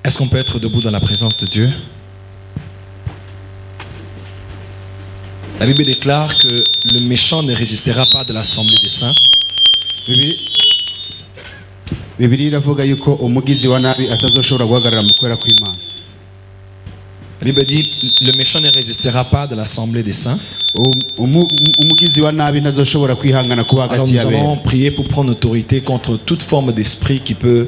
Est-ce qu'on peut être debout dans la présence de Dieu? La Bible déclare que le méchant ne résistera pas de l'assemblée des saints. Bibiliya iravuga yuko umugizi wa nabi atazoshobora guhagarara mu kwera kw'Imana. La Bible dit le méchant ne résistera pas de l'assemblée des saints. Umugizi wa nabi ntazoshobora kwihangana kuba Alors hagati nous y'abera. allons prier pour prendre autorité contre toute forme d'esprit qui peut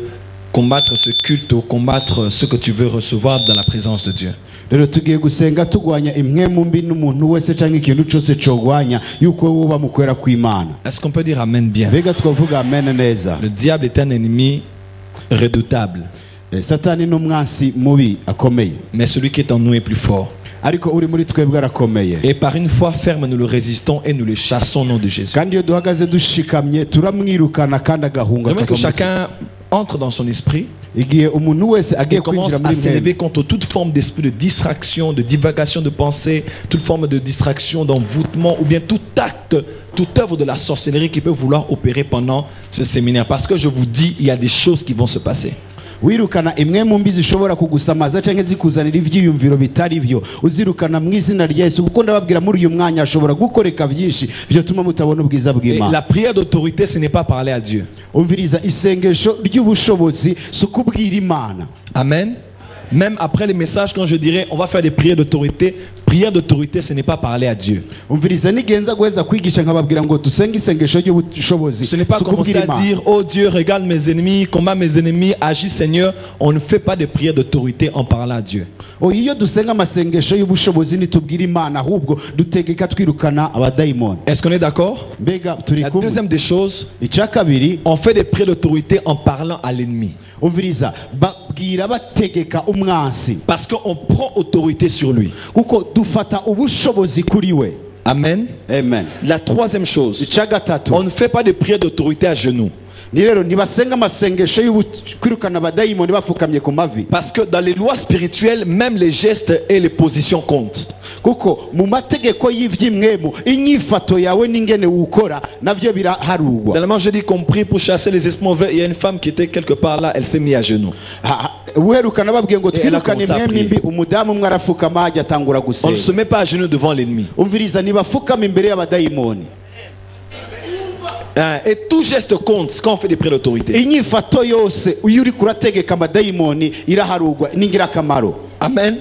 combattre ce culte ou combattre ce que tu veux recevoir dans la présence de Dieu. Rero tugiye gusenga tugwanya imwe mu mbi n'umuntu wese cyangwa ikintu cyose cogwanya yuko woba mu kwera kw'Imana. Est-ce qu'on peut dire amen bien? Mbega twavuga amen neza. Le diable est un ennemi redoutable, Satani n'umwansi mubi akomeye. mais celui qui est en nous est plus fort. Ariko uri muri twebwe arakomeye. Et par une foi ferme, nous le résistons et nous le chassons au nom de Jésus. Kandi iyo duhagaze dushikamye turamwirukana kandi agahunga. J'aimerais que chacun entre dans son esprit igihe umuntu wese et agiye commence kwinjira à muri s'élever mwe. contre toute forme d'esprit de distraction, de divagation de pensée, toute forme de distraction, d'envoûtement ou bien tout acte, toute œuvre de la sorcellerie qui peut vouloir opérer pendant ce séminaire. Parce que je vous dis, il y a des choses qui vont se passer. Wirukana imwe mu mbi zishobora kugusamaza cyangwa zikuzanira ivyiyumviro bitari byo uzirukana mu izina rya Yesu kuko ndababwira muri uyu mwanya ashobora gukoreka byinshi byo tuma mutabona ubwiza Et bw'Imana. la prière d'autorité, ce n'est pas parler à Dieu. Umviriza isengesho ry'ubushobozi sukubwira Imana. Amen. Même après les messages, quand je dirais on va faire des prières d'autorité, prière d'autorité, ce n'est pas parler à Dieu. Umviriza nigenza guheza kwigisha nkababwira ngo dusenge isengesho ry'ubushobozi. Ce n'est pas commencer à dire oh Dieu regarde mes ennemis, combat mes ennemis, agis Seigneur. On ne fait pas des prières d'autorité en parlant à Dieu. O iyo dusenga amasengesho y'ubushobozi nitubwira Imana ahubwo dutegeka twirukana abadayimoni. Est-ce qu'on est d'accord? Mbega turi La kumwe. deuxième des choses, Icya kabiri on fait des prières d'autorité en parlant à l'ennemi. umviriza babwira bategeka umwansi Parce qu'on prend autorité sur lui. kuko dufata ubushobozi kuri we. Amen. Amen. La troisième chose, Icya gatatu on ne fait pas de prières d'autorité à genoux. ni rero ntibasenga amasengesho kwirukana abadayimoni bafukamye ku mavi Parce que dans les lois spirituelles, même les gestes et les positions comptent. kuko mu mategeko y'ivy'imwemu inyifato yawe n'ingene wukora navyo biraharugwa. Dernièrement, j'ai dit qu'on prie pour chasser les esprits mauvais. Il y a une femme qui était quelque part là, elle s'est mise à genoux. Uherukana babwiye ngo Et elle a twirukane commencé à imwemu prier. mbi umudamu umwe arafukama ajya atangura On ne se gusenga. met pas à genoux devant l'ennemi. Umviriza ntibafukama imbere y'abadayimoni. Hein, et tout geste compte quand on fait des prières d'autorité. Inyifato yose iyo uri kurategeka amadayimoni iraharugwa n'ingirakamaro. Amen.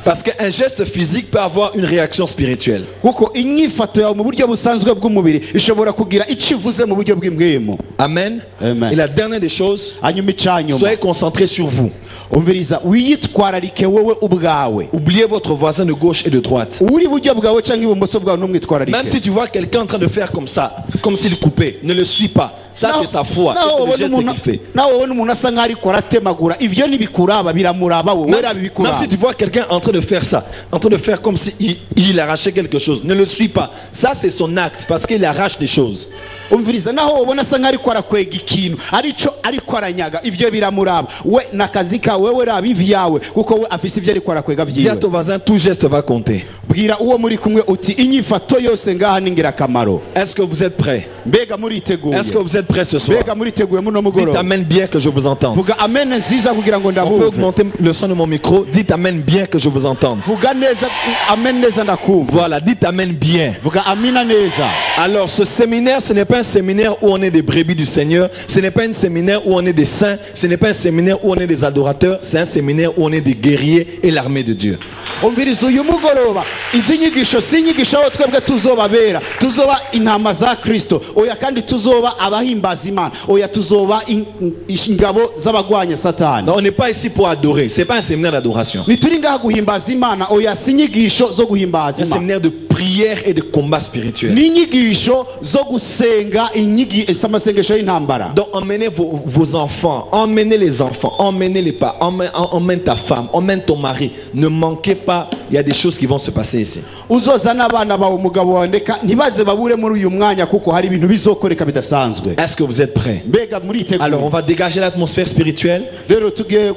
Parce qu'un geste physique peut avoir une réaction spirituelle. Kuko inyifato yawe mu buryo busanzwe bw'umubiri ishobora kugira icyo ivuze mu buryo bw'imwemu. Amen. Amen. Et la dernière des choses, Hanyuma icyanyuma soyez concentrés sur vous. umviriza wiyitwararike wowe ubwawe. Oubliez votre voisin de gauche et de droite. Uri buryo bwawe cyangwa ibumoso bwawe n'umwitwararike. Même si tu vois quelqu'un en train de faire comme ça, comme s'il coupait, ne le suis pas. Ça, c'est sa foi. Ça, c'est le geste qu'il fait. nawe wowe n'umuntu asa nk'aho ariko aratemagura ivyo ntibikuraba biramuraba wowe Même bikuraba. si tu vois quelqu'un en train de faire ça, en train de faire comme s'il arrachait quelque chose, ne le suis pas. Ça, c'est son acte parce qu'il arrache des choses. Umviriza naho ubona asa nk'aho ariko arakwega ikintu arico ariko aranyaga ivyo biramuraba we n'akazi kawe wewe raba ivyawe kuko we afise ivyo ariko arakwega Dis à vyiwe. ton voisin, tout geste va compter. Bwira uwo muri kumwe uti inyifato yose ngaha n'ingirakamaro. Est-ce que vous êtes prêts? Mbega muriteguye? Est-ce que vous êtes prêts ce soir? Mbega muriteguye muno Dites mugoroba? amen bien que je vous entende. Vuga amen nziza kugira ngo On peut ndabumve. augmenter le son de mon micro. Dites amen bien que je vous entende. Vuga neza amen neza ndakumva. Voilà, dites amen bien. Vuga amina neza. Alors ce séminaire, ce n'est pas un séminaire où on est des brebis du Seigneur. Ce n'est pas un séminaire où on est des saints. Ce n'est pas un séminaire où on est des adorateurs. C'est un séminaire où on est des guerriers et l'armée de Dieu. Umviriza uyu mugoroba izi nyigisho si inyigisho aho twebwe tuzobabera tuzoba intama za Kristo oya kandi tuzoba abahimbaza Imana oya tuzoba ingabo z'abagwanya Satani. Non, on n'est pas ici pour adorer. C'est pas un séminaire d'adoration. Nituri ngaha guhimbaza Imana oya si inyigisho zo guhimbaza C'est un Imana. séminaire de prière et de combat spirituel. Ni inyigisho zo gusenga amasengesho y'intambara. Donc emmenez vos enfants, emmenez les enfants, emmenez les parents, emmène ta femme, emmène ton mari. Ne manquez pas, il y a des choses qui vont se passer ici. Uzozana abana bawe umugabo wawe ndeka ntibaze babure muri uyu mwanya kuko hari ibintu bizokoreka bidasanzwe. Est-ce que vous êtes prêts? Mbega muriteguye? Alors on va dégager l'atmosphère spirituelle. Rero tugiye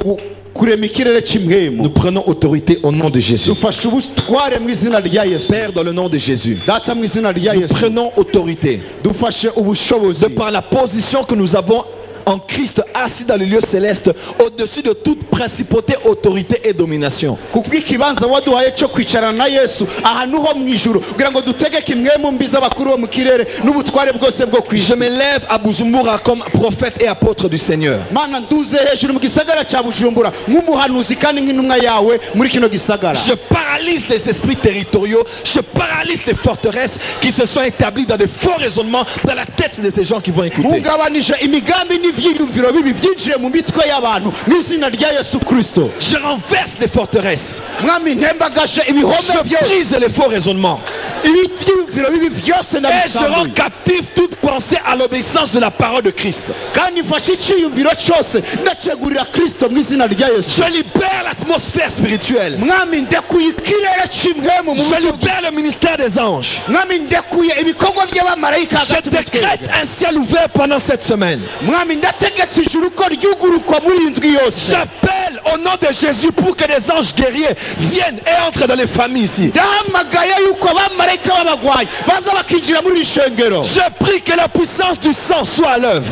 kurema ikirere cy'imwemu. Nous prenons autorité au nom de Jésus. Dufashe ubutware mu izina rya Yesu. Père, dans le nom de Jésus. Data mu izina rya Nous Yesu. prenons autorité. Dufashe ubushobozi. De par la position que nous avons en Christ, assis dans le lieu céleste, au-dessus de toute principauté, autorité et domination. kubw'ikibanza waduhaye cyo kwicarana na Yesu ahantu ho mu ijuru kugira ngo dutegeke imwe mu mbi z'abakuru bo mu kirere n'ubutware bwose bwo kwisi. Je m'élève à Bujumbura comme prophète et apôtre du Seigneur. Mana nduze hejuru mu gisagara cya Bujumbura nk'umuhanuzi kandi nk'intumwa yawe muri kino gisagara. Je paralyse les esprits territoriaux, je paralyse les forteresses qui se sont établies dans de faux raisonnements dans la tête de ces gens qui vont écouter. Mugabanije imigambi n'ivyiyumviro bibi byinjiye mu mitwe y'abantu n'izina rya Yesu Kristo. Je renverse les forteresses. Mwami ntembagaje ibihome Je byose. brise les faux raisonnements. Ibivyiyumviro bibi byose Et je nabisambuye. rends captif toute pensée à l'obéissance de la parole de Christ. Kandi mfashe icyiyumviro cyose ndacegurira Kristo mu izina rya Yesu. Je libère l'atmosphère spirituelle. Mwami ndekuye ikirere cy'imwemu mu Je buryo libère le ministère des anges. Mwami ndekuye ibikorwa by'abamarayika Je hagati mu décrète twebwe. un ciel ouvert pendant cette semaine. Mwami ndategetse ijuru ko ryugurukwa muri iyi ndwi yose. J'appelle au nom de Jésus pour que des anges guerriers viennent et entrent dans les familles ici. Ndahamagaye yuko abamarayika b'abagwanyi baza bakinjira muri iri shengero. Je prie que la puissance du sang soit à l'œuvre.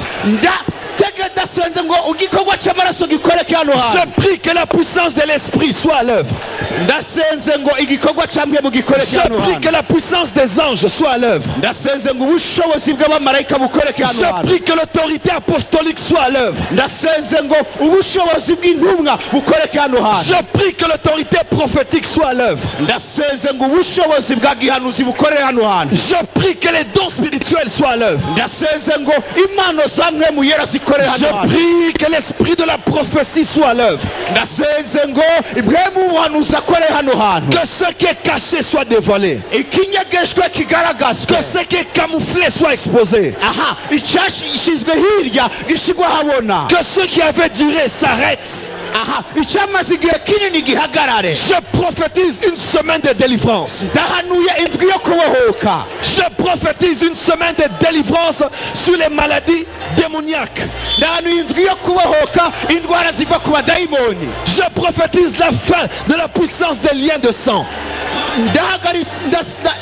Ndasenze ngo igikorwa cy'amaraso gikoreke hano Je hantu. prie que la puissance de l'esprit soit à l'œuvre. Ndasenze ngo igikorwa cy'amwemu gikoreke Je hano prie hantu. que la puissance des anges soit à l'œuvre. Ndasenze ngo ubushobozi bw'abamarayika bukoreke hano Je hantu. prie que l'autorité apostolique soit à l'œuvre. Ndasenze ngo ubushobozi bw'intumwa bukoreke hano hantu. Je prie que l'autorité prophétique soit à l'œuvre. Ndasenze ngo ubushobozi bwa gihanuzi bukore hano hantu. Je prie que les dons spirituels soient à l'œuvre. Ndasenze ngo impano za mwemu yera zikore Je hano hantu. prie que l'esprit de la prophétie soit à l'œuvre. Ndasenze ngo mwemu ubuhanuzi akore hano hantu. Que ce qui est caché soit dévoilé. Ikinyegeshwe kigaragazwe. Que ce qui est camouflé soit exposé. Aha, icyashyizwe hirya gishyirwa habona. Que ce qui avait duré s'arrête. Aha, icyamaze igihe kinini gihagarare. Je prophétise une semaine de délivrance. Ndahanuye indwi yo kubohoka. Je prophétise une semaine de délivrance sur les maladies démoniaques. Ndahanuye indwi yo kubohoka indwara ziva ku badayimoni. Je prophétise la fin de la puissance des liens de sang.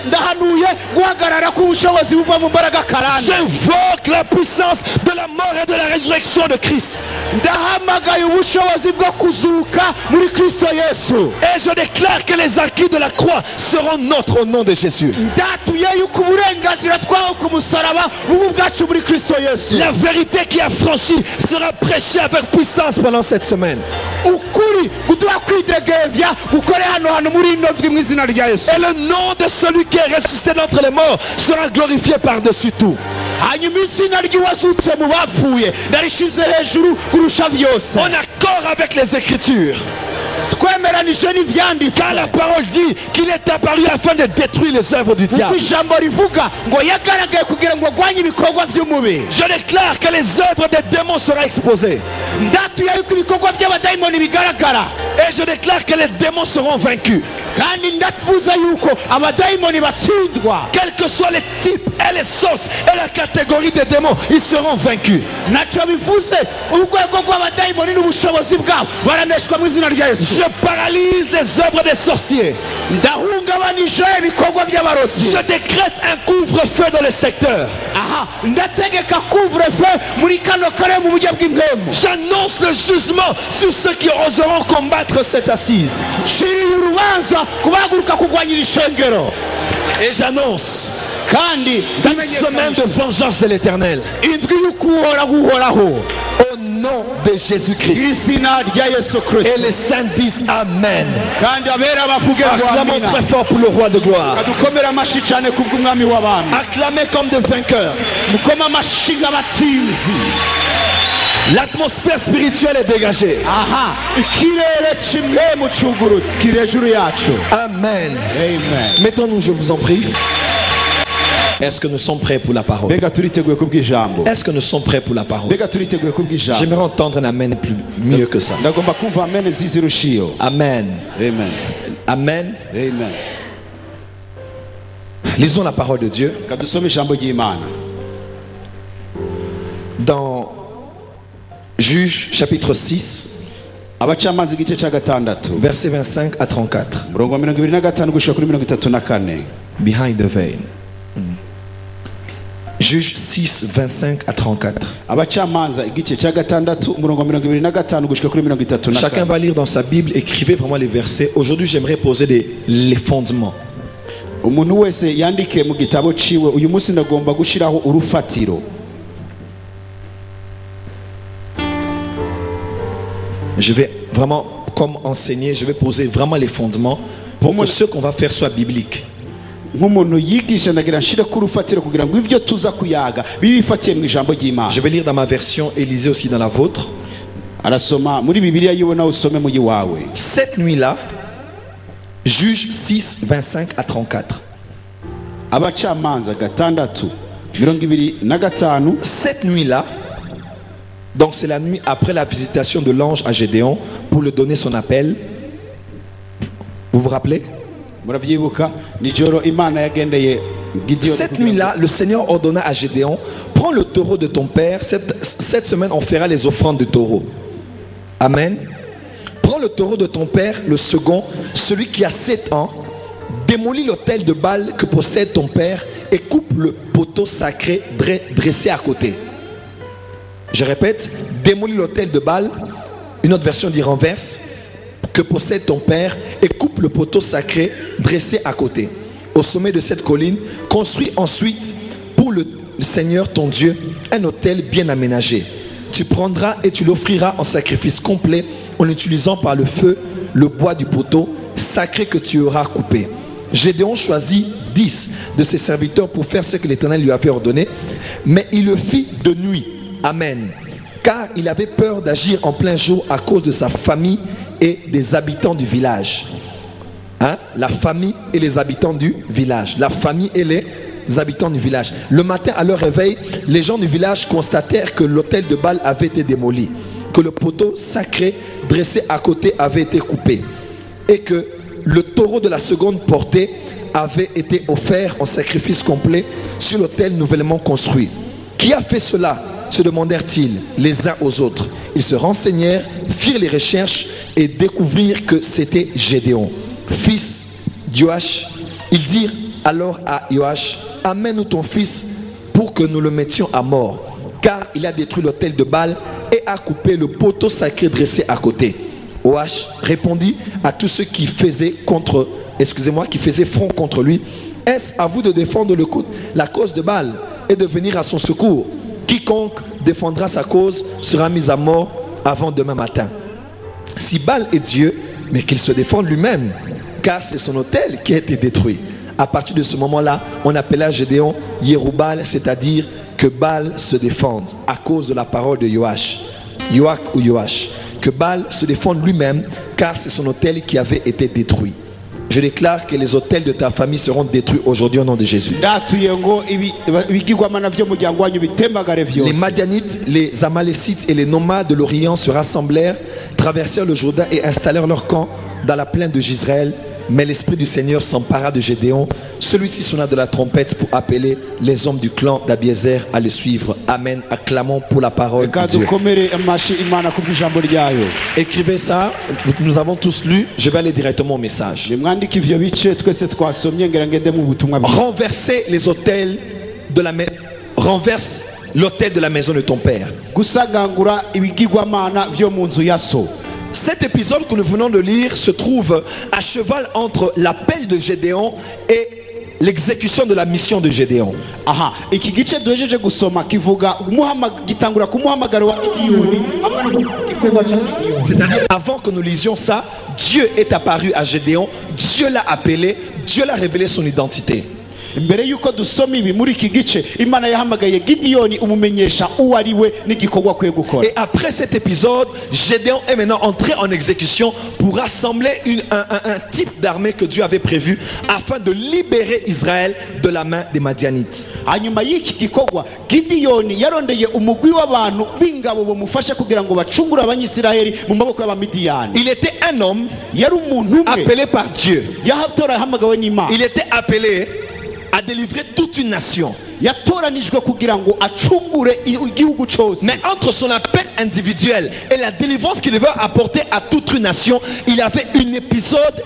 Ndahanuye guhagarara k'ubushobozi buva mu mbaraga karande. J'invoque la puissance de la mort et de la résurrection de Christ. Ndahamagaye ubushobozi bwo kuzuka muri Kristo Yesu. Et je déclare que les acquis de la croix seront nôtres au nom de Jésus. Ndatuye yuko uburenganzira twaho ku musaraba ubu bwacu muri Kristo Yesu. La vérité qui a franchi sera prêchée avec puissance pendant cette semaine. Ukuri guduha kwidegevya gukore hano hantu muri ino ndwi mu izina rya Yesu. Et le nom de celui qui est ressuscité d'entre les morts sera glorifié par-dessus tout. Hanyuma izina ry'uwazutse mu bapfuye ndarishize hejuru kurusha byose. En accord avec les Écritures. Twemeranije n'ivyanditswe. Car la parole dit qu'il est apparu afin de détruire les œuvres du diable. Uko ijambo rivuga ngo yagaragaye kugira ngo agwanye ibikorwa by'umubiri. Je déclare que les œuvres des démons seront exposées. Ndatuye yuko ibikorwa by'abadayimoni bigaragara. Et je déclare que les démons seront vaincus. Kandi ndavuza yuko abadayimoni batsindwa. Quels que soient les types et les sortes et la catégorie des démons, ils seront vaincus. Naco bivuze urwego rw'abadayimoni n'ubushobozi bwabo baraneshwa mu izina rya Yesu. Je paralyse les œuvres des sorciers. Ndahungabanije ibikorwa by'abarozi. Je décrète un couvre-feu dans le secteur. Aha, ndategeka couvre-feu muri kano kare mu buryo bw'impemu. J'annonce le jugement sur ceux qui oseront combattre cette assise. Shiriye urubanza kubahaguruka kugwanyira ishengero. Et j'annonce Kandi une semaine de vengeance de l'Éternel. indwi y'ukuhora guhoraho. Au nom de Jésus-Christ. Izina rya Yesu Et Kristo. les saints disent Amen. Kandi abera bavuge ngo Acclamons amina. très fort pour le roi de gloire. Kadukomera amashi cyane kubw'umwami w'abami. Acclamez comme des vainqueurs. Mukoma amashi nk'abatsinzi. L'atmosphère spirituelle est dégagée. Aha, ikirere cy'imwemu cyugurutse kiri hejuru yacu. Amen. Amen. Mettons-nous, je vous en prie. Est-ce que nous sommes prêts pour la parole? Mbega turiteguye kubw'ijambo. Est-ce que nous sommes prêts pour la parole? Mbega turiteguye kubw'ijambo. J'aimerais entendre un amen mieux que ça. Ndagomba kumva amen zizirushiyo. Amen. Amen. Amen. Amen. Lisons la parole de Dieu Kadusome ijambo ry'Imana. dans Juges chapitre 6, Abacamanza igice cya gatandatu. versets 25 à 34. Murongo wa 25 gushika kuri 34. Behind the veil. Juge 6, 25 à 34. abacamanza igice cya gatandatu umurongo 25 gushika kuri 34. Chacun va lire dans sa Bible, écrivez vraiment les versets. Aujourd'hui, j'aimerais poser les fondements. umuntu wese yandike mu gitabo ciwe uyu munsi ndagomba gushiraho urufatiro. Je vais vraiment, comme enseigner, je vais poser vraiment les fondements pour que ce qu'on va faire soit biblique. nk'umuntu yigisha ndagira nshire ku rufatiro kugira ngo ivyo tuza kuyaga bibifatiye mu ijambo ry'Imana. Je vais lire dans ma version et lisez aussi dans la vôtre. Arasoma muri Bibiliya yiwe nawe usome mu yiwawe. Cette nuit-là, Juge 6, 25 à 34. abacamanza gatandatu 25. Cette nuit-là, donc c'est la nuit après la visitation de l'ange à Gédéon pour lui donner son appel. Vous vous rappelez? Muravyibuka nijoro Imana yagendeye Gideon. Cette nuit-là, le Seigneur ordonna à Gédéon: prends le taureau de ton père. Cette semaine, on fera les offrandes de taureau. Amen. Prends le taureau de ton père, le second, celui qui a 7 ans. Démolis l'autel de Baal que possède ton père et coupe le poteau sacré dressé à côté. Je répète, démolis l'autel de Baal, une autre version dit renverse, que possède ton père et coupe le poteau sacré dressé à côté. Au sommet de cette colline, construis ensuite pour le Seigneur ton Dieu un autel bien aménagé. Tu prendras et tu l'offriras en sacrifice complet en utilisant par le feu le bois du poteau sacré que tu auras coupé. Gédéon choisit 10 de ses serviteurs pour faire ce que l'Éternel lui avait ordonné, mais il le fit de nuit. Amen. Car il avait peur d'agir en plein jour à cause de sa famille et des habitants du village. Hein? La famille et les habitants du village. La famille et les habitants du village. Le matin, à leur réveil, les gens du village constatèrent que l'autel de Baal avait été démoli, que le poteau sacré dressé à côté avait été coupé et que le taureau de la seconde portée avait été offert en sacrifice complet sur l'autel nouvellement construit. Qui a fait cela? Se demandèrent-ils les uns aux autres. Ils se renseignèrent, firent les recherches et découvrirent que c'était Gédéon, fils d'Yoash. Ils dirent alors à Yoash: amène-nous ton fils pour que nous le mettions à mort, car il a détruit l'autel de Baal et a coupé le poteau sacré dressé à côté. Yoash répondit à tous ceux qui faisaient front contre lui: est-ce à vous de défendre la cause de Baal et de venir à son secours? Quiconque défendra sa cause sera mis à mort avant demain matin. Si Baal est Dieu, mais qu'il se défende lui-même, car c'est son autel qui a été détruit. À partir de ce moment-là, on appela Gédéon Yérubal, c'est-à-dire que Baal se défende à cause de la parole de Yoash. Yoash. Que Baal se défende lui-même, car c'est son autel qui avait été détruit. Je déclare que les autels de ta famille seront détruits aujourd'hui au nom de Jésus. Les Madianites, les Amalécites et les nomades de l'Orient se rassemblèrent, traversèrent le Jourdain et installèrent leur camp dans la plaine de Jisraël. Mais l'esprit du Seigneur s'empara de Gédéon. Celui-ci sonna de la trompette pour appeler les hommes du clan d'Abiézer à le suivre. Amen. Acclamons pour la parole de Dieu. Écrivez ça. Nous avons tous lu. Je vais aller directement au message. Renverser les autels de la maison. Renverse l'autel de la maison de ton père. Cet épisode que nous venons de lire se trouve à cheval entre l'appel de Gédéon et l'exécution de la mission de Gédéon. C'est-à-dire, avant que nous lisions ça, Dieu est apparu à Gédéon, Dieu l'a appelé, Dieu l'a révélé son identité. mbere yuko dusoma ibi muri iki gice Imana yahamagaye Gideyoni umumenyesha uwo ari we n'igikorwa kwe gukora. Et après cet épisode, Gédéon est maintenant entré en exécution pour rassembler un type d'armée que Dieu avait prévu afin de libérer Israël de la main des Madianites. Hanyuma y'iki gikorwa Gideyoni yarondeye umugwi w'abantu b'ingabo bamufasha kugira ngo bacungure abanyisirayeli mu maboko y'abamidiyani. Il était un homme yari umuntu appelé par Dieu. yahatora yahamagawe n'Imana. Il était appelé à délivrer toute une nation. Mais entre son appel individuel et la délivrance qu'il devait apporter à toute une nation, il y avait un épisode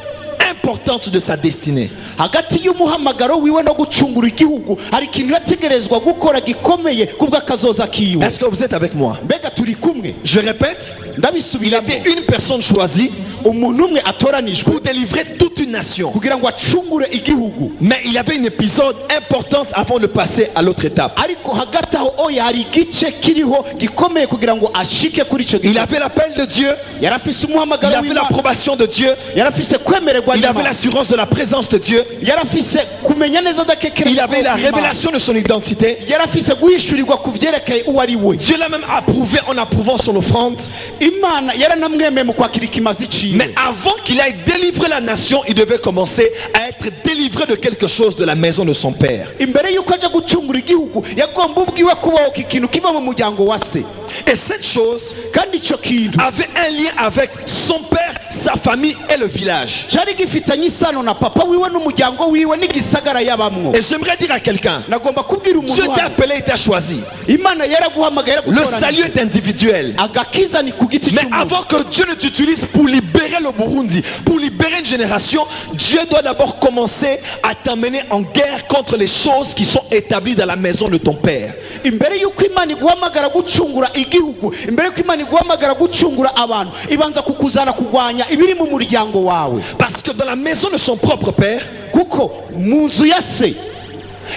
importante de sa destinée. hagati y'umuhamagaro wiwe no gucungura igihugu hari ikintu yategerezwa gukora gikomeye kubw'akazoza kiwe. Est-ce que vous êtes avec moi? Mbega turi kumwe? Je répète, il ndabisubiramo, était une personne choisie umuntu umwe atoranijwe pour délivrer toute une nation. kugira ngo acungure igihugu. Mais il y avait une épisode importante avant de passer à l'autre étape. ariko hagati aho oya hari igice kiriho gikomeye kugira ngo ashike kuri icyo Il gice. avait l'appel de Dieu, yarafise il umuhamagaro avait w'Imana, l'approbation de Dieu, yarafise kwemererwa il avait n'Imana, l'assurance de la présence de Dieu, yarafise kumenya neza adakekereza il avait la kw'Imana. révélation de son identité. yarafise guhishurirwa ku vyerekeye uwo ari we. Dieu l'a même approuvé en approuvant son offrande. Imana yaranamwemeye mu kwakira ikimazi ciwe. Mais avant qu'il aille délivrer la nation, il devait commencer à être délivré de quelque chose de la maison de son père. imbere y'uko aja gucungura igihugu yagomba ubwiwe kubaho ikintu kiva mu muryango wa se, Et cette chose kandi ico kintu avait un lien avec son père, sa famille et le village. cari gifitanye isano na papa wiwe n'umuryango wiwe n'igisagara yabamwo. Et j'aimerais dire à quelqu'un, nagomba kubwira Dieu umuntu t'a hano, appelé et t'a choisi. Imana yaraguhamagaye Le salut yaragutoranije. est individuel. agakiza ni ku giti Mais cy'umuntu. avant que Dieu ne t'utilise pour libérer le Burundi, pour libérer une génération, Dieu doit d'abord commencer à t'amener en guerre contre les choses qui sont établies dans la maison de ton père. imbere y'uko Imana iguhamagara gucungura igihugu, imbere y'uko Imana iguhamagara gucungura abantu, ibanza kukuzana kugwanya ibiri mu muryango wawe. Parce que dans la maison de son propre père, kuko mu nzu ya se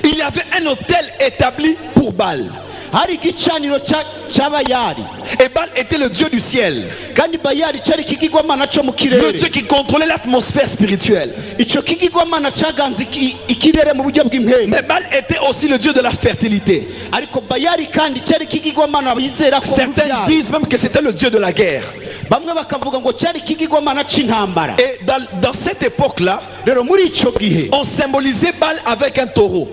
il y avait un hôtel établi pour Baal. hari igicaniro cya Bayali, Et Baal était le dieu du ciel, kandi Bayali cyari ikigirwamana cyo mu le kirere. dieu qui contrôlait l'atmosphère spirituelle. Ico kigirwamana cyaganze ikirere mu buryo bw'impemu. Mais Baal était aussi le dieu de la fertilité. ariko Bayali kandi cyari ikigirwamana bizera ko Certains urubyaro. disent même que c'était le dieu de la guerre. bamwe bakavuga ngo cyari ikigirwamana c'intambara. Et dans cette époque-là, rero muri ico gihe on symbolisait Baal avec un taureau.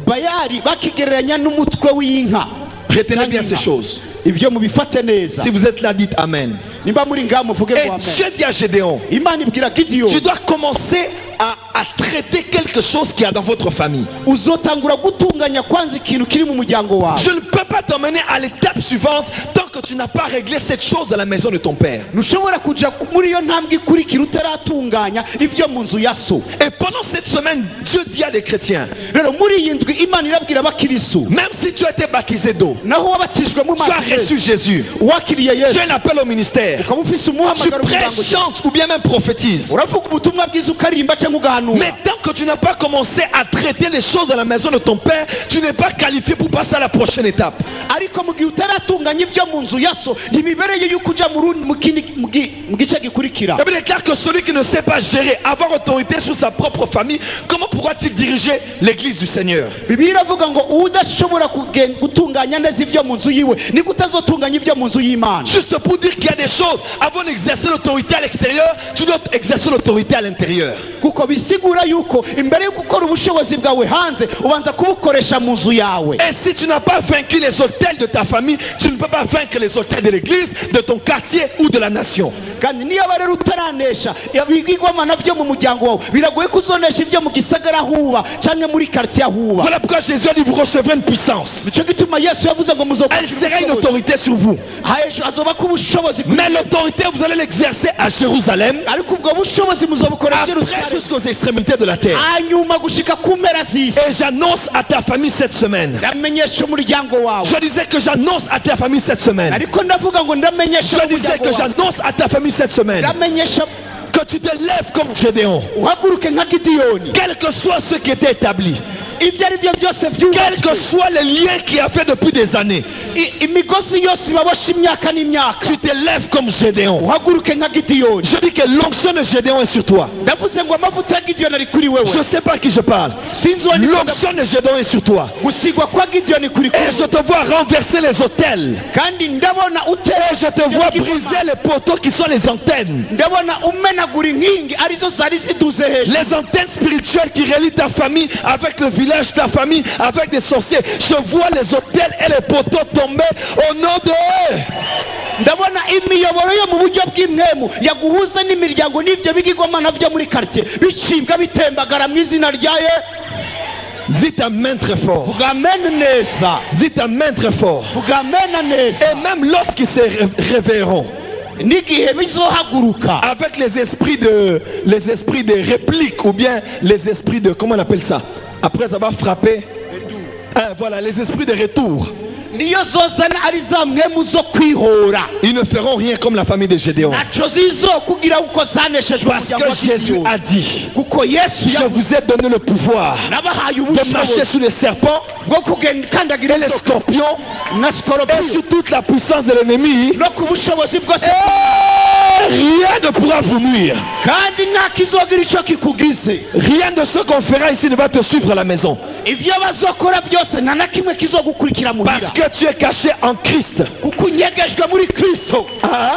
Bayali bakigereranya n'umutwe w'inka. Retenez bien ces choses. ivyo mubifate neza. Si vous êtes là, dites Amen. nimba muri ngaho muvuge Et ngo amen. Dieu dit à Gédéon, Imana ibwira Gideon, tu dois commencer à traiter quelque chose qu'il y a dans votre famille. uzotangura gutunganya kwanza ikintu kiri mu muryango wawe. Je ne peux pas t'emmener à l'étape suivante tant que tu n'as pas réglé cette chose dans la maison de ton père. ntushobora kuja muri iyo ntambwe ikurikira utaratunganya ivyo mu nzu ya so. Et pendant cette semaine, Dieu dit à des chrétiens, rero muri iyi ndwi Imana irabwira abakirisu, même si tu as été baptisé d'eau, naho wabatijwe mu tu as mazi reçu Jésus, wakiriye tu as Yesu, un appel au ministère, ukaba ufise tu umuhamagaro prêches, w'umugambi, chantes ou bien même prophétises. uravuga ubutumwa bwiza ukaririmba cyangwa ugahanura. Mais tant que tu n'as pas commencé à traiter les choses dans la maison de ton père, tu n'es pas qualifié pour passer à la prochaine étape. ariko mu gihe utaratunganya ivyo mu nzu ya so ntibibereye yuko uja mu gice gikurikira. La Bible déclare que celui qui ne sait pas gérer, avoir autorité sur sa propre famille, comment pourra-t-il diriger l'église du Seigneur? Bibiliya iravuga ngo udashobora gutunganya neza ivyo mu nzu yiwe niko utazotunganya ivyo mu nzu y'Imana. Juste pour dire qu'il y a des choses, avant d'exercer l'autorité à l'extérieur, tu dois exercer l'autorité à l'intérieur. kuko bisigura yuko imbere yo gukora ubushobozi bwawe hanze ubanza kubukoresha mu nzu yawe. Et si tu n'as pas vaincu les autels de ta famille, tu ne peux pas vaincre les autels de l'église, de ton quartier ou de la nation. kandi niyo rero utaranesha ibigirwamana vyo mu muryango wawe biragoye kuzonesha ivyo mu gisagara huba canke muri quartier huba. Voilà pourquoi Jésus a dit vous recevrez une puissance. nico gituma Yesu yavuze ngo Elle sera une autorité sur vous. azobako ubushobozi Mais l'autorité, vous allez l'exercer à Jérusalem, ariko ubwo bushobozi muzobukoresha après Yerusalemu jusqu'aux extrémités de la terre. hanyuma gushika ku mpera z'isi. Et j'annonce à ta famille cette semaine. ndamenyesha umuryango wawe. Je disais que j'annonce à ta famille cette semaine. ariko ndavuga ngo ndamenyesha Je disais que umuryango wawe. j'annonce à ta famille cette semaine ndamenyesha que tu te lèves comme Gédéon. uhaguruke nka Gideyoni. Quel que soit ce qui était établi, ibyo ari byo byose quels que byubatswe, soient les liens qu'il y a fait depuis des années, imigozi yose ibabosha imyaka n'imyaka, tu te lèves comme Gédéon. uhaguruke nka Gideyoni. Je dis que l'onction de Gédéon est sur toi. ndavuze ngo amavuta ya Gideyoni ari kuri wewe. Je ne sais pas à qui je parle. sinzi uwo ndi kuvuga. L'onction de Gédéon est sur toi. gusigwa kwa Gideyoni kuri Et je te vois renverser les autels. kandi ndabona Et je te vois briser les poteaux qui sont les antennes. ndabona umenagura inkingi arizo zari ziduze hejuru. Les antennes spirituelles qui relient ta famille avec le village, ta famille avec des sorciers. Je vois les autels et les poteaux tomber au nom de eux. ndabona imiyoboro yo mu buryo bw'imwemu yaguhuza n'imiryango n'ivyo bigirwamana vyo muri quartier bicibwa bitembagara mu izina rya Dites amen très fort. vuga amen neza. Dites amen très fort. vuga amen neza. Et même lorsqu'ils se réveilleront, n'igihe bizohaguruka avec les esprits de réplique ou bien les esprits de, comment on appelle ça, après avoir frappé, voilà, les esprits de retour. niyo zozana ari za mwemu zo kwihora. Ils ne feront rien comme la famille de Gédéon. Naco zizokugira uko zaneshejwe Parce que Jésus a dit, kuko Yesu je vous ai donné le pouvoir nabahaye de marcher ubushobozi sur les serpents bwo kugendakandagira et les scorpions na et scorpion sur toute la puissance de l'ennemi. no ku bushobozi bwose Rien ne pourra vous nuire. kandi nta kizogira icyo kikugize. Rien de ce qu'on fera ici ne va te suivre à la maison. Ivyo bazokora byose nta na kimwe kizogukurikira muhira Parce que tu es caché en Christ. kuko unyegejwe muri Kristo. Ah,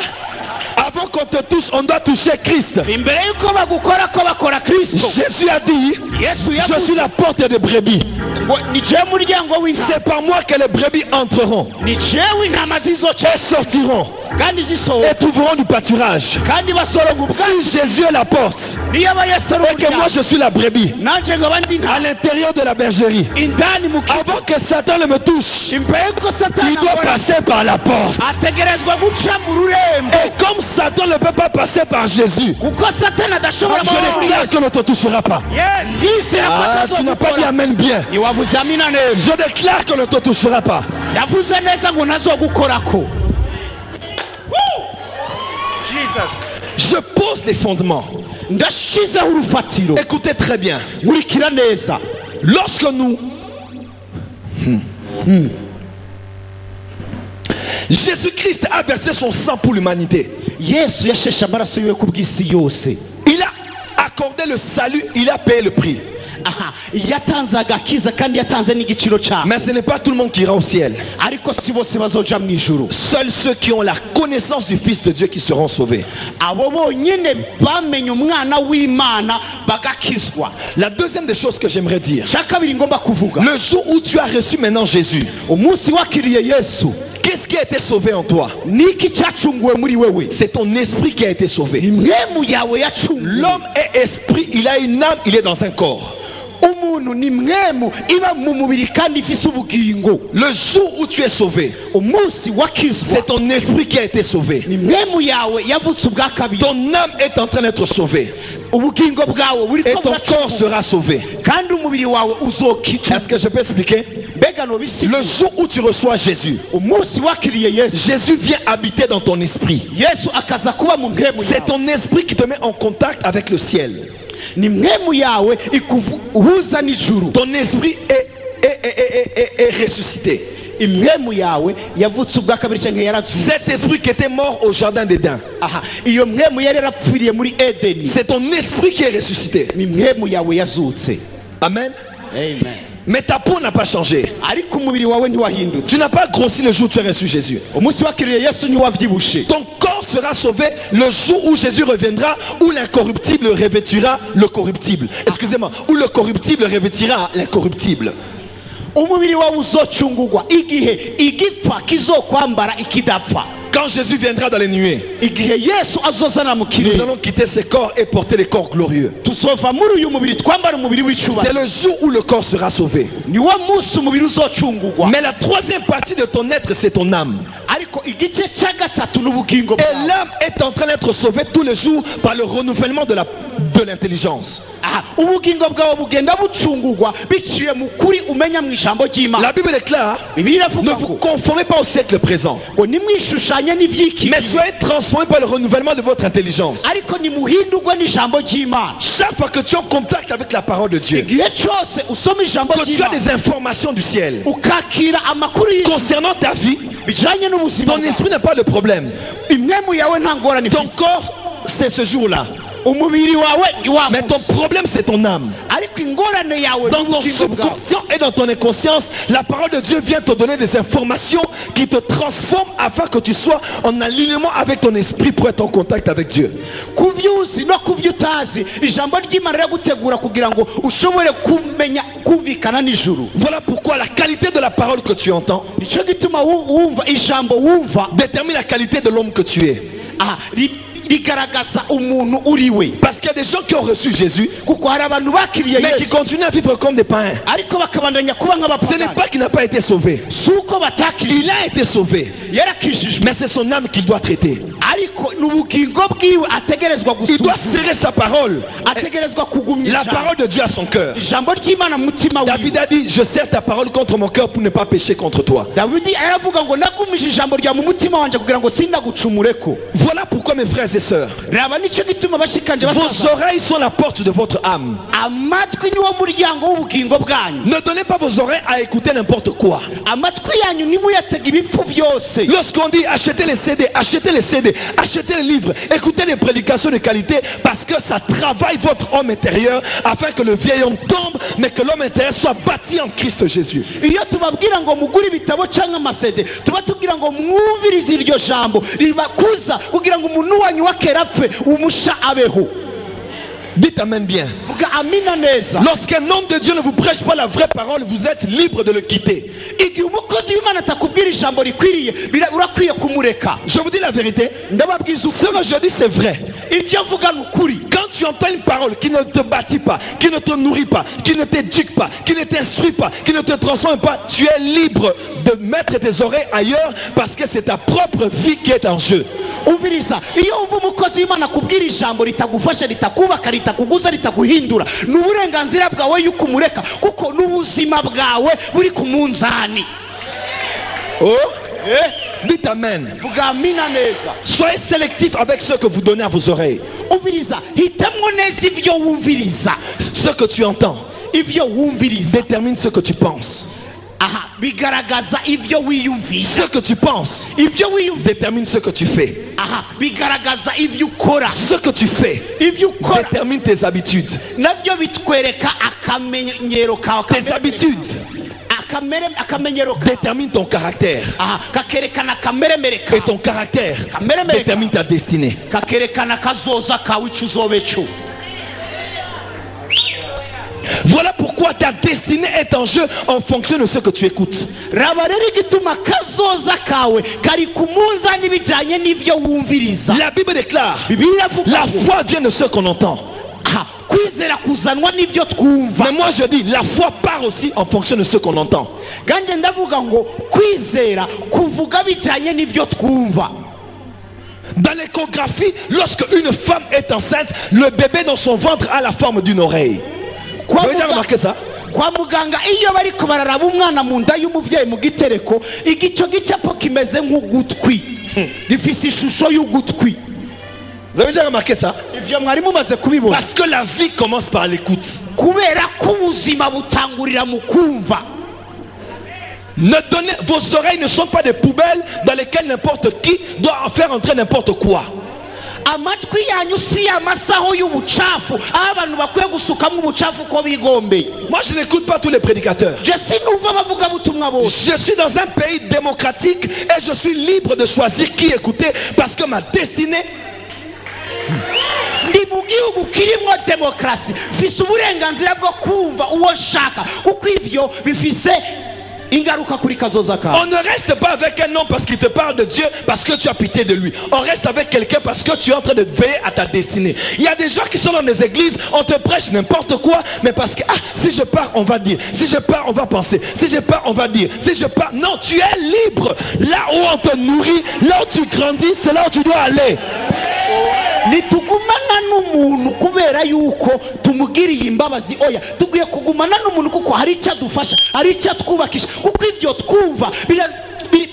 avant qu'on te touche, on doit toucher Christ. Imbere yuko bagukora ko bakora Kristo. Jésus a dit, Yesu je yavuze suis la porte des brebis. ngo ni jewe muryango w'intama, C'est par moi que les brebis entreront ni jewe intama zizoca et sortiront kandi zisohoka et trouveront du pâturage. kandi basoronga ubwatsi. Si Jésus est la porte niyo aba Yesu ari et que moi umuryango je suis la brebis nanje nkaba ndi à intama l'intérieur de la bergerie, indani mu kigo. avant que Satan ne me touche, Imbere yuko Satani il doit akora passer par la porte. ategerezwa guca mu rurembo Et comme Satan ne peut pas passer par Jésus, kuko Satani adashobora je déclare que ne te touchera pas. yisera ko Ah, tu n'as pas dit atazogukora. amen bien. Ntiwavuze amina neza. Je déclare que ne te touchera pas. Yavuze neza ngo ntazogukorako. Je pose les fondements. Ndashizeho urufatiro. Écoutez très bien. Nkurikira neza. Lorsque nous Jésus-Christ a versé son sang pour l'humanité. Yesu yasheshe amaraso yiwe ku bw'isi yose. Il a accordé le salut, il a payé le prix. Aha, yatanze agakiza kandi yatanze n'igiciro cyawe. Mais ce n'est pas tout le monde qui ira au ciel. Ariko si bose bazoja mu ijuru. Seuls ceux qui ont la connaissance du Fils de Dieu qui seront sauvés. Abo bonyine bamenye umwana w'Imana bagakizwa. La deuxième des choses que j'aimerais dire, Cya kabiri ngomba kuvuga. le jour où tu as reçu maintenant Jésus, Umunsi wakiriye Yesu. qu'est-ce qui a été sauvé en toi? Niki cyacunguwe muri wewe? C'est ton esprit qui a été sauvé. Mwemu yawe yacunguwe. L'homme est esprit, il a une âme, il est dans un corps. Umuntu ni mwemu iba mu mubiri kandi ifise ubugingo. Le jour où tu es sauvé, Umunsi wakizwa c'est ton esprit qui a été sauvé. ni mwemu yawe yavutse ubwa kabiri. Ton âme est en train d'être sauvée Ubugingo bwawe buri et ko ton corps buracunguwe. sera sauvé. Kandi umubiri wawe uzokicwa. Est-ce que je peux expliquer? Mbega nobisiga. Le jour où tu reçois Jésus, Umunsi wakiriye Yesu. Jésus vient habiter dans ton esprit. Yesu akaza kuba mu mwemu C'est yawe. ton esprit qui te met en contact avec le ciel. Ni mwemu yawe ikuhuza n'ijuru. Ton esprit est ressuscité. Imwemu yawe yavutse ubwa kabiri cyangwa yarazutse. Cet esprit qui était mort au jardin d'Éden, Aha, iyo mwemu yari yarapfiriye muri Edeni. c'est ton esprit qui est ressuscité. Ni mwemu yawe yazutse. Amen. Amen. Mais ta peau n'a pas changé. Ariko umubiri wawe ntiwahindutse. Tu n'as pas grossi le jour où tu as reçu Jésus. Umunsi wakiriye Yesu ntiwavyibushe. Ton corps sera sauvé le jour où Jésus reviendra, où l'incorruptible revêtira le corruptible. Excusez-moi, où le corruptible revêtira l'incorruptible. Umubiri wawe uzocungurwa igihe igipfa kizokwambara ikidapfa. Quand Jésus viendra dans les nuées, Igihe Yesu azozana mu nous kirere. allons quitter ce corps et porter les corps glorieux. Tuzova muri uyu mubiri twambara umubiri C'est w'icubahiro. le jour où le corps sera sauvé. Niwo munsi umubiri uzocungurwa. Mais la troisième partie de ton être, c'est ton âme. Ariko igice cya gatatu n'ubugingo Et bwawe. l'âme est en train d'être sauvée tous les jours par le renouvellement de l'intelligence. Aha, ubugingo bwawe bugenda bucungurwa biciye mu kuri umenya mu ijambo ry'Imana. La Bible déclare, Bibiliya ne iravuga vous ngo conformez pas au siècle présent, ngo nimwishushanye n'ivyiki. mais soyez transformés par le renouvellement de votre intelligence. Ariko nimuhindurwe n'ijambo ry'Imana. Chaque fois que tu es en contact avec la parole de Dieu, Igihe cyose usoma ijambo que tu as ry'Imana des informations du ciel ukakira amakuru y'ijuru concernant ta vie, bijanye n'ubuzima ton bwawe. esprit n'a pas de problème. Imwemu yawe nta ngorane Ton ifise. corps, c'est ce jour-là. Umubiri wawe ni wa Mais ton munsi. problème, c'est ton âme. Ariko ingorane yawe Dans ton n'ubugingo bwawe. subconscient et dans ton inconscience, la parole de Dieu vient te donner des informations qui te transforment afin que tu sois en alignement avec ton esprit pour être en contact avec Dieu. Kuvyuzi no kuvyutazi ijambo ry'Imana riragutegura kugira ngo ushobore kumenya kumvikana n'ijuru. Voilà pourquoi la qualité de la parole que tu entends Nico gituma wumva ijambo wumva détermine la qualité de l'homme que tu es. aha, rigaragaza umuntu uriwe. Parce qu'il y a des gens qui ont reçu Jésus, Kuko hari abantu bakiriye mais qui Yesu continuent à vivre comme des païens. ariko bakabandanya kuba Ce n'est nk'abapagani. pas qu'il n'a pas été sauvé. Suko batakiriye. Il a été sauvé. Yarakijijwe. Mais c'est son âme qu'il doit traiter. Ariko n'ubugingo bwiwe ategerezwa Il doit gusuzuma. serrer sa parole. Ategerezwa kugumya La ijambo. parole de Dieu à son cœur. Ijambo ry'Imana mu mutima wiwe. David a dit, je serre ta parole contre mon cœur pour ne pas pécher contre toi. Dawidi aravuga ngo nagumije ijambo rya mu mutima wanje kugira ngo sindagucumureko. Voilà pourquoi mes frères et sœurs, Raba nicyo gituma bashikanje vos basaza. oreilles sont la porte de votre âme. Amatwi niwo muryango w'ubugingo bwanyu. Ne donnez pas vos oreilles à écouter n'importe quoi. Amatwi yanyu nimuyatega ibipfu byose. Lorsqu'on dit achetez les CD, achetez les CD, achetez les livres, écoutez les prédications de qualité, parce que ça travaille votre homme intérieur afin que le vieil homme tombe, mais que l'homme intérieur soit bâti en Christ Jésus. Iyo tubabwira ngo mugure ibitabo cyangwa amasede tuba tubwira ngo mwumvirize iryo jambo ribakuza kugira ngo umuntu wanyu wakera apfe umusha abeho. Dites amen bien. Vuga amina neza. Lorsqu'un homme de Dieu ne vous prêche pas la vraie parole, vous êtes libre de le quitter. Igihe umukozi w'Imana atakubwira ijambo rikwiriye urakwiye kumureka. Je vous dis la vérité. Ndababwiza Ce que je dis, c'est vrai. ibyo mvuga ni ukuri. Quand tu entends une parole qui ne te bâtit pas, qui ne te nourrit pas, qui ne t'éduque pas, qui ne t'instruit pas, qui ne te transforme pas, tu es libre de mettre tes oreilles ailleurs parce que c'est ta propre vie qui est en jeu. Umviriza, iyo wumva umukozi w'Imana akubwira ijambo ritagufasha, ritakubaka, ritakuguza, ritaguhindura, ni uburenganzira bwawe yuko umureka kuko n'ubuzima bwawe buri ku munzani. Oh, dites amen. Vuga amina neza. Soyez sélectif avec ce que vous donnez à vos oreilles. Umviriza, hitamwo neza ivyo wumviriza. Ce que tu entends Ivyo wumviriza détermine ce que tu penses. aha bigaragaza ivyo wiyumvisa. Ce que tu penses Ivyo wiyumvisa détermine ce que tu fais. aha bigaragaza ivyo ukora. Ce que tu fais Ivyo ukora détermine tes habitudes. navyo bitwereka akamenyero kawe. Tes habitudes akamenyero kawe déterminent ton caractère. aha kakerekana kameremere Et kawe. ton caractère Kameremere détermine ta destinée. kakerekana kazoza kawe ico uzobe co. Voilà pourquoi ta destinée est en jeu en fonction de ce que tu écoutes. Raba rero igituma kazoza kawe kari ku munzani bijanye n'ivyo wumviriza. La Bible déclare, Bibiliya ivuga la ngo, foi vient de ce qu'on entend. aha kwizera kuzanwa n'ivyo twumva. Mais moi je dis, la foi part aussi en fonction de ce qu'on entend. Ganje ndavuga ngo kwizera kuvuga bijanye n'ivyo twumva. Dans l'échographie, lorsque une femme est enceinte, le bébé dans son ventre a la forme d'une oreille. Vous avez déjà remarqué ça? Kwa muganga iyo bariko bararaba umwana mu nda y'umuvyeyi mu gitereko igico gicapo kimeze nk'ugutwi gifise ishusho y'ugutwi. Vous avez déjà remarqué ça? Ivyo mwari mumaze kubibona. Parce que la vie commence par l'écoute. Kubera ko ubuzima butangurira mu kumva. Ne donnez, vos oreilles ne sont pas des poubelles dans lesquelles n'importe qui doit en faire entrer n'importe quoi. Amatwi yanyu si amasaho y'ubucafu aho abantu bakwiye gusukamwo ubucafu ko bigombeye. Moi je n'écoute pas tous les prédicateurs. Je sinumva bavuga butumwa bose. Je suis dans un pays démocratique et je suis libre de choisir qui écouter parce que ma destinée Ndi mu gihugu kirimwo demokrasi mfise uburenganzira bwo kumva uwo nshaka kuko ivyo bifise ingaruka kuri kazoza kawe. on ne reste pas avec un homme parce qu'il te parle de Dieu parce que tu as pitié de lui. On reste avec quelqu'un parce que tu es en train de veiller à ta destinée. Il y a des gens qui sont dans des églises, on te prêche n'importe quoi, mais parce que si je pars on va dire, si je pars on va penser, si je pars on va dire, si je pars, non, tu es libre. Là où on te nourrit, là où tu grandis, c'est là où tu dois aller. Nitugumana n'umuntu kubera yuko tumugiriye imbabazi, oya tugiye kugumana n'umuntu kuko hari icyo adufasha, hari icyo twubakisha, kuko ivyo twumva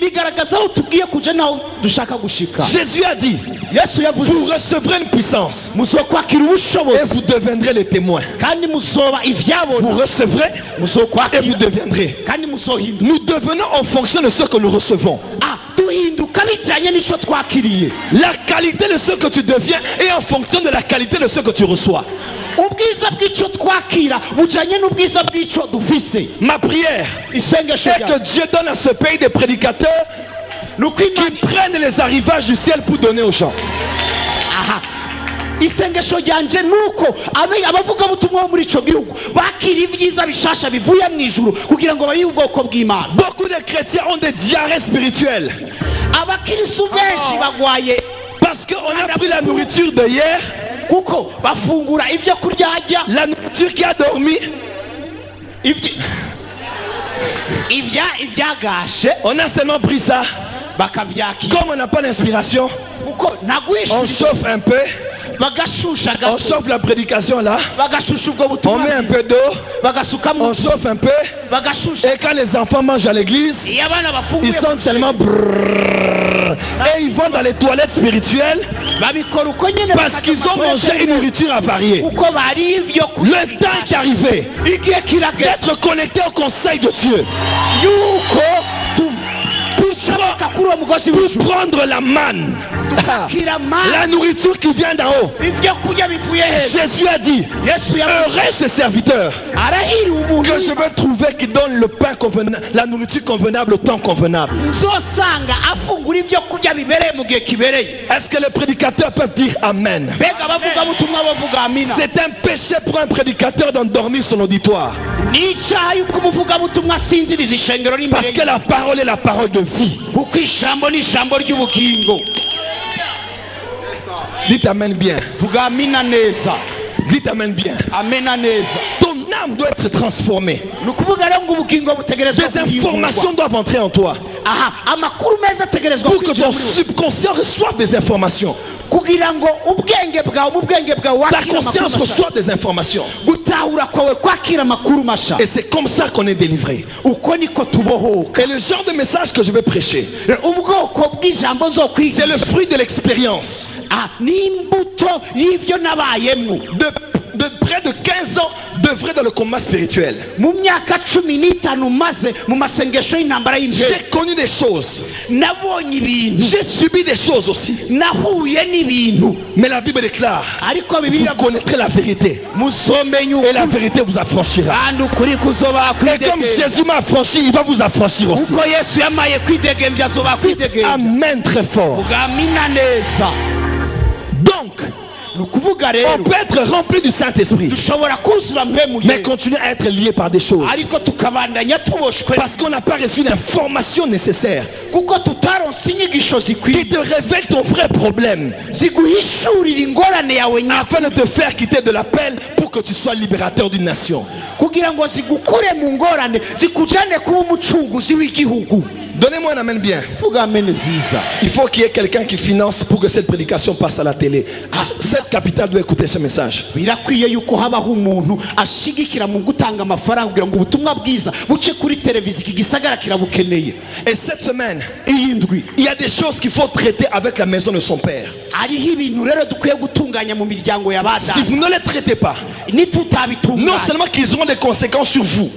bigaragaza aho tugiye kuja naho dushaka gushika. Jésus a dit, Yesu yavuze, vous recevrez une puissance muzokwakira et ubushobozi vous deviendrez les témoins. kandi muzoba Vous ivyabona, recevrez et muzokwakira vous deviendrez. kandi muzohinduka. Nous devenons en fonction de ce que nous recevons. Duhinduka bijanye n'ico twakiriye. La qualité de ce que tu deviens est en fonction de la qualité de ce que tu reçois. Ubwiza bw'ico twakira bujanye n'ubwiza bw'ico dufise. Ma prière Isengesho est que Dieu donne à ce pays des prédicateurs qui prennent les arrivages du ciel pour donner aux gens. aha isengesho ryanje nuko abavuga butumwa muri ico gihugu bakira ivyiza bishasha bivuye mu ijuru kugira ngo bayi ubwoko bw'Imana. Beaucoup de chrétiens ont des diarrhées spirituelles Abakristo benshi bagwaye Parce qu'on a pris la nourriture de hier, kuko bafungura ibyo kurya hajya la nourriture qui a dormi. Ivyagashe On a seulement pris ça. bakavyaki Comme on n'a pas d'inspiration, kuko on nagwisha chauffe un peu. bagashusha On gato chauffe la prédication là. bagashusha ubwo On butumwa met un peu d'eau. bagasukamo On chauffe un peu. bagashusha Et quand les enfants mangent à l'église, iyo abana ils bafunguye sentent seulement brrrr. Et ils vont dans les toilettes spirituelles babikora uko nyene parce qu'ils ont mangé une nourriture avariée. uko bari ivyo Le temps est arrivé igihe kirageze d'être connecté au conseil de Dieu. yuko tucoka kuri uwo mugozi Pour w'ijuru prendre la manne. tukakira La nourriture qui vient d'en haut. ivyo kurya bivuye hejuru Jésus a dit, yesu yavuze heureux ce serviteur arahiri umuntu que je veux trouver qui donne le pain convenable, la nourriture convenable au temps convenable. nzosanga afungura ivyo kurya bibereye mu gihe kibereye. Est-ce que les prédicateurs peuvent dire Amen? Mbega abavuga butumwa bavuga amina. C'est un péché pour un prédicateur d'endormir son auditoire. Ni icyaha yuko umuvuga butumwa asinziriza ishengero Parce rimwe que la parole est la parole de vie. kuko ijambo ni ijambo ry'ubugingo. Dites Amen bien. Vuga amina neza. Dites Amen bien. Amena neza. Ton âme doit être transformée. Ni ukuvuga rero ngo ubugingo butegerezwa Des informations doivent entrer en toi. aha amakuru meza ategerezwa Pour que kwinjira ton muri wowe. subconscient reçoive des informations. kugira ngo ubwenge bwawe mu bwenge bwawe Ta wakira conscience amakuru masha. reçoit des informations. gutahura kwawe kwakira amakuru masha. Et c'est comme ça qu'on est délivré. uko niko tubohoka. Et le genre de message que je vais prêcher, ubwoko bw'ijambo nzokwiga c'est le fruit de l'expérience. n'imbuto y'ivyo nabayemwo. De près de 15 ans d'œuvrer dans le combat spirituel. mu myaka 15 maze mu masengesho y'intambara y'imbere J'ai connu des choses. nabonye ibintu J'ai subi des choses aussi. nahuye n'ibintu Mais la Bible déclare, ariko vous bibiliya connaîtrez la vérité. muzomenye Et la vérité vous affranchira. kandi ukuri kuzoba Et comme Jésus m'a affranchi, il va vous affranchir aussi. uko yesu yamaye kwidegemvya azoba kwidegemvya. Amen très fort. ugamina neza. Donc, ni ukuvuga on rero peut être rempli du Saint-Esprit, dushobora kuzura mpemu mais ye continuer à être lié par des choses. ariko tukabandanya tuboshwe Parce qu'on n'a pas reçu l'information nécessaire kuko tutaronse inyigisho qui zikwiye te révèle ton vrai problème ziguhishurira ingorane yawe afin de te faire quitter de l'appel pour que tu sois libérateur d'une nation. kugira ngo zigukure mu ngorane zikujane kuba umucunguzi w'igihugu. Donnez-moi un amen bien. vuga amene nziza. Il faut qu'il y ait quelqu'un qui finance pour que cette prédication passe à la télé. Cette capitale doit écouter ce message. birakwiye yuko habaho umuntu ashigikira mu gutanga amafaranga kugira ngo ubutumwa bwiza buce kuri televiziyo iki gisagara kirabukeneye. Et cette semaine, iyi ndwi il y a des choses qu'il faut traiter avec la maison de son père. hariho ibintu rero dukwiye gutunganya mu miryango ya Si badani vous ne les traitez pas, non nitutabitunganya seulement qu'ils auront des conséquences sur vous,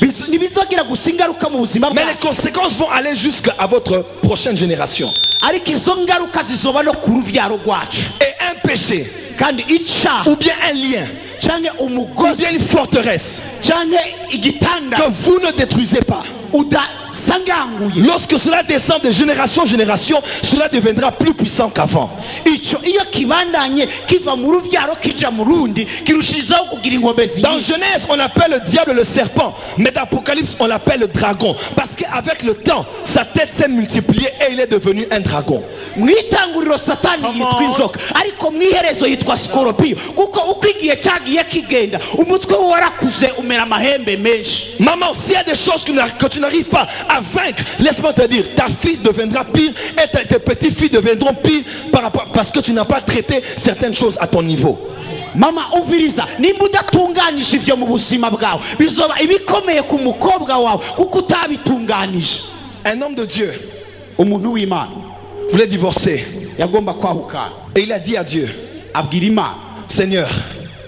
ntibizogira gusa ingaruka mu buzima mais les bwacu conséquences vont aller jusqu'à votre prochaine génération. ariko izo ngaruka zizoba no ku rubyaro rwacu. Et un péché, kandi icyaha ou bien un lien, cyangwa ou umugozi bien une forteresse cyangwa igitanda que vous ne détruisez pas, udasanganguye lorsque cela descend de génération en génération, cela deviendra plus puissant qu'avant. icyo iyo kibandanye kiva mu rubyaro kija mu rundi kirushirizaho kugira ingomezi Dans nyinshi. Genèse, on appelle le diable le serpent, mais dans Apocalypse, on l'appelle le dragon. Parce qu'avec le temps, sa tête s'est multipliée et il est devenu un dragon. mu itanguriro satani yitwa inzoka ariko mu iherezo yitwa sikoropiyo kuko uko igihe cyagiye kigenda umutwe we warakuze umera amahembe menshi. Maman, s'il y a des choses que tu n'arrives pas à vaincre, laisse-moi te dire, ta fille deviendra pire et tes petits-filles deviendront pires parce que tu n'as pas traité certaines choses à ton niveau. mama umviriza nimba udatunganije ivyo mu buzima bwawe bizoba ibikomeye ku mukobwa wawe kuko utabitunganije. Un homme de Dieu umuntu w'Imana voulait divorcer yagomba kwahukana et il a dit à Dieu, abwira Imana Seigneur,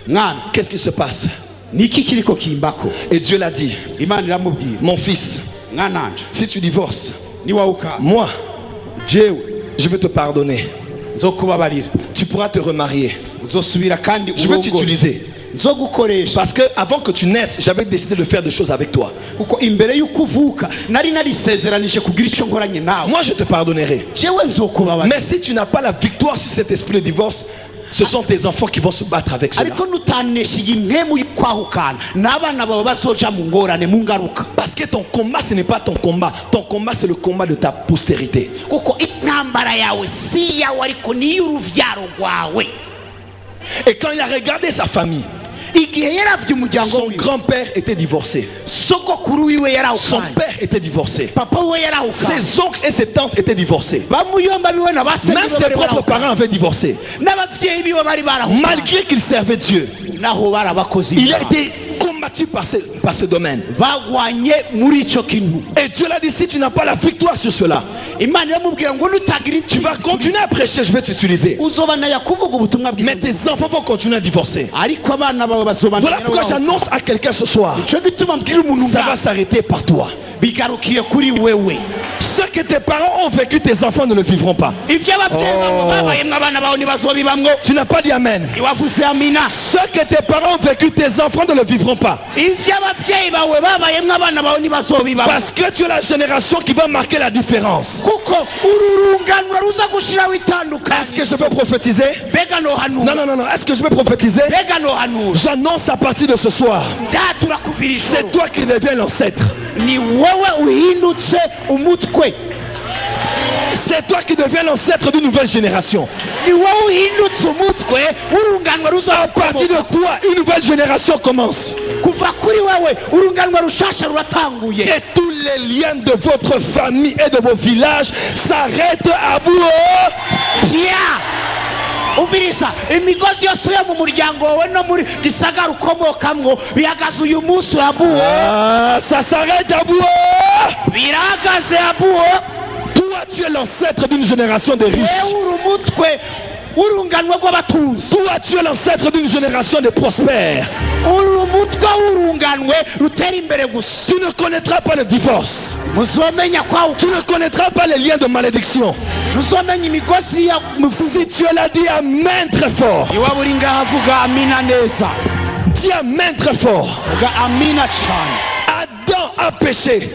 mwana qu'est-ce qui se passe? niki kiriko kimbako. Et Dieu l'a dit, Imana iramubwira mon fils, mwananje si tu divorces, niwahukana moi, jewe je vais te pardonner. nzokubabarira Tu pourras te remarier. uzosubira kandi Je vais urongore. t'utiliser. nzogukoresha Parce que avant que tu naisses, j'avais décidé de faire des choses avec toi. kuko imbere y'uko uvuka nari narisezeranije kugira icyo nkoranye nawe. Moi, je te pardonnerai. jewe nzokubabarira. Mais si tu n'as pas la victoire sur cet esprit de divorce, ce sont tes enfants qui vont se battre avec cela. ariko nutanesha iyi mpemu y'ukwahukana n'abana bawe bazoja mu ngorane mu ngaruka. Parce que ton combat, ce n'est pas ton combat. Ton combat, c'est le combat de ta postérité. kuko intambara yawe si yawe ariko ni y'uruvyaro rwawe. Et quand il a regardé sa famille, igihe yaravye umuryango son wiwe grand-père était divorcé. sogokuru wiwe Son yarawukanye, père était divorcé. papa we yarawukanye, Ses oncles et ses tantes étaient divorcés. bamuyomba biwe na base Même ses propres parents avaient divorcé. n'abavyeyi biwe bari barahukanye, Malgré qu'il servait Dieu, naho barabakoze il a ibyaha. été combattu par ce domaine. bagwanye muri ico kintu. Et Dieu l'a dit, si tu n'as pas la victoire sur cela, imana iramubwira ngo nutagira tu vas continuer à prêcher, je vais t'utiliser. uzobanaya kuvuga ubutumwa Mais bwiza, tes enfants vont continuer à divorcer. ariko abana bawe Voilà bazobanaya. pourquoi j'annonce à quelqu'un ce soir, ico gituma mbwira umuntu ça va nga s'arrêter par toi. bigarukiye kuri wewe. Ce que tes parents ont vécu, tes enfants ne le vivront pas. ivyo abavyeyi bawe babayemwo abana bawe ntibazobibamwo. Tu n'as pas dit amen. iwavuze amina. Ce que tes parents ont vécu, tes enfants ne le vivront pas. ivyo abavyeyi bawe babayemwo abana bawe ntibazobibamwo. Parce que tu es la génération qui va marquer la différence. kuko ururunganwa ruza gushiraho Est-ce itandukanye. que je peux prophétiser? mbega nohanura, Non, non, non, non. Est-ce que je peux prophétiser? mbega nohanura. J'annonce à partir de ce soir, ndatura kuvira c'est ijoro, toi qui deviens l'ancêtre. ni wowe uhindutse umutwe, C'est toi qui deviens l'ancêtre d'une nouvelle génération. ni wowe uhindutse umutwe urunganwa À partir de ruzakomoka. toi, une nouvelle génération commence. kuva kuri wewe urunganwa rushasha ruratanguye. Et tous les liens de votre famille et de vos villages s'arrêtent à bout. pya umviriza imigozi yose yo mu muryango wawe no muri gisagara ukomokamwo bihagaze uyu munsi abuwo, Ah, ça s'arrête à bout. birahagaze abuwo. Toi, tu es l'ancêtre d'une génération de riches. wewe uri umutwe urunganwa rw'abatunzi, Toi, tu es l'ancêtre d'une génération de prospères. uri umutwe w'urunganwe rutera imbere gusa. Tu ne connaîtras pas le divorce. muzomenya kwawo, Tu ne connaîtras pas les liens de malédiction. muzomenya imigozi ya Si tu l'as dit, amen très fort. iwaba uri ngaho avuga amina neza, Dis amen très fort. vuga amina cyane. Adam a péché.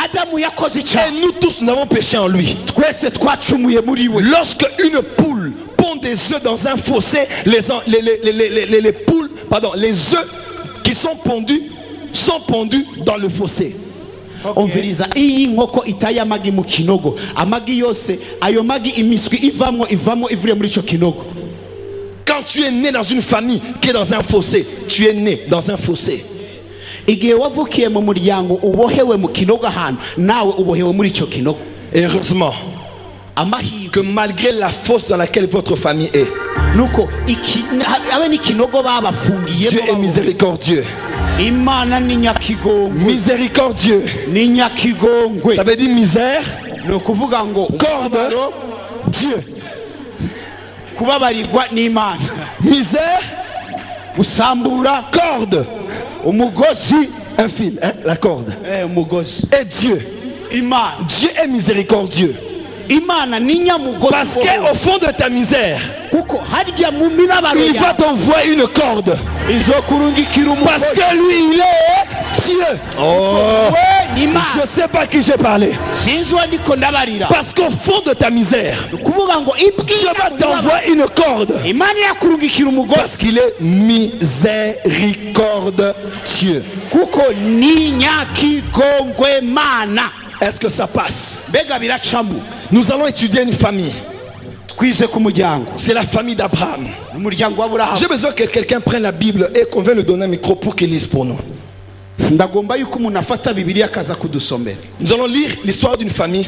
adamu yakoze Et icyaha, nous tous, nous avons péché en lui. twese twacumuye muri we. Lorsque une poule pond des œufs dans un fossé, les poules, pardon, les œufs qui sont pondus dans le fossé. umviriza iyi nkoko itaye amagi mu kinogo, amagi yose ayo magi imiswi ivamo ivuye muri icyo kinogo. Quand tu es né dans une famille qui est dans un fossé, tu es né dans un fossé. igihe wavukiye mu muryango ubohewe mu kinogo ahantu, nawe ubohewe muri icyo kinogo. Et heureusement amahirwe que malgré la fosse dans laquelle votre famille est, nuko abe n'ikinogo Dieu est babafungiyemo. miséricordieux. imana ni nyakigongwe, Miséricordieux. ni nyakigongwe. Ça veut dire misère, ni ukuvuga ngo corde, umubabaro, Dieu. kubabarirwa n'imana, Misère, gusambura corde, umugozi, un fil, hein, la corde. umugozi. Et Dieu. imana Dieu est miséricordieux. imana ni nyamugozi. Parce qu'au fond de ta misère, kuko harya mu mibabaro il va yawe t'envoyer une corde. izokurungikira Parce umugozi. que lui, il est Dieu. Oh, we ni imana. je ne sais pas qui j'ai parlé. sinzi uwo ndiko ndabarira. Parce qu'au fond de ta misère, kuvuga ngo Dieu ibwira va mu mibabaro, t'envoyer une corde. imana yakurungikira umugozi. Parce qu'il est miséricorde Dieu. kuko ni nyakigongwe mana. Est-ce que ça passe? mbega biracamo. Nous allons étudier une famille. twize ku muryango, C'est la famille d'Abraham. umuryango w'aburahamu. J'ai besoin que quelqu'un prenne la Bible et qu'on vienne lui donner un micro pour qu'il lise pour nous. ndagomba yuko umuntu afata bibiliya akaza kudusomera. Nous allons lire l'histoire d'une famille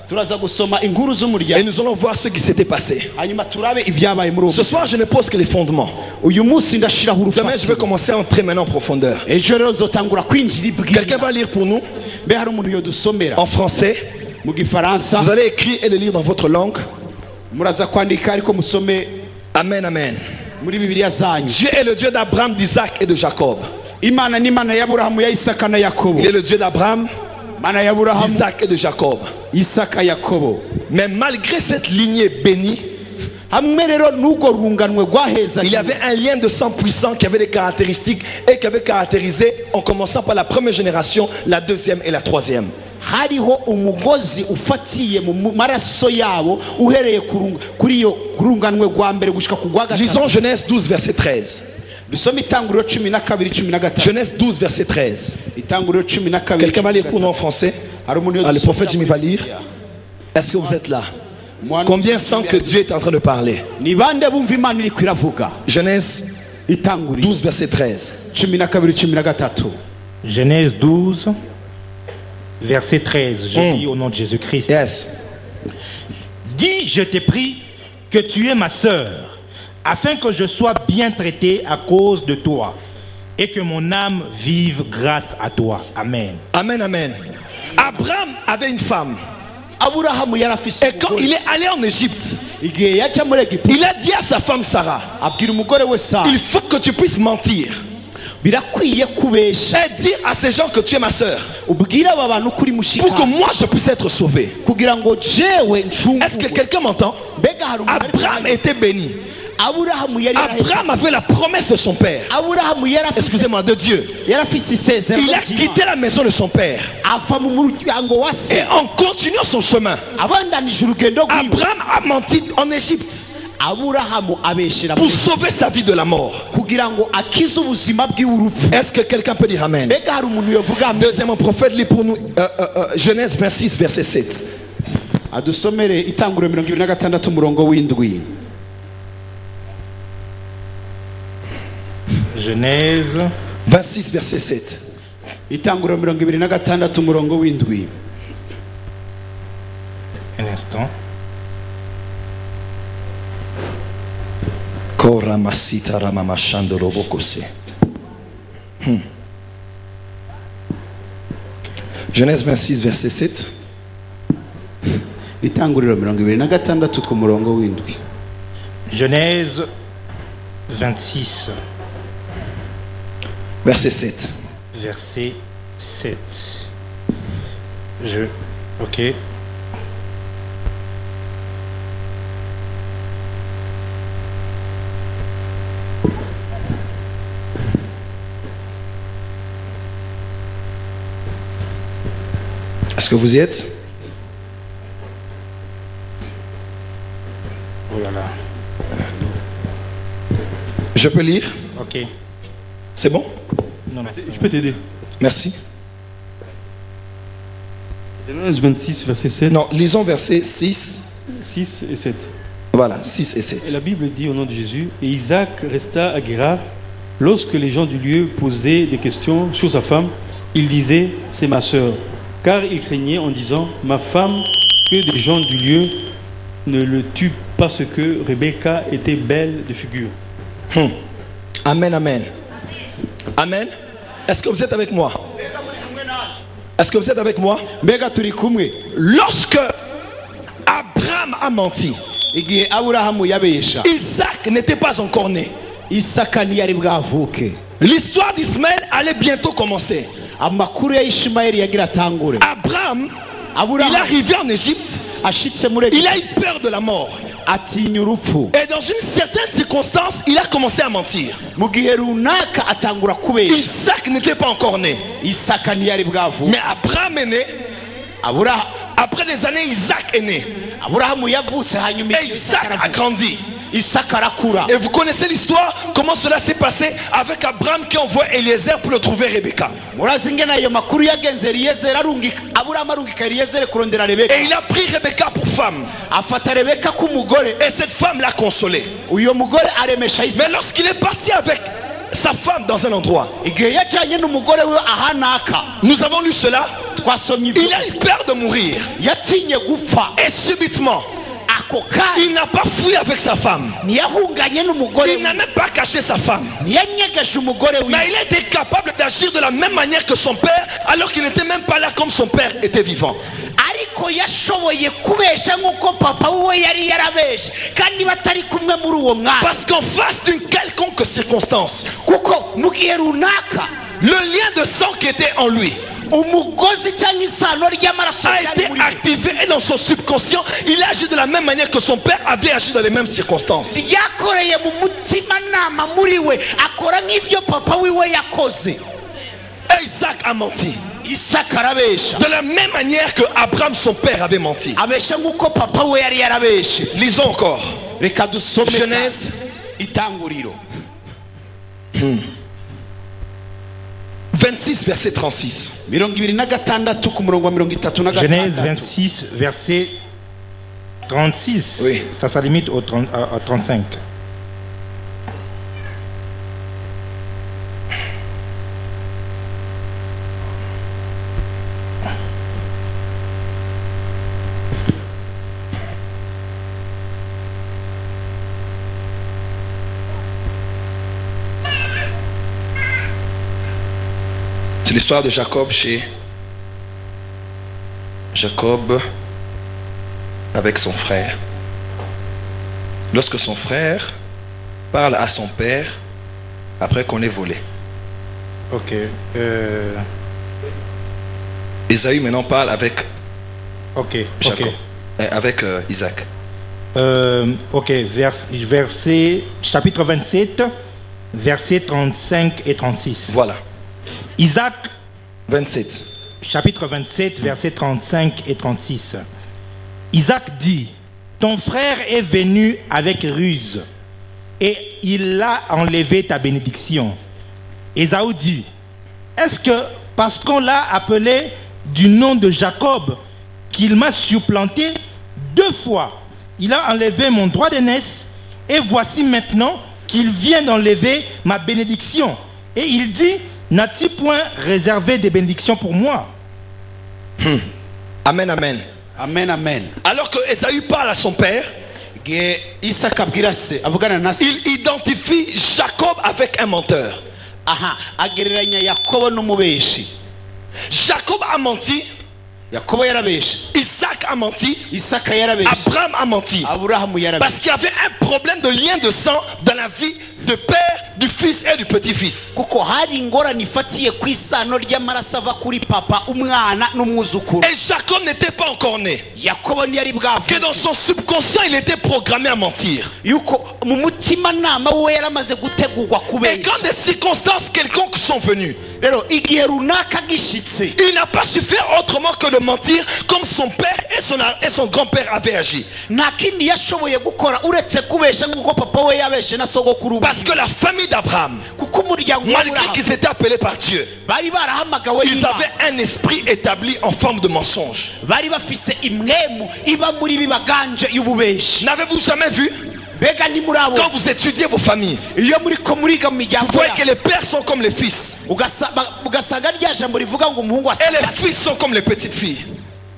turaza gusoma inkuru et z'umuryango, nous allons voir ce qui s'était passé. hanyuma turabe ibyabaye muri Ce uwo. soir, je ne pose que les fondements. uyu munsi ndashiraho Demain, je vais urufatiro. commencer à entrer maintenant en profondeur. ejo rero nzotangura kwinjira Quelqu'un ibwira. va lire pour nous mbe hari umuntu yodusomera en français. mu gifaransa. Vous allez écrire et le lire dans votre langue. muraza kwandika ariko musome Amen, amen. muri bibiliya zanyu. Dieu est le Dieu d'Abraham, d'Isaac et de Jacob. imana ni imana ya aburahamu, ya isaka na yakobo. Il est le Dieu d'Abraham, imana ya aburahamu, d'Isaac et de Jacob. isaka, yakobo. Mais malgré cette lignée bénie, Il y avait un lien de sang puissant qui avait des caractéristiques et qui avait caractérisé, en commençant par la première génération, la deuxième et la troisième. hariho umugozi ufatiye mu maraso yabo uhereye kuri yo kurunganwe rwa mbere gushika ku gwa gatatu. Lisons Genèse 12 verset 13. Dusome itanguriro 12:13. Genèse 12 verset 13. Itanguriro 12:13. Quelqu'un va lire pour nous en français? Le prophète Jimmy va lire. Est-ce que vous êtes là? Combien sent que Dieu est en train de parler? Genèse 12 verset 13. Genèse 12 verset 13. Je lis au nom de Jésus-Christ. Yes. Dis, je t'ai pris que tu es ma sœur, afin que je sois bien traité à cause de toi et que mon âme vive grâce à toi. Amen. Amen, amen. Abraham avait une femme. Et quand il est allé en Égypte, il a dit à sa femme Sarah, il faut que tu puisses mentir et dire à ces gens que tu es ma sœur pour que moi je puisse être sauvé. Est-ce que quelqu'un m'entend? Abraham était béni. Abraham avait la promesse de son père. Excusez-moi, de Dieu. Il a quitté la maison de son père. Et en continuant son chemin, Abraham a menti en Égypte pour sauver sa vie de la mort. Est-ce que quelqu'un peut dire amen? Deuxièmement, prophète, lit pour nous Genèse 26 verset 7. Genèse 26 verset 7. Un instant. Genèse 26 verset 7. Genèse 26 verset 7. Verset 7. Ok. Est-ce que vous y êtes? Oh là là. Je peux lire? Ok. C'est bon? Non, non. Je peux t'aider. Merci. Genèse 26, verset 7. Non, lisons versets 6. 6 et 7. Voilà, 6 et Et 7. la Bible dit au nom de Jésus, et Isaac resta à Guérar. Lorsque les gens du lieu posaient des questions sur sa femme, il disait, c'est ma sœur. Car il craignait en disant, ma femme, que des gens du lieu ne le tuent parce que Rebecca était belle de figure. Amen, amen. Amen. Est-ce que vous êtes avec moi? Est-ce que vous êtes avec moi? Lorsque Abraham a menti, Isaac n'était pas encore né. L'histoire d'Ismaël allait bientôt commencer. Abraham, il est arrivé en Égypte. Il a eu peur de la mort. Et dans une certaine circonstance, il a commencé à mentir. Isaac n'était pas encore né. Mais Abraham est né. Après des années, Isaac est né. Et Isaac a grandi. Et vous connaissez l'histoire, comment cela s'est passé avec Abraham qui envoie Eliezer pour le trouver Rebecca. Et il a pris Rebecca pour femme. Et cette femme l'a consolé. Mais lorsqu'il est parti avec sa femme dans un endroit, nous avons lu cela. Il a eu peur de mourir. Et subitement, il n'a pas fui avec sa femme. Il n'a même pas caché sa femme. Mais il était capable d'agir de la même manière que son père, alors qu'il n'était même pas là comme son père était vivant. Parce qu'en face d'une quelconque circonstance, le lien de sang qui était en lui umugozi cyangwa isano ry'amaraso a ryari été muri we. activé et dans son subconscient, il a agi de la même manière que son père avait agi dans les mêmes circonstances. ryakoreye mu mutimanama muri we akora nk'ibyo papa wiwe yakoze. Et Isaac a menti. Isaka arabesha De la même manière que Abraham, son père, avait menti. abesha nk'uko papa we yari yarabeshe. Lisons encore. Reka dusome Genèse. itanguriro 26, verset 36. 26 ku murongo wa 36. Genèse 26, verset 36. Oui. Ça limite au 35. C'est l'histoire de Jacob chez Jacob avec son frère. Lorsque son frère parle à son père après qu'on ait volé. Ok. Ésaü maintenant parle avec Ok. Jacob, Ok. avec Isaac. Ok. Verset, chapitre 27, versets 35 et 36. Voilà. Isaac, 27. chapitre 27, versets 35 et 36. Isaac dit, ton frère est venu avec ruse et il a enlevé ta bénédiction. Ésaü dit, est-ce que parce qu'on l'a appelé du nom de Jacob qu'il m'a supplanté 2 fois, il a enlevé mon droit d'aînesse et voici maintenant qu'il vient d'enlever ma bénédiction. Et il dit, n'as-tu point réservé des bénédictions pour moi? Amen, amen. Amen, amen. Alors que Ésaü parle à son père, Igihe Isaka abwira se avugana na se, il identifie Jacob avec un menteur. aha agereranya Yakobo n'umubeshi. Jacob a menti, Yakobo yarabeshe, Isaac a menti, Isaka yarabeshe, Abraham a menti. Aburahamu yarabeshe. Parce qu'il y avait un problème de lien de sang dans la vie du père, du fils et du petit-fils. Kuko hari ingorane ifatiye ku isano ry'amaraso ava kuri papa, umwana n'umwuzukuru. Et Jacob n'était pas encore né. Yakobo ntiyari Que bwavuke, dans son subconscient, il était programmé à mentir. yuko mu mutimanama we yaramaze gutegurwa Et quand kubesha. des circonstances quelconques sont venues, Rero igihe runaka gishitse, il n'a pas su faire autrement que de mentir comme son père et son grand-père avaient agi. nta kindi yashoboye gukora uretse kubesha nk'uko papa we yabeshe na sogokuru. Parce que la famille d'Abraham, Kuko umuryango malgré w'Aburahamu qu'ils étaient appelés par Dieu, bari barahamagawe ils n'Imana. avaient un esprit établi en forme de mensonge. Bari bafise imwemu iba muri bibaganje y'ububeshi. N'avez-vous jamais vu, Mbega ntimurabo quand vous étudiez vos familles, iyo muriko muriga mu vous miryango voyez que yabo, les pères sont comme les fils ugasanga rya jambo rivuga ngo umuhungu et les asanga fils sont comme les petites filles.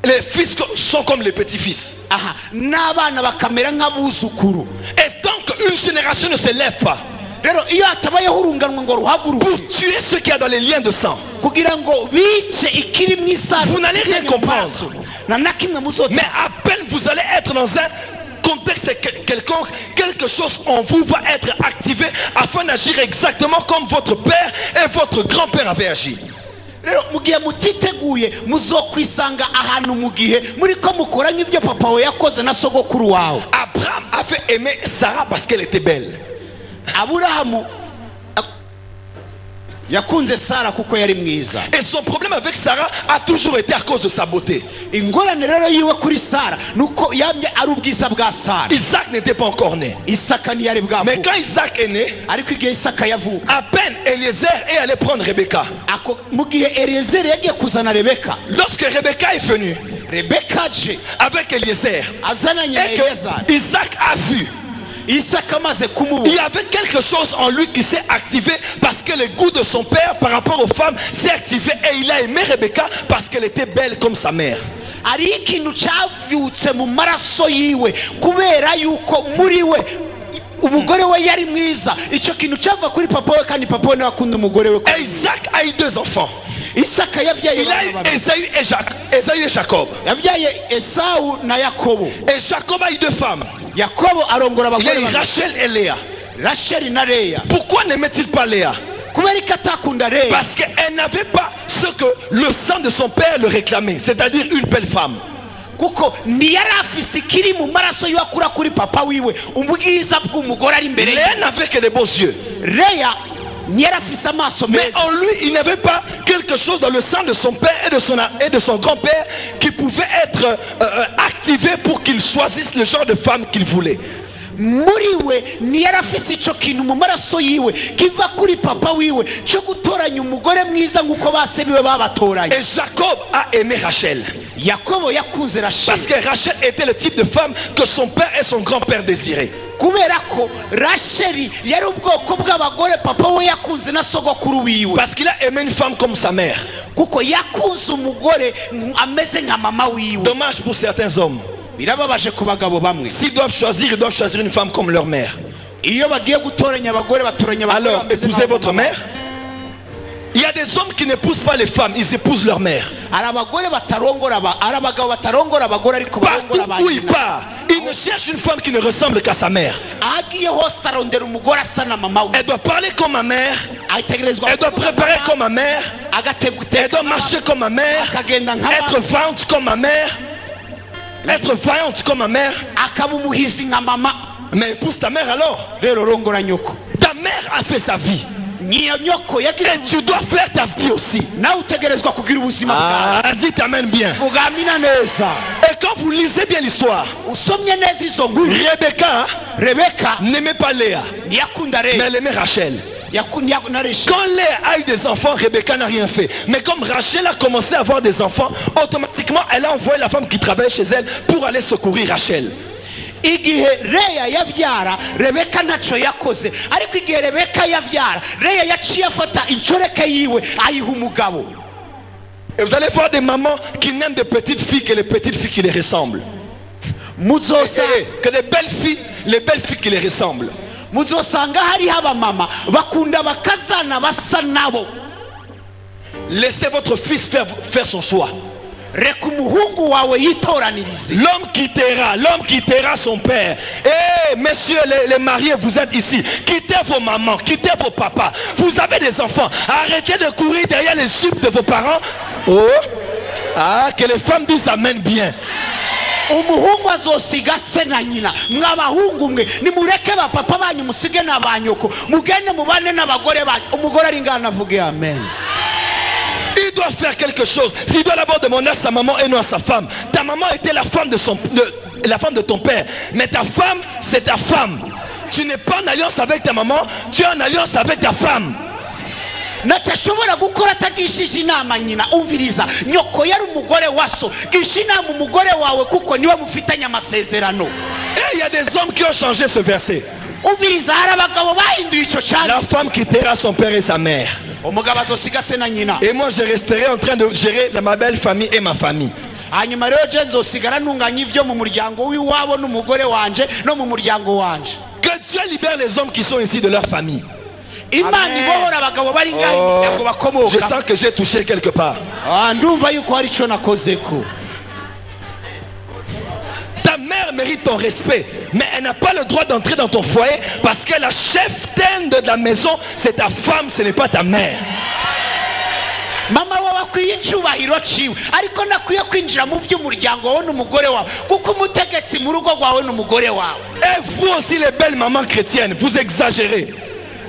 Les fils sont comme les petits-fils. aha n'abana bakamera nk'abuzukuru. Et tant qu'une génération ne se lève pas Rero iyo hatabayeho urunganwe ngo pour ruhaguruke tuer ceux qui a dans les liens de sang, kugira ngo bice ikiri mu isano, vous n'allez rien comprendre. na nakimwe muzota. Mais à peine vous allez être dans un contexte quelconque, quelque chose en vous va être activé afin d'agir exactement comme votre père et votre grand-père avaient agi. Rero mu gihe mutiteguye muzokwisanga ahantu mu gihe muriko mukora nk'ibyo papa we yakoze na sogokuru wawe. Abraham avait aimé Sarah parce qu'elle était belle. Aburahamu yakunze Sara kuko yari mwiza. Et son problème avec Sarah a toujours été à cause de sa beauté. Ingorane rero yiwe kuri Sara nuko yamye ari ubwiza bwa Sara. Isaac n'était pas encore né. Isaka ntiyari Mais bwavuka, quand Isaac est né, ariko igihe Isaka yavuka, à peine Eliezer est allé prendre Rebecca. ako mu gihe Eliyezeri yagiye kuzana Rebeka, Lorsque Rebecca est venue Rebeka aje avec Eliezer azananye na et Eliyezari, que Isaac a vu, Isaka amaze il kumubona, y avait quelque chose en lui qui s'est activé parce que le goût de son père par rapport aux femmes s'est activé et il a aimé Rebecca parce qu'elle était belle comme sa mère. hari ikintu cyavyutse mu maraso yiwe kubera yuko muri we umugore we yari mwiza. Icyo kintu cyava kuri papa we kandi papa we nawe akunda umugore we. Et Isaac a eu 2 enfants. Isaka yavyaye Il a eu abana babiri. Esaü et Jacob. Yavyaye Esawu na Yakobo. Et Jacob a eu 2 femmes. Yakobo arongora Il a abagore eu babiri, Rachel et Léa. Racheli na Leya. Pourquoi n'aimait-il pas Léa? Kubera ko atakunda Leya Parce qu'elle n'avait pas ce que le sang de son père le réclamait, c'est-à-dire une belle femme. kuko ntiyari afise ikiri mu maraso y'uwakura kuri papa wiwe ubwiza bw'umugore ari imbere ye. Léa n'avait que des beaux yeux. Leya ntiyari afise amaso Mais meza, en lui, il n'avait pas quelque chose dans le sang de son père et de son grand-père qui pouvait être activé pour qu'il choisisse le genre de femme qu'il voulait. muri we ntiyari afise ico kintu mu maraso yiwe kiva kuri papa wiwe cyo gutoranya umugore mwiza nk'uko base biwe babatoranya. Et Jacob a aimé Rachel. Yakobo yakunze Parce Rasheli que Rachel était le type de femme que son père et son grand-père désiraient. kubera ko Rasheli yari ubwoko bw'abagore papa we yakunze na sogokuru wiwe, Parce qu'il a aimé une femme comme sa mère. kuko yakunze umugore ameze nka mama wiwe. Dommage pour certains hommes. Birababaje ku bagabo bamwe, S'ils doivent choisir, ils doivent choisir une femme comme leur mère. iyo bagiye gutoranya abagore batoranya abagore Alors, bameze épousez nka votre mama. mère. Il y a des hommes qui n'épousent pas les femmes, ils épousent leur mère. Hari abagore batarongora hari abagabo batarongora abagore ariko Partout barongora ba où il nyina. part, il ne cherche une femme qui ne ressemble qu'à sa mère. Agiye hose arondera umugore asa na mama we, Elle doit parler comme ma mère, ategerezwa elle doit préparer comme ma mère, elle doit marcher comme ma mère, akagenda être vaillante comme ma mère, être vaillante comme ma mère. akaba umuhizi nka mama. Mais épouse ta mère alors. Rero rongora nyoko, Ta mère a fait sa vie. niyo nyoko yagize Et tu dois faire ta vie aussi. nawe utegerezwa kugira ubuzima bwawe. Ah, dis t'amène bien. Bugamina neza, Et quand vous lisez bien l'histoire, usomye neza izo nkuru, Rebecca Rebeka n'aimait pas Léa, ntiyakunda mais Leya, elle aimait Rachel. yakunda Rasheli. Quand Léa a eu des enfants, Rebecca n'a rien fait. Mais comme Rachel a commencé à avoir des enfants, automatiquement, elle a envoyé la femme qui travaille chez elle pour aller secourir Rachel. Igihe Leya yavyara Rebeka naco yakoze, ariko igihe Rebeka yavyara Leya yaciye afata incoreke yiwe ayiha umugabo. Et vous allez voir des mamans qui n'aiment des petites filles que les petites filles qui les ressemblent. Muzosa Que des belles filles, les belles filles qui les ressemblent. muzosanga hariho abamama bakunda bakazana basa nabo. Laissez votre fils faire son choix. Reka umuhungu wawe yitoranirize. L'homme quittera son père. Eh, messieurs les mariés, vous êtes ici. Quittez vos mamans, quittez vos papas. Vous avez des enfants. Arrêtez de courir derrière les jupes de vos parents. Oh, ah, que les femmes disent amen bien. Umuhungu azosiga se na nyina, mwabahungu mwe nimureke ba papa banyu musige na banyoko, mugende mubane n'abagore banyu. Umugore ari ngana avuge amen. Il doit faire quelque chose. S'il doit d'abord demander à sa maman et non à sa femme. Ta maman était la femme la femme de ton père. Mais ta femme, c'est ta femme. Tu n'es pas en alliance avec ta maman, tu es en alliance avec ta femme. Natashobora gukora atagishije inama nyina. Umviriza, nyoko yari umugore waso, gisha inama umugore wawe kuko niwe mufitanye amasezerano. Et il y a des hommes qui ont changé ce verset. Umviriza, hari abagabo bahinduye ico cyane. La femme quittera son père et sa mère. Umugabo azosiga se na nyina, Et moi je resterai en train de gérer ma belle famille et ma famille. hanyuma rero je nzosigara ntunganya ivyo mu muryango w'iwabo n'umugore wanje no mu muryango wanje. Que Dieu libère les hommes qui sont ici de leur famille. Imana ibohora abagabo bari ngaho imiryango Je bakomoka. sens que j'ai touché quelque part. Ndumva yuko hari ico nakozeko. Ta mère mérite ton respect, mais elle n'a pas le droit d'entrer dans ton foyer parce que la cheftaine de la maison, c'est ta femme, ce n'est pas ta mère. Mama wawe akwiye icyubahiro ciwe, ariko nakwiye kwinjira mu vy'umuryango wawe n'umugore wawe, kuko umutegetsi mu rugo rwawe n'umugore wawe. Et vous aussi les belles mamans chrétiennes, vous exagérez.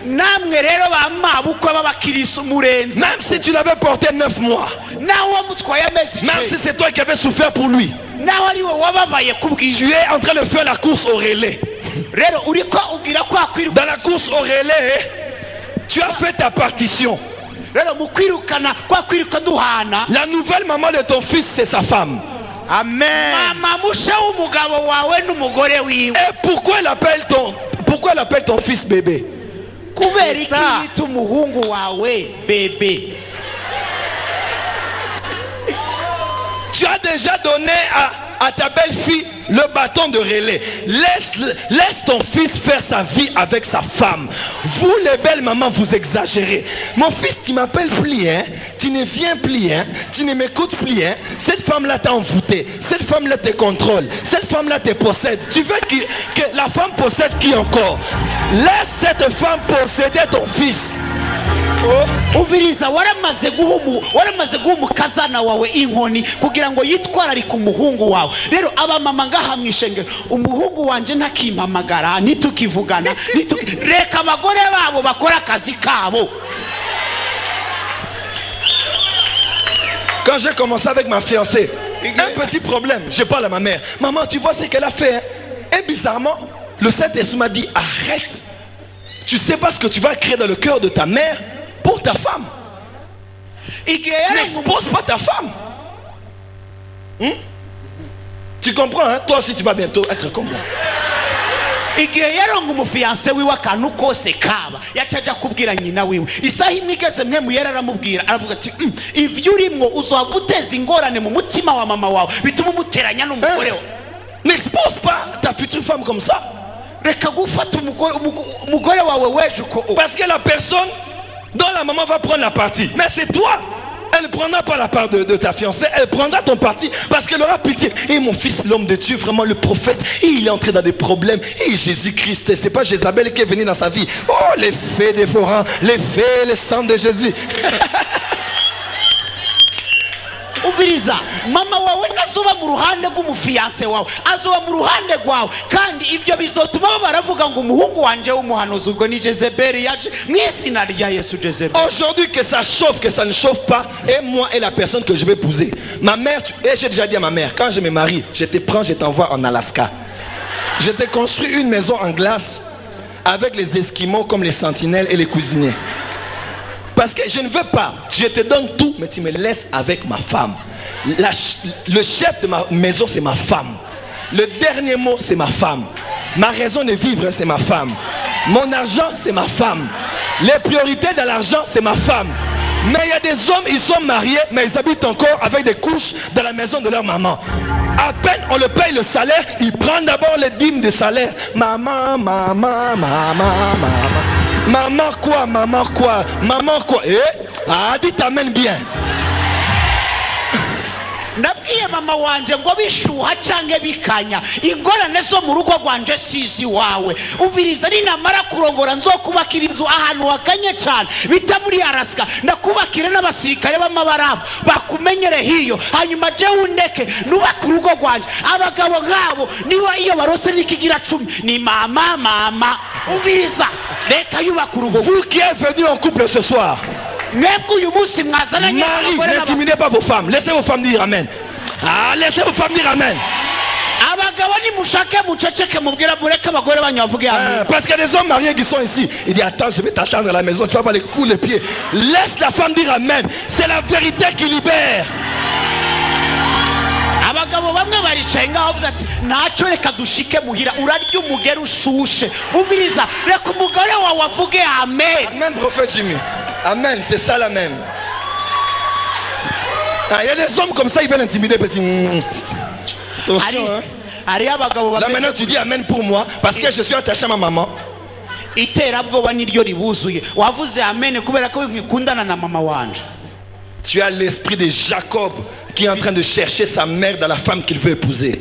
Namwe rero bamabukwe b'abakirisu murenze. Même si tu l'avais porté 9 mois, nawe wamutwaye amezi même si c'est toi qui avais souffert pour lui, nawe ari wowe wababaye kubwiye. tu es en train de faire la course au relais. Rero uriko ugira kwa kwiruka. Dans la course au relais, tu as fait ta partition. Rero mu kwirukana kwa kwiruka duhana. La nouvelle maman de ton fils, c'est sa femme. Amen. Mama musha w'umugabo wawe n'umugore wiwe. Et pourquoi elle appelle ton fils bébé? Kubera iki yita umuhungu wawe bebe? Tu as déjà donné à ta belle-fille le bâton de relais. Laisse ton fils faire sa vie avec sa femme. Vous les belles mamans, vous exagérez. Mon fils, tu m'appelles plus, hein? Tu ne viens plus, hein? Tu ne m'écoutes plus, hein? Cette femme-là t'a envoûté. Cette femme-là te contrôle. Cette femme-là te possède. Tu veux que la femme possède qui encore? Laisse cette femme posséder ton fils. Uviriza waramaze guha umukazana wawe inkoni kugira ngo yitwararike umuhungu wawe. Rero abamama ngaha mwishenge, umuhungu wanje ntakimpamagara nitukivugana reka abagore babo bakora akazi kabo. Quand j'ai commencé avec ma fiancée, un petit problème, je parle à ma mère. Maman, tu vois ce qu'elle a fait, hein? Et bizarrement, le Saint-Esprit m'a dit, arrête. Tu sais pas ce que tu vas créer dans le cœur de ta mère pour ta femme. N'expose pas ta femme. Tu comprends, hein? Toi aussi tu vas bientôt être comme moi. Igihe yaronga umufiance wiwe akantu kose kaba yacaja kubwira nyina wiwe isaha imigeze mwe muyera aramubwira aravuga ati ivyo urimwo uzova uteza ingorane mu mutima wa mama wawe bituma umuteranya n'umugore wawe. N'expose pas ta future femme comme ça. Reka gufata umugore wawe weje uko. Parce que la personne dont la maman va prendre la partie, mais c'est toi. Elle ne prendra pas la part de ta fiancée, elle prendra ton parti parce qu'elle aura pitié. Et mon fils, l'homme de Dieu, vraiment le prophète, il est entré dans des problèmes. Et Jésus-Christ, c'est pas Jézabel qui est venu dans sa vie. Oh, les faits dévorants, les faits, le sang de Jésus. Uviriza mama wawe nazuba mu ruhande rw'umufiance wawe azuba mu ruhande rwawe kandi ivyo bizotuma baravuga ngo umuhungu wanje w'umuhanuzi ubwo ni Jezebeli yaje mw'izina rya Yesu Jezebeli. Aujourd'hui que ça chauffe, que ça ne chauffe pas, et moi et la personne que je vais épouser. Ma mère, et j'ai déjà dit à ma mère, quand je me marie, je te prends, je t'envoie en Alaska. Je te construis une maison en glace avec les Esquimaux comme les sentinelles et les cuisiniers. Parce que je ne veux pas, je te donne tout, mais tu me laisses avec ma femme. Le chef de ma maison, c'est ma femme. Le dernier mot, c'est ma femme. Ma raison de vivre, c'est ma femme. Mon argent, c'est ma femme. Les priorités de l'argent, c'est ma femme. Mais il y a des hommes, ils sont mariés, mais ils habitent encore avec des couches dans la maison de leur maman. À peine on le paye le salaire, ils prennent d'abord les dîmes de salaire. Maman, maman, maman, maman. Maman quoi, maman quoi, maman quoi. Eh? Ah, dis t'amènes bien. Nabwiye mama wanje ngo bishuha canke bikanya ingorane zo mu rugo rwanje sizi wawe. Uviriza ni namara kurongora nzokubakira inzu ahantu hakanye cyane bita muri Alaska, ndakubakira n'abasirikare b'amabarafu bakumenyere hiyo, hanyuma je undeke nubaka urugo rwanje. Abagabo ngabo niba iyo barose nikigira 10 ni mama. Uviriza reka yubaka urugo. Vous qui êtes venus en couple ce soir, Marie, n'intimidez pas vos femmes. Laissez vos femmes dire amen. Ah, laissez vos femmes dire amen. Parce qu'il y a des hommes mariés qui sont ici. Il dit attends, je vais t'attendre à la maison, tu vas pas les coups les pieds. Laisse la femme dire amen. C'est la vérité qui libère. Abagabo bamwe baricaye ngaho bavuze ati ntacyo reka dushike muhira urarya umugeri ushushe. Uviriza reka umugore wawe avuge amen. Amen, prophète Jimmy. Amen, c'est ça la même. Il y a des hommes comme ça, ils veulent intimider petit. Attention, hein. Là maintenant tu dis amen pour moi parce que je suis attaché à ma maman. Iterabwoba niryo ribuzuye. Wavuze amen kubera ko mwikundana na mama wanje. Tu as l'esprit de Jacob qui est en train de chercher sa mère dans la femme qu'il veut épouser.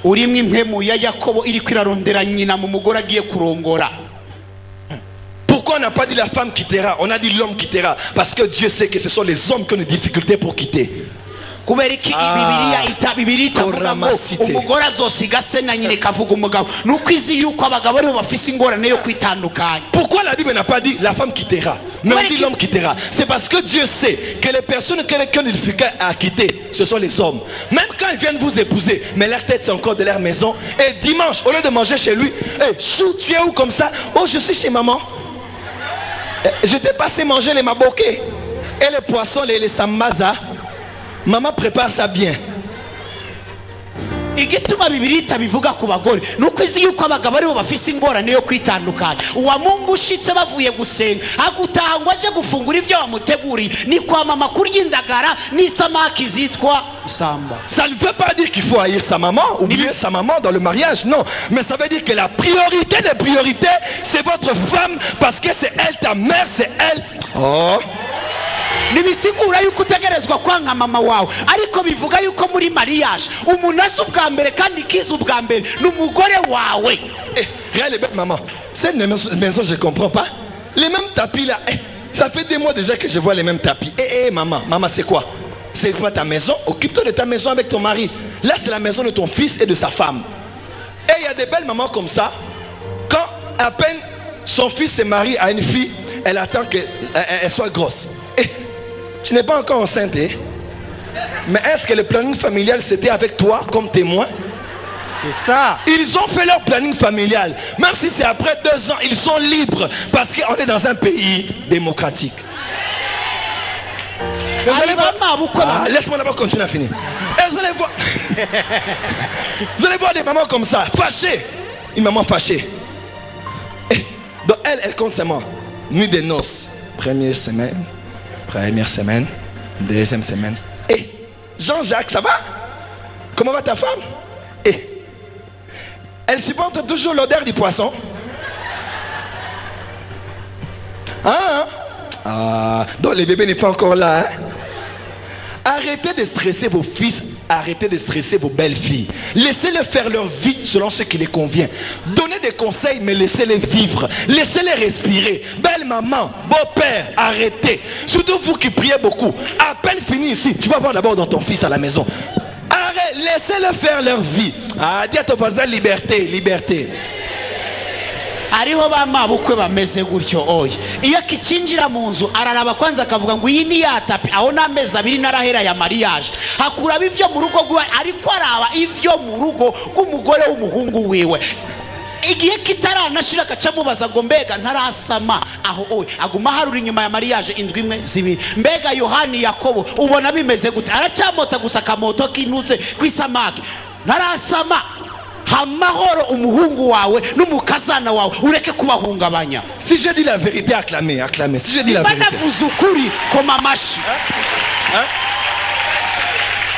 Urimwe impemu ya Yakobo iri kwirarondera nyina mu mugore agiye kurongora. Pourquoi on n'a pas dit la femme quittera, on a dit l'homme quittera? Parce que Dieu sait que ce sont les hommes qui ont des difficultés pour quitter. Pourquoi la Bible n'a pas dit la femme quittera, mais on dit l'homme quittera? C'est parce que Dieu sait que les personnes qui ont des difficultés à quitter, ce sont les hommes. Même quand ils viennent vous épouser, mais leur tête c'est encore de leur maison. Et dimanche, au lieu de manger chez lui, hey, chou, tu es où comme ça? Oh, je suis chez maman. Je t'ai passé manger les maboké et les poissons, les sambaza. Maman prépare ça bien. igituma bibiri itabivuga ku bagore nuko izi yuko abagabo aribo bafise ingorane yo kwitandukanya uwa Mungu ushitse bavuye gusenga agutaha ngo aje gufungura ivyo wamuteguriye ni kwa mama kurya indagara n'isamaki zitwa samba. Ça ne veut pas dire qu'il faut haïr sa maman, oublier sa maman dans le mariage, non. Mais ça veut dire que la priorité des priorités, c'est votre femme, parce que c'est elle ta mère, c'est elle. Oh. Nibisigura yuko utegerezwa kwanga mama wawe ariko bivuga yuko muri mariage umuntu azi ubwa mbere kandi kiza ubwa mbere n'umugore wawe. Regarde les belles mamans, cette maison je comprends pas. Les mêmes tapis là, ça fait des mois déjà que je vois les mêmes tapis. Maman c'est quoi? C'est pas ta maison, occupe-toi de ta maison avec ton mari. Là c'est la maison de ton fils et de sa femme. Et il y a des belles mamans comme ça, quand à peine son fils se marie à une fille, elle attend qu'elle soit grosse. Tu n'es pas encore enceinte, mais est-ce que le planning familial c'était avec toi comme témoin? C'est ça. Ils ont fait leur planning familial. Même si c'est après 2 ans, ils sont libres parce qu'on est dans un pays démocratique. Laisse-moi d'abord continuer à finir. Et vous allez voir. Vous allez voir des mamans comme ça, fâchées. Une maman fâchée. Donc elle compte seulement nuit des noces, première semaine, deuxième semaine. Jean-Jacques, ça va? Comment va ta femme? Elle supporte toujours l'odeur du poisson. Donc le bébé n'est pas encore là. Arrêtez de stresser vos fils, arrêtez de stresser vos belles filles. Laissez-les faire leur vie selon ce qui les convient. Donnez des conseils, mais laissez-les vivre. Laissez-les respirer. Belle maman, beau-père, arrêtez. Surtout vous qui priez beaucoup. À peine fini ici, tu vas voir d'abord dans ton fils à la maison. Arrête, laissez-les faire leur vie. Dis à ton voisin liberté, liberté. Ariho bama bukwe bameze gutyo oya iyo kicinjira mu nzu araraba kwanza akavuga ngo iyi ni yatapi aho nameza abiri narahera ya mariage hakuraba ivyo mu rugo gwe ariko araba ivyo mu rugo g'umugore w'umuhungu wiwe igihe kitaranashira kacamubaza ngo mbega ntarasama aho oya aguma haruri inyuma ya mariage indwi imwe zibiri mbega Yohani Yakobo ubona bimeze gute aracamota gusa kamoto kinutse kwisamaki ntarasama hamahoro umuhungu wawe n'umukazana wawe ureke kubahungabanya. Si je dis la vérité, acclamez, acclamez. Si je dis la vérité. Banavuze ukuri koma mashi.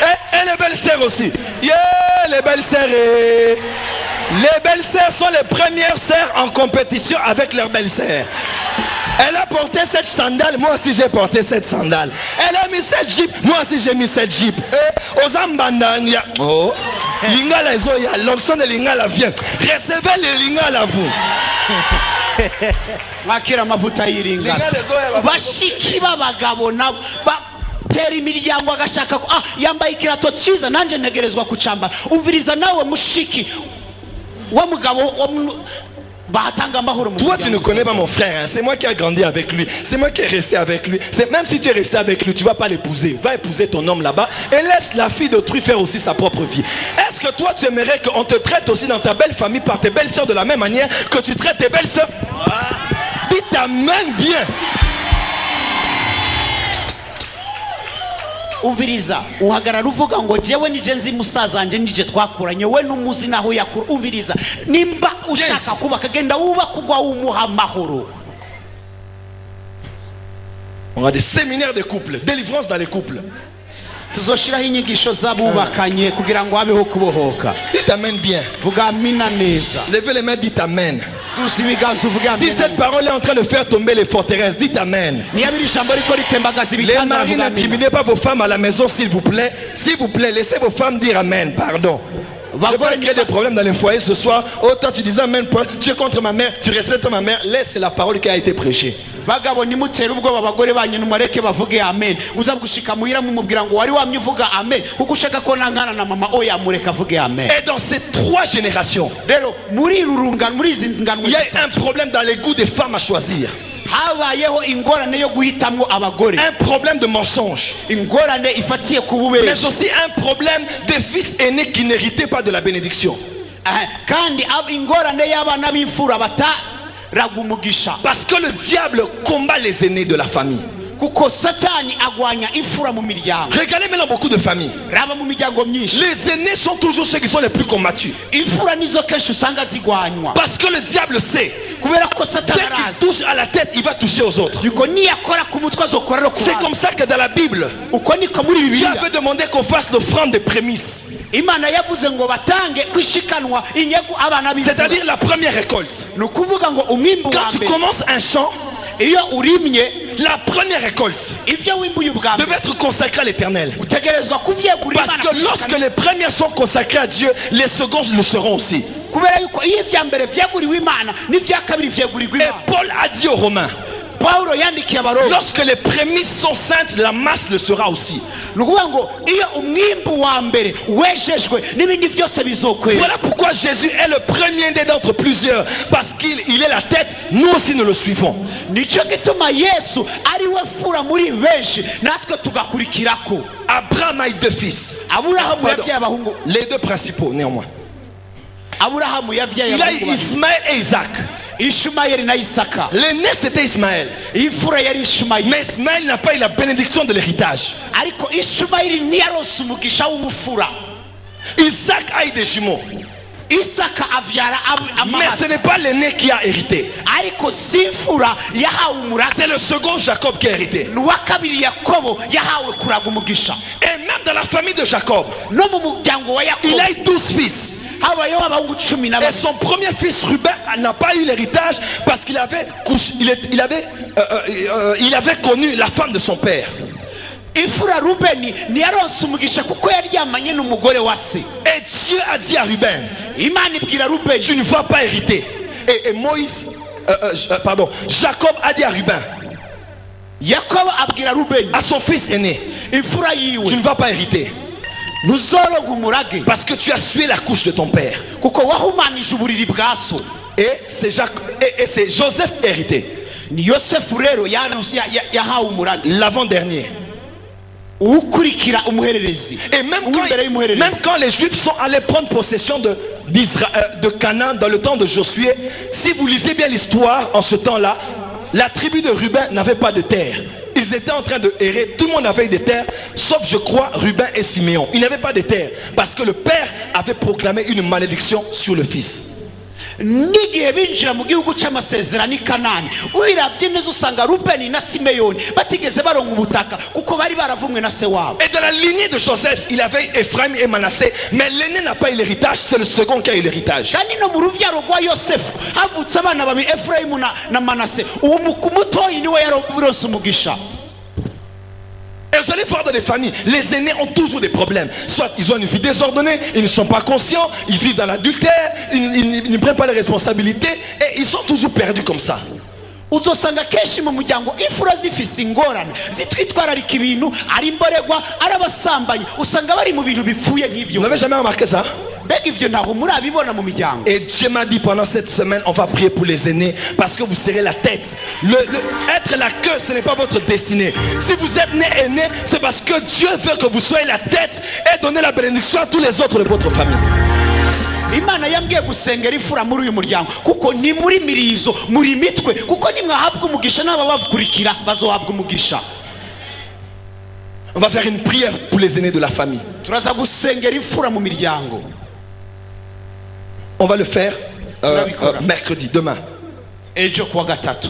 Et les belles sœurs aussi. Yeah, les belles sœurs. Les belles sœurs sont les premières sœurs en compétition avec leurs belles sœurs. Elle a porté cette sandale, moi aussi j'ai porté cette sandale. Elle a mis cette jupe, moi aussi j'ai mis cette jupe. Et aux ambandania, oh, l'ingala zoya, l'onction de l'ingala vient. Recevez le lingala vous. Makira mafuta yiringa. Bashiki babagabo na tera imiryango agashaka ko yambaye ikirato cyiza nanje ntegerezwa kucamba. Umviriza nawe mushiki wa mugabo Toi tu ne connais pas mon frère, hein? C'est moi qui ai grandi avec lui, c'est moi qui ai resté avec lui. Même si tu es resté avec lui, tu ne vas pas l'épouser. Va épouser ton homme là-bas et laisse la fille d'autrui faire aussi sa propre vie. Est-ce que toi tu aimerais qu'on te traite aussi dans ta belle famille par tes belles soeurs de la même manière que tu traites tes belles soeurs? Dis t'amène bien. Umviriza uhagarara uvuga ngo jewe nije nzi musazanje nije twakuranye we n'umuzi naho yakuru. Umviriza nimba ushaka kubaka genda wuba kugwa umuha mahoro. On a des séminaires de couples, délivrance dans les couples. Tuzoshiraho inyigisho zabubakanye kugira ngo habeho kubohoka. Dis t'amène bien. Vuga amina neza. Levez les mains, dites amen. Si cette parole est en train de faire tomber les forteresses, dites amen. Les maris, n'intimidez pas vos femmes à la maison, s'il vous plaît. S'il vous plaît, laissez vos femmes dire amen. Pardon. Je ne vais pas créer des problèmes dans les foyers ce soir. Oh, toi tu disais amen, tu es contre ma mère, tu respectes ma mère. Laisse la parole qui a été prêchée. Bagabo nimutera ubwoba abagore banyu numureke bavuge amen. Uza gushika muhira mumubwira ngo wari wamyuvuga amen. Ukushaka ko nankana na mama oya mureka avuge amen. Et dans ces 3 générations, rero muri rurungan muri zinganwe il y a un problème dans les goûts des femmes à choisir. Habayeho ingorane yo guhitamwo abagore. Un problème de mensonge. Ingorane ifatiye kububeshi. Mais aussi un problème des fils aînés qui n'héritaient pas de la bénédiction. Kandi ingorane y'abana b'imfura bata. Parce que le diable combat les aînés de la famille. kuko satani agwanya imfura mu miryango. Regardez maintenant beaucoup de familles. Raba mu miryango myinshi. Les aînés sont toujours ceux qui sont les plus combattus. Imfura nizo kenshi usanga zigwanywa. Parce que le diable sait. Kubera ko satani Dès qu'il arazi. touche à la tête, il va toucher aux autres. Yuko niyakora ku mutwe azokora no ku C'est bandi. comme ça que dans la Bible, Uko niko muri Dieu Bibiliya. avait demandé qu'on fasse l'offrande des prémices. Imana yavuze ngo batange kwishikanwa inyegu abana b'imfura. C'est-à-dire la première récolte. Nukuvuga ngo umwimbu wa Quand tu mbere commences un champ, iyo urimye la première récolte ivyo wimbuye ubwa mbere devait être consacrée à l'Éternel. utegerezwa kuvyegurira Parce Imana que lorsque les premières sont consacrées à Dieu, les secondes le seront aussi. kubera yuko iyo ivya mbere vyeguriwe Imana n'ivya kabiri vyegurirwa Et Imana. Paul a dit aux Romains, Paulo yandikiye abaroma lorsque les prémices sont saintes, la masse le sera aussi. nukuvuga ngo iyo umwimbu wa mbere wejejwe n'ibindi vyose bizokwera. Voilà pourquoi Jésus est le premier né d'entre plusieurs. Parce qu'il est la tête, nous aussi nous le suivons. Nico gituma Yesu ari we fura muri benshi natwe tugakurikirako. Abraham a eu 2 fils. Aburahamu Pardon. yavyaye abahungu. Les 2 principaux néanmoins. Aburahamu yavyaye Il a eu abahungu babiri. Ismaël et Isaac. Ishumayeli na Isaka. L'aîné c'était Ismaël. Imfura yari Ishumayeli. Mais Ismaël n'a pas eu la bénédiction de l'héritage. Ariko Ishumayeli ntiyaronse umugisha w'ubufura. Isaac a eu des jumeaux. Isaka avyara Mais ce amahasa. n'est pas l'aîné qui a hérité. Ariko si imfura yahawe umurage. C'est le second Jacob qui a hérité. N'uwa kabiri Yakobo yahawe kuraga umugisha. Et même dans la famille de Jacob, No mu muryango wa il Yakobo a eu 12 fils. habayeho abahungu 12. Et son premier fils Ruben n'a pas eu l'héritage parce qu'il avait il avait connu la femme de son père. Imfura Rubeni ntiyaronse umugisha kuko yaryamanye n'umugore wa se. Et Dieu a dit à Ruben, Imana ibwira Rubeni tu ne vas pas hériter. Et Moïse, Jacob a dit à Ruben, Yakobo abwira Rubeni à son fils aîné, imfura tu yiwe ne vas pas hériter ntuzoronka umurage parce que tu as sué la couche de ton père. kuko wahumanije uburiri bwa so. Et c'est Joseph qui a hérité, Ni Yosefu rero yahawe umurage l'avant-dernier. ukurikira umuhererezi. Et même Uw'imbere y'umuhererezi. quand les Juifs sont allés prendre possession de Canaan dans le temps de Josué, si vous lisez bien l'histoire, en ce temps-là, la tribu de Ruben n'avait pas de terre. Ils étaient en train de errer, tout le monde avait des terres, sauf je crois Ruben et Siméon. Ils n'avaient pas de terre parce que le père avait proclamé une malédiction sur le fils. N'igihe binjira mu gihugu cy'amasezerano i Kanani ubiravye neza usanga Rubeni na Simeyoni batigeze baronka ubutaka kuko bari baravumwe na se wabo. Et dans la lignée de Joseph, il avait Ephraim et Manassé, mais l'aîné n'a pas eu l'héritage, c'est le second qui a eu l'héritage. Kandi no mu ruvyaro rwa Yosefu havutse abana babiri Efurayimu na Manase. Uwo mutoyi niwe yaronse umugisha. Et vous allez voir dans les familles, les aînés ont toujours des problèmes. Soit ils ont une vie désordonnée, ils ne sont pas conscients, ils vivent dans l'adultère, ils ne prennent pas les responsabilités et ils sont toujours perdus comme ça. Uzosanga kenshi mu muryango imfura zifise ingorane zitwitwararika ibintu ari imboregwa ari abasambanyi usanga bari mu bintu bipfuye nk'ivyo. Vous n'avez jamais remarqué ça? Mbega ivyo ntaho murabibona mu miryango. Et Dieu m'a dit pendant cette semaine, on va prier pour les aînés parce que vous serez la tête. Être la queue, ce n'est pas votre destinée. Si vous êtes né aîné, c'est parce que Dieu veut que vous soyez la tête et donner la bénédiction à tous les autres de votre famille. Imana yambwiye gusengera imfura muri uyu muryango kuko ni muri mirizo muri mitwe kuko nimwahabwa umugisha n'ababakurikira bazohabwa umugisha. On va faire une prière pour les aînés de la famille. Turaza gusengera imfura mu miryango. On va le faire mercredi, demain. Ejo kuwa gatatu.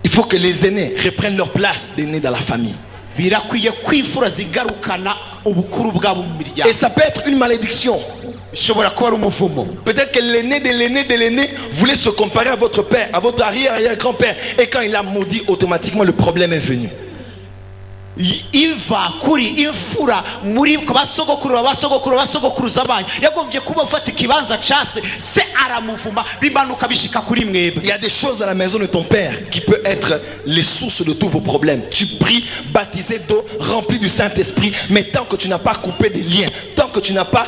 Il faut que les aînés reprennent leur place d'aînés dans la famille. Birakwiye kwifura zigarukana ubukuru bwabo mu miryango. Et ça peut être une malédiction. Peut-être que l'aîné de l'aîné de l'aîné voulait se comparer à votre père, à votre arrière-grand-père. Et quand il a maudit, automatiquement le problème est venu. Iva kuri imfura muri basogokuru zabanyu yagombye kuba ufata ikibanza cyase se aramuvuma bimanuka bishika kuri mwebwe. Il y a des choses dans la maison de ton père qui peut être les sources de tous vos problèmes. Tu pries, baptisé d'eau, rempli du Saint-Esprit, mais tant que tu n'as pas coupé des liens, tant que tu n'as pas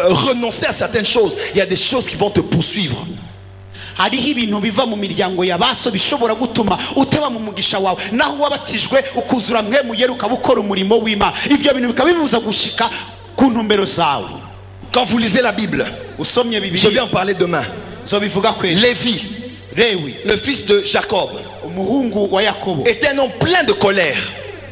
renoncé à certaines choses, il y a des choses qui vont te poursuivre. Hariho ibintu biva mu miryango y'abaso bishobora gutuma uteba mu mugisha wawe naho wabatijwe ukuzura mwe muyeruka bukora umurimo w'Imana. Ivyo bintu bikabibuza gushika ku ntumbero zawe. Quand vous lisez la Bible, je vais en parler demain. Lévi, le fils de Jacob, umuhungu wa Yakobo était un homme plein de colère.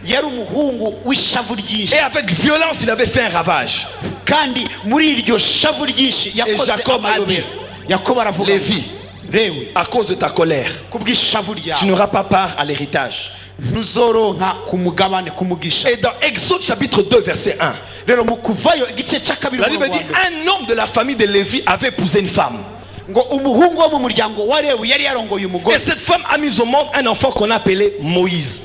yari umuhungu w'ishavu ryinshi Et avec violence, il avait fait un ravage. kandi muri iryo shavu ryinshi yakoze Jacob a amayobera. Yakobo aravuga Lévi, Lewi à cause de ta colère, kubw'ishavu tu ryawe n'auras pas part à l'héritage. ntuzoronka ku mugabane ku mugisha. Et dans Exode chapitre 2 verset 1, Rero mu kuvayo igice cya kabiri la Bible dit un homme de la famille de Lévi avait épousé une femme. ngo umuhungu wo mu muryango wa Lewi yari yarongoye Et umugore, cette femme a mis au monde un enfant qu'on a appelé Moïse.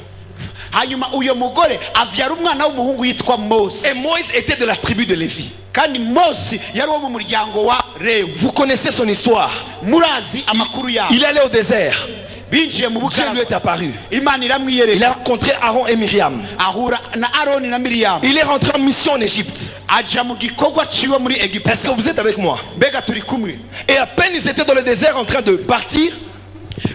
hanyuma uyo mugore avyara umwana w'umuhungu yitwa Mose, Et Moïse était de la tribu de Lévi. kandi Mose yari wo mu muryango wa Lewi. Vous connaissez son histoire. Murazi amakuru yabo. Il allait au désert. Binjiye mu Dieu lui bukara est apparu. Imana Il iramwiyereka a rencontré Aaron et Myriam. ahura na Aroni na Miriyamu Il est rentré en mission en Égypte. aja mu gikorwa ciwe muri Est-ce Egiputa. que vous êtes avec moi? Mbega turi kumwe? Et à peine ils étaient dans le désert en train de partir,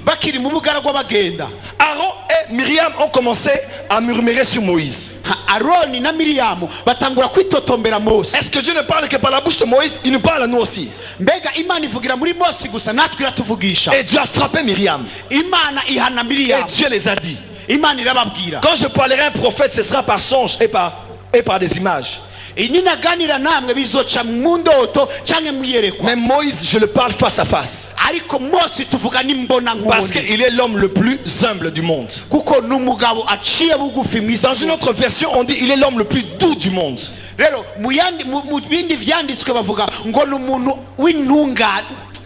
Bakiri mu bugaragwa bagenda, Aaron et Myriam ont commencé à murmurer sur Moïse. Aroni na Miriyamu batangura kwitotombera Mose. Est-ce que Dieu ne parle que par la bouche de Moïse? Il nous parle à nous aussi. Mbega Imana ivugira muri Mose gusa natwe iratuvugisha. Et Dieu a frappé Myriam. Imana ihana Et Miriyamu. Dieu les a dit. Imana irababwira. Quand je parlerai à un prophète, ce sera par songe et par des images. Ninaganira namwe bizoca mu ndoto canke muyerekwa. Mais Moïse, je le parle face à face. Ariko Mose tuvuga n'imbona Parce nkubone. qu'il est l'homme le plus humble du monde. Kuko n'umugabo aciye bugufi mu isi. Dans une autre version, on dit il est l'homme le plus doux du monde. Rero mu bindi vyanditswe bavuga ngo n'umuntu w'intungane.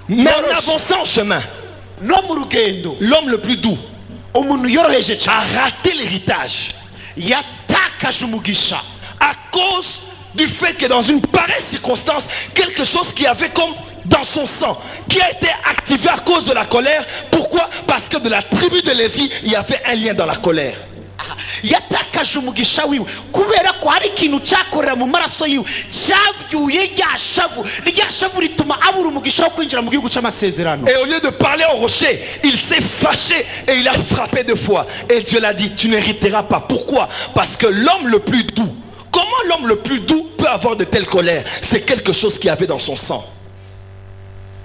Mais en avançant en chemin, No mu rugendo l'homme le plus doux umuntu yoroheje a cyane raté l'héritage yatakaje umugisha à cause du fait que dans une pareille circonstance, quelque chose qui avait comme dans son sang, qui a été activé à cause de la colère. Pourquoi? Parce que de la tribu de Lévi, il y avait un lien dans la colère. yatakaje umugisha wiwe kubera ko hari ikintu cyakorera mu maraso yiwe cyavyuye rya shavu rituma abura umugisha wo kwinjira mu gihugu cy'amasezerano. Et au lieu de parler au rocher, il s'est fâché et il a frappé 2 fois. Et Dieu l'a dit, tu n'hériteras pas. Pourquoi? Parce que l'homme le plus doux, comment l'homme le plus doux peut avoir de telles colères? C'est quelque chose qu'il avait dans son sang.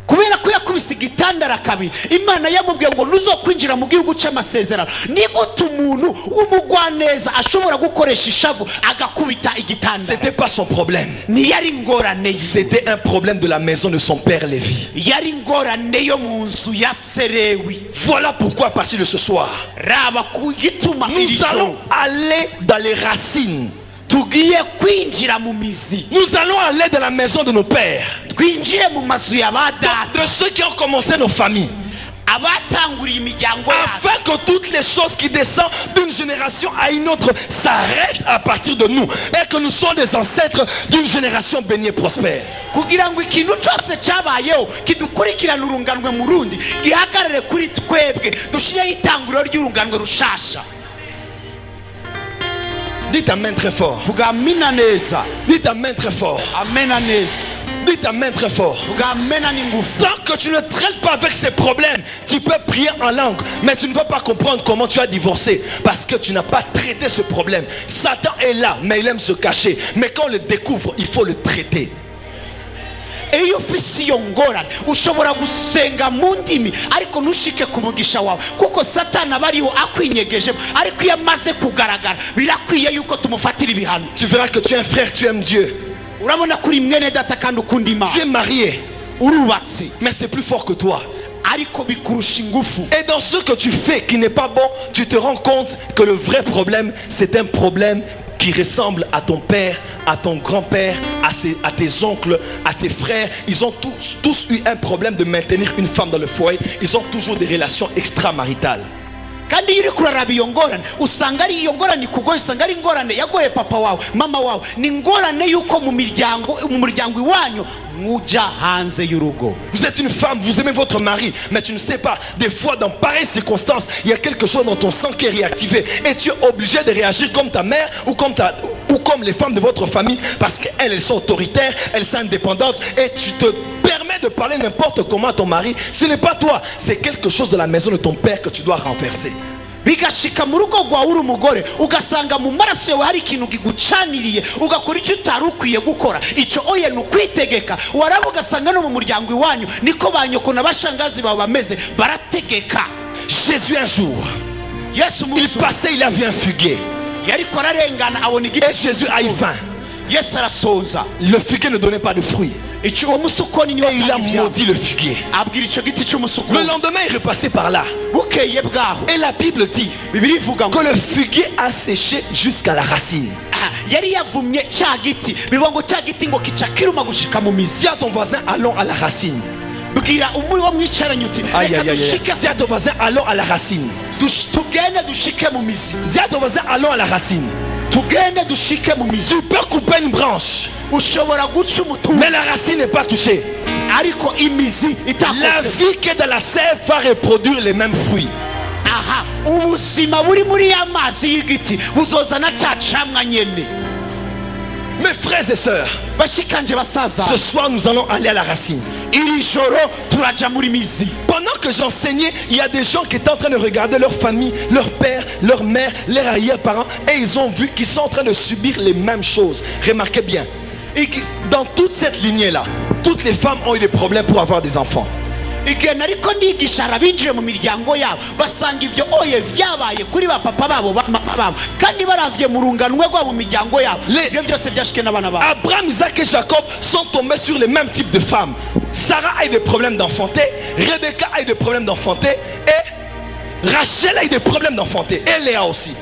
kubera ko yakubise igitandara kabiri Imana yamubwiye ngo nuzokwinjira mu gihugu cy'amasezerano. Ni gute umuntu w'umugwaneza ashobora gukoresha ishavu agakubita igitandara? C'était pas son problème. Ni yari ngorane ye. C'était un problème de la maison de son père Lévi. Yari ngorane yo mu nzu ya Serewi. Voilà pourquoi à partir de ce soir, Raba ku gituma nous allons aller dans les racines. tugiye kwinjira mu mizi, Nous allons aller dans la maison de nos pères, twinjire mu mazu ya badata, de ceux qui ont commencé nos familles, abatanguriye imiryango yacu, afin que toutes les choses qui descendent d'une génération à une autre s'arrêtent à partir de nous et que nous soyons des ancêtres d'une génération bénie et prospère. kugira ngo ikintu cyose cyabayeho kidukurikirana urunganwe mu rundi gihagarare kuri twebwe dushireho itanguriro ry'urunganwe rushasha. Dites amen très fort. Vuga amina neza, Dites amen très fort. amena neza, Dites amen très fort. vuga amena n'ingufu. Tant que tu ne traites pas avec ces problèmes, tu peux prier en langue, mais tu ne vas pas comprendre comment tu as divorcé parce que tu n'as pas traité ce problème. Satan est là, mais il aime se cacher. Mais quand on le découvre, il faut le traiter. Iyo ufise iyo ngorane ushobora gusenga mu ndimi ariko ntushike ku mugisha wawe kuko Satani aba ariho akwinyegeje, ariko iyo amaze kugaragara birakwiye yuko tumufatira ibihano. Tu verras que tu es un frère, tu aimes Dieu. Urabona kuri mwene data kandi ukunda Imana, Tu es marié, urubatse mais c'est plus fort que toi. ariko bikurusha ingufu. Et dans ce que tu fais qui n'est pas bon, tu te rends compte que le vrai problème, c'est un problème qui ressemble à ton père, à ton grand-père, à tes oncles, à tes frères. Ils ont tous eu un problème de maintenir une femme dans le foyer. Ils ont toujours des relations extramaritales. Kandi iyo uri kuraraba iyo ngorane usanga ari iyo ngorane ikugoye, usanga ari ingorane yagoye papa wawe mama wawe, ni ingorane yuko mu muryango iwanyu muja hanze y'urugo. Vous êtes une femme, vous aimez votre mari, mais tu ne sais pas, des fois dans pareilles circonstances, il y a quelque chose dans ton sang qui est réactivé et tu es obligé de réagir comme ta mère ou comme les femmes de votre famille parce qu'elles sont autoritaires, elles sont indépendantes et tu te permets de parler n'importe comment à ton mari. Ce n'est pas toi, c'est quelque chose de la maison de ton père que tu dois renverser. Bigashika mu rugo rwawe uri umugore ugasanga mu maraso yawe hari ikintu kigucaniriye ugakora icyo utari ukwiye gukora. Icyo oye ni ukwitegeka. Waraba ugasanga no mu muryango iwanyu niko ba nyoko na bashangazi bawe bameze, barategeka. Jésus un jour, Yesu il umunsi passait, il a vu un figuier. yariko ararengana abona igiti Et Jésus a eu faim. Yesu arasonza Le figuier ne donnait pas de fruits. uwo musukoni niwe Et il a atanga maudit le figuier. abwira icyo giti Le cy'umusukoni lendemain, il repassait par là. bukeye bwaho Et la Bible dit Bibiliya ivuga ngo que le figuier a séché jusqu'à la racine. yari yavumye cya giti bivuga ngo cya giti ngo kica kiruma gushika mu mizi. Dis à ton voisin, allons à la racine. bwira umuri wo mwicaranye uti Aïe, reka aïe, aïe, dushike aïe. Dis à ton voisin, allons à la racine. tugende dushike mu mizi. Dis à ton voisin, allons à la racine. tugende dushike mu mizi. Tu peux couper une branche, ushobora guca umutumba mais la racine n'est pas touchée. ariko imizi La itakoze. vie qui est dans la sève va reproduire les mêmes fruits. aha ubuzima buri muri ya mazi y'igiti buzozana cya camwa nyene. Mes frères et sœurs, bashikanje basaza ce soir nous allons aller à la racine. iri joro turaja muri mizi. Pendant que j'enseignais, il y a des gens qui étaient en train de regarder leur famille, leur père, leur mère, leurs arrière-parents, et ils ont vu qu'ils sont en train de subir les mêmes choses. Remarquez bien. Et dans toute cette lignée-là, toutes les femmes ont eu des problèmes pour avoir des enfants. igihe nariko ndigisha arabinjire mu miryango yabo basanga ivyo oye vyabaye kuri ba papa babo ba mama babo kandi baravye mu runganwe rwabo mu miryango yabo ivyo byose byashike n'abana babo. Abraham, Isaac et Jacob sont tombés sur les mêmes types de femmes. Sarah a eu des problèmes d'enfanter, Rebecca a eu des problèmes d'enfanter, et Rachel a eu des problèmes d'enfanter, et Léa aussi.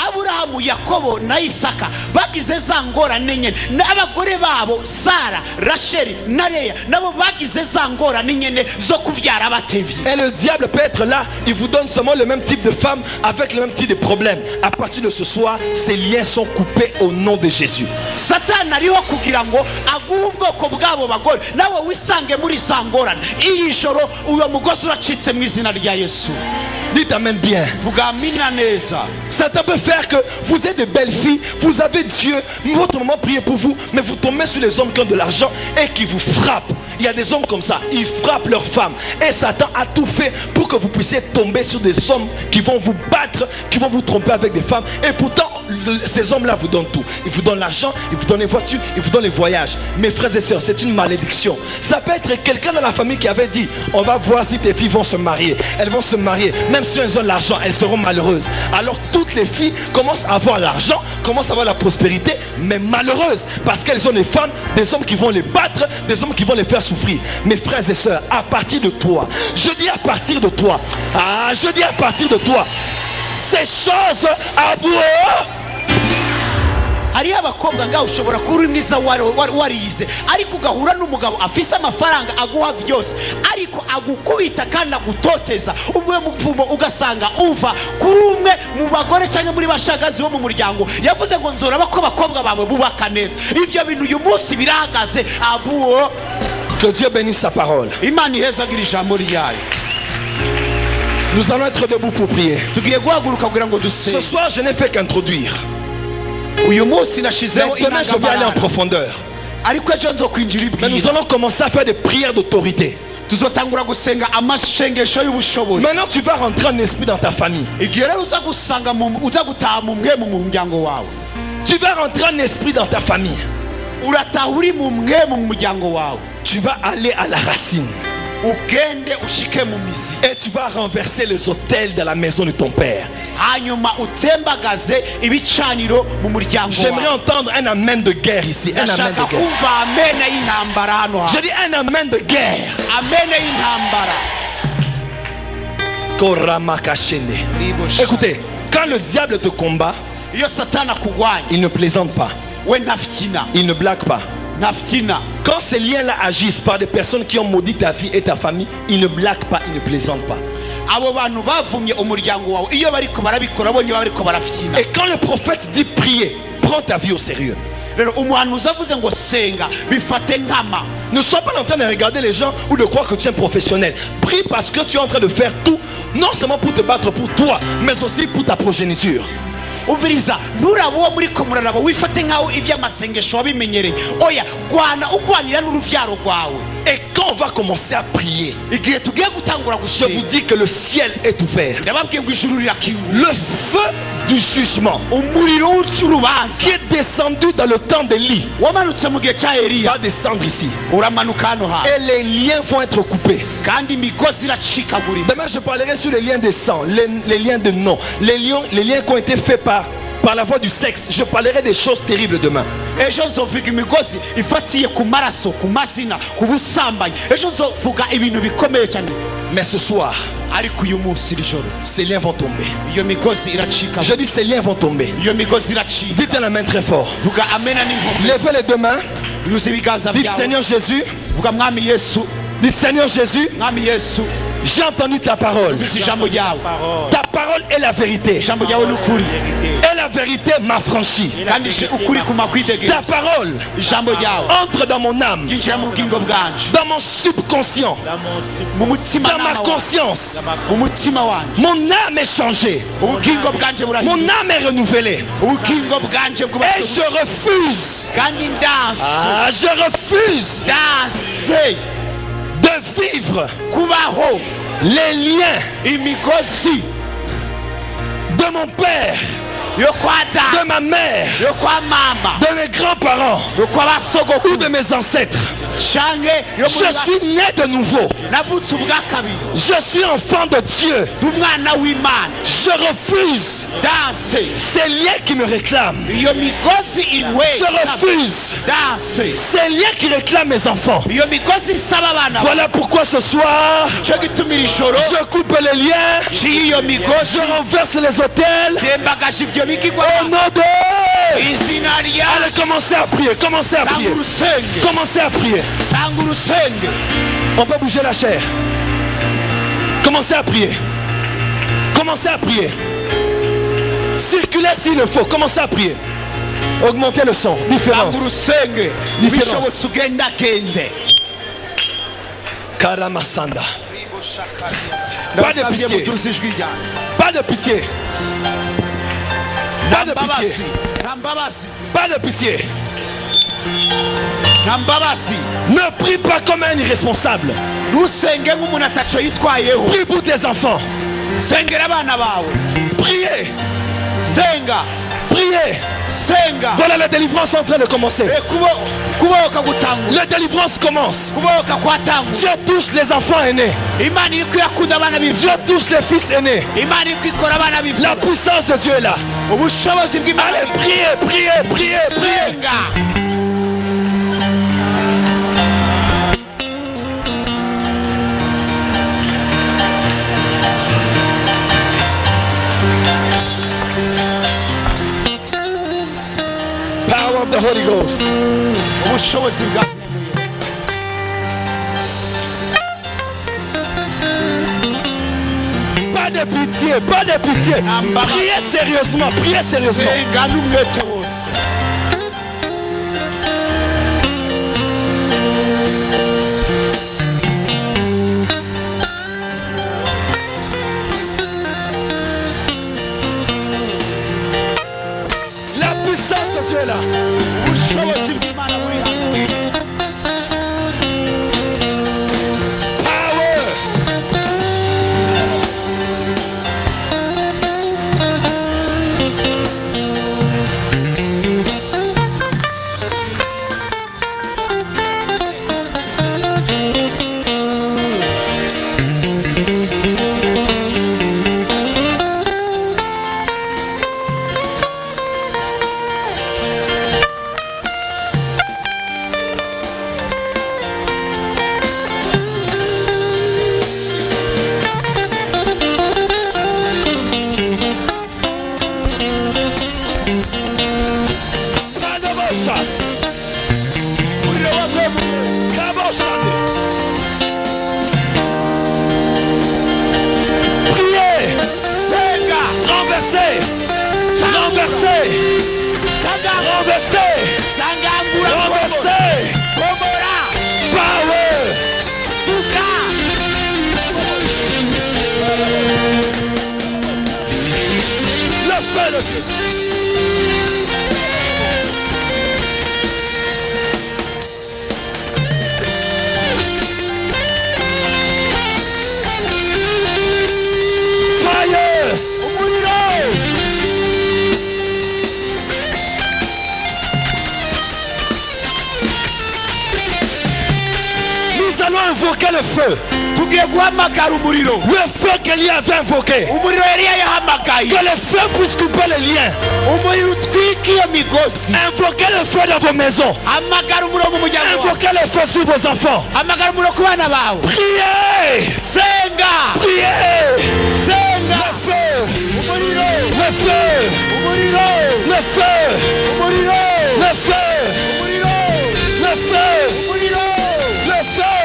Aburahamu, Yakobo na Isaka bagize za ngorane nyene n'abagore babo Sara, Racheli na Leya nabo bagize za ngorane nyene zo kuvyara abatevye. Et le diable peut être là, il vous donne seulement le même type de femme avec le même type de problème. À partir de ce soir, ces liens sont coupés au nom de Jésus. Satani ariho kugira ngo aguhe ubwoko bwabo bagore nawe wisange muri za ngorane. Iri joro uyo mugozi uracitse mu izina rya Yesu. Dites amen bien. Vuga amina neza. Satan peut faire que vous êtes de belles filles, vous avez Dieu, votre maman prie pour vous, mais vous tombez sur les hommes qui ont de l'argent et qui vous frappent. Il y a des hommes comme ça, ils frappent leurs femmes. Et Satan a tout fait pour que vous puissiez tomber sur des hommes qui vont vous battre, qui vont vous tromper avec des femmes. Et pourtant, ces hommes-là vous donnent tout. Ils vous donnent l'argent, ils vous donnent les voitures, ils vous donnent les voyages. Mes frères et sœurs, c'est une malédiction. Ça peut être quelqu'un dans la famille qui avait dit, on va voir si tes filles vont se marier. Elles vont se marier. Même si elles ont l'argent, elles seront malheureuses. Alors toutes les filles commencent à avoir l'argent, commencent à avoir la prospérité, mais malheureuses. Parce qu'elles ont des femmes, des hommes qui vont les battre, des hommes qui vont les faire souffrir. Mes frères et sœurs, à partir de toi, je dis à partir de toi, je dis à partir de toi, ces choses à bout. Hariho abakobwa ngaho ushobora kuba uri mwiza warize ariko ugahura n'umugabo afise amafaranga aguha vyose ariko agukubita kandi agutoteza uvuye mu mvumo ugasanga uva kuri umwe mu bagore cyangwa muri bashagazi bo mu muryango yavuze ngo nzoraba ko abakobwa bawe bubaka neza. Ivyo bintu uyu munsi birahagaze abuwo. Que Dieu bénisse sa parole. Imana ihezagira ijambo ryayo. Nous allons être debout pour prier. Tugiye guhaguruka kugira ngo Ce dusenge. soir, je n'ai fait qu'introduire. Uyu munsi nashizeho Mais demain, je vais aller en profondeur. ariko ejo nzokwinjira Mais nous ibwira. allons commencer à faire des prières d'autorité. Tuzotangura gusenga amashengesho y'ubushobozi. Maintenant, tu vas rentrer en esprit dans ta famille. Igihe rero uza gutaha mu mwe mu muryango wawe. Tu vas rentrer en esprit dans ta famille. Urataha uri mu mwe mu muryango wawe. Tu vas aller à la racine. Ugende ushike mu mizi. Et tu vas renverser les autels de la maison de ton père. Hanyuma utembagaze ibicaniro mu muryango J'aimerais wawe. entendre un amen de guerre ici. Un amen Ndashaka de guerre. kumva amena y'intambara hano hantu. Je dis un amen de guerre. Amena y'intambara. Koramakashene. Écoutez, quand le diable te combat, Iyo Satana kugwanya il ne plaisante pas. we ntafyina Il ne blague pas. ntafyina. Quand ces liens-là agissent par des personnes qui ont maudit ta vie et ta famille, ils ne blaguent pas, ils ne plaisantent pas. Abo bantu bavumye umuryango wawe iyo bariko barabikora bo niba bariko barafyina. Et quand le prophète dit prier, prends ta vie au sérieux. Rero umuhanuzi avuze ngo senga bifate nkama. Ne sois pas en train de regarder les gens ou de croire que tu es un professionnel. Prie parce que tu es en train de faire tout, non seulement pour te battre pour toi, mais aussi pour ta progéniture. Uviriza nturaba uwo muri ko muraraba wifate nkaho ivy'amasengesho wabimenyereye. Oya gwana ugwanira n'uruvyaro rwawe. Et quand on va commencer à prier, igihe tugiye gutangura je vous gusenga dis que le ciel est ouvert. ndababwiye ngo ijuru rirakinguye Le feu du jugement umuriro w'urubanza qui est descendu dans le temps d'Élie wamanutse mu gihe cya Eliya va descendre ici. uramanuka hano hantu Et les liens vont être coupés. kandi imigozi iracikagurika. Demain, je parlerai sur les liens de sang, les liens de nom, les liens qui ont été faits par la voie du sexe. Je parlerai des choses terribles demain. ejo nzovuga imigozi ifatiye ku maraso, ku mazina, ku busambanyi. ejo nzovuga ibintu bikomeye cyane. Mais ce soir, ariko uyu munsi iri joro ces liens vont tomber. iyo migozi iracika. Je dis ces liens vont tomber. iyo migozi iracika. Dites dans la main très fort. vuga amena n'inkombe. Levez les deux mains. yuzuye ibiganza Dites byawe. Seigneur Jésus. vuga mwami Yesu. Dites Seigneur Jésus. mwami Yesu. J'ai entendu ta parole. Ufite ijambo ryawe. Ta parole est la vérité. ijambo ryawe ni ukuri. Et la vérité m'a franchi. kandi ukuri kumakwidegera. Ta parole ijambo ryawe entre dans mon âme, yinjira mu bugingo bwanje, dans mon subconscient, mu mutima dans ma conscience. mu mutima wanjye. Mon âme est changée. ubugingo bwanje Mon burahinduka. âme est renouvelée. ubugingo bwanje Et bwubatse. je refuse. kandi ndanse Je refuse ndanse de vivre kubaho les liens imigozi de mon père, yo kwa de data, ma mère, yo kwa mama, de mes grands-parents yo kwa ou basogokuru de mes ancêtres. canke yo Je suis né de nouveau. navutse ubwa kabiri. Je suis enfant de Dieu. ndi umwana w'Imana. Je refuse ndanse ces liens qui me réclament. iyo migozi Je inywera. refuse ndanse ces liens qui réclament mes enfants. iyo migozi isaba abana. Voilà pourquoi ce soir, cyo gituma iri joro je coupe les liens, ciye iyo migozi je renverse les autels. ndembagaje ivyo bigirwa. Au nom de... izina rya Allez, commencez à prier, commencez à tanga prier. urusenge, Commencez à prier. tanga urusenge. On peut bouger la chair. Commencez à prier. Commencez à prier. Circulez s'il le faut. Commencez à prier. Augmentez le son. tanga Différence. urusenge. Différence. bishobotse ugendagende. Karamasanda. Pas de Ndabasavye pitié. mutuze ijwi ryanjye. Pas de pitié. Pas de Mbabazi, pitié. nta mbabazi, Pas de pitié. nta mbabazi. Ne prie pas comme un irresponsable. ntusenge nk'umuntu ataco yitwayeho. Prie pour tes enfants. sengera abana bawe. Priez. senga, Priez. senga. Voilà la délivrance en train de commencer. kubohoka gutangura. La délivrance commence. kubohoka kwatangura. Dieu touche les enfants aînés. imana iri kwiyakunda abana Dieu b'imfura. touche les fils aînés. imana iri kwikora abana La b'imfura. puissance de Dieu est là. ubushobozi bw'imana. Allez, priez, priez, priez, priez. senga. Power of the Holy Ghost. ubushobozi bwa Pas de pitié, pas de pitié. Priez sérieusement, priez sérieusement. senga n'umwete wose. La puissance de Dieu est là. ubushobozi bw'imana buri hano. Power. Kadabosha. Kabosha. Priez. senga. Renversez. Renversez. Renversez. sangangura. Renversez. komora. Power. tuka. Le feu de Dieu. le feu. tugiye guhamagara umuriro. Le feu qu'Élie avait invoqué. umuriro Eliya yahamagaye. Que le feu puisse couper les liens. umuriro utwika iyo migozi. Invoquez le feu dans vos maisons. hamagara umuriro mu muryango wawe. Invoquez le feu sur vos enfants. hamagara umuriro ku bana bawe. Priez. senga. Priez. senga. Le feu. umuriro. Le feu. umuriro. Le feu. umuriro. Le feu. umuriro. Le feu. umuriro. Le feu.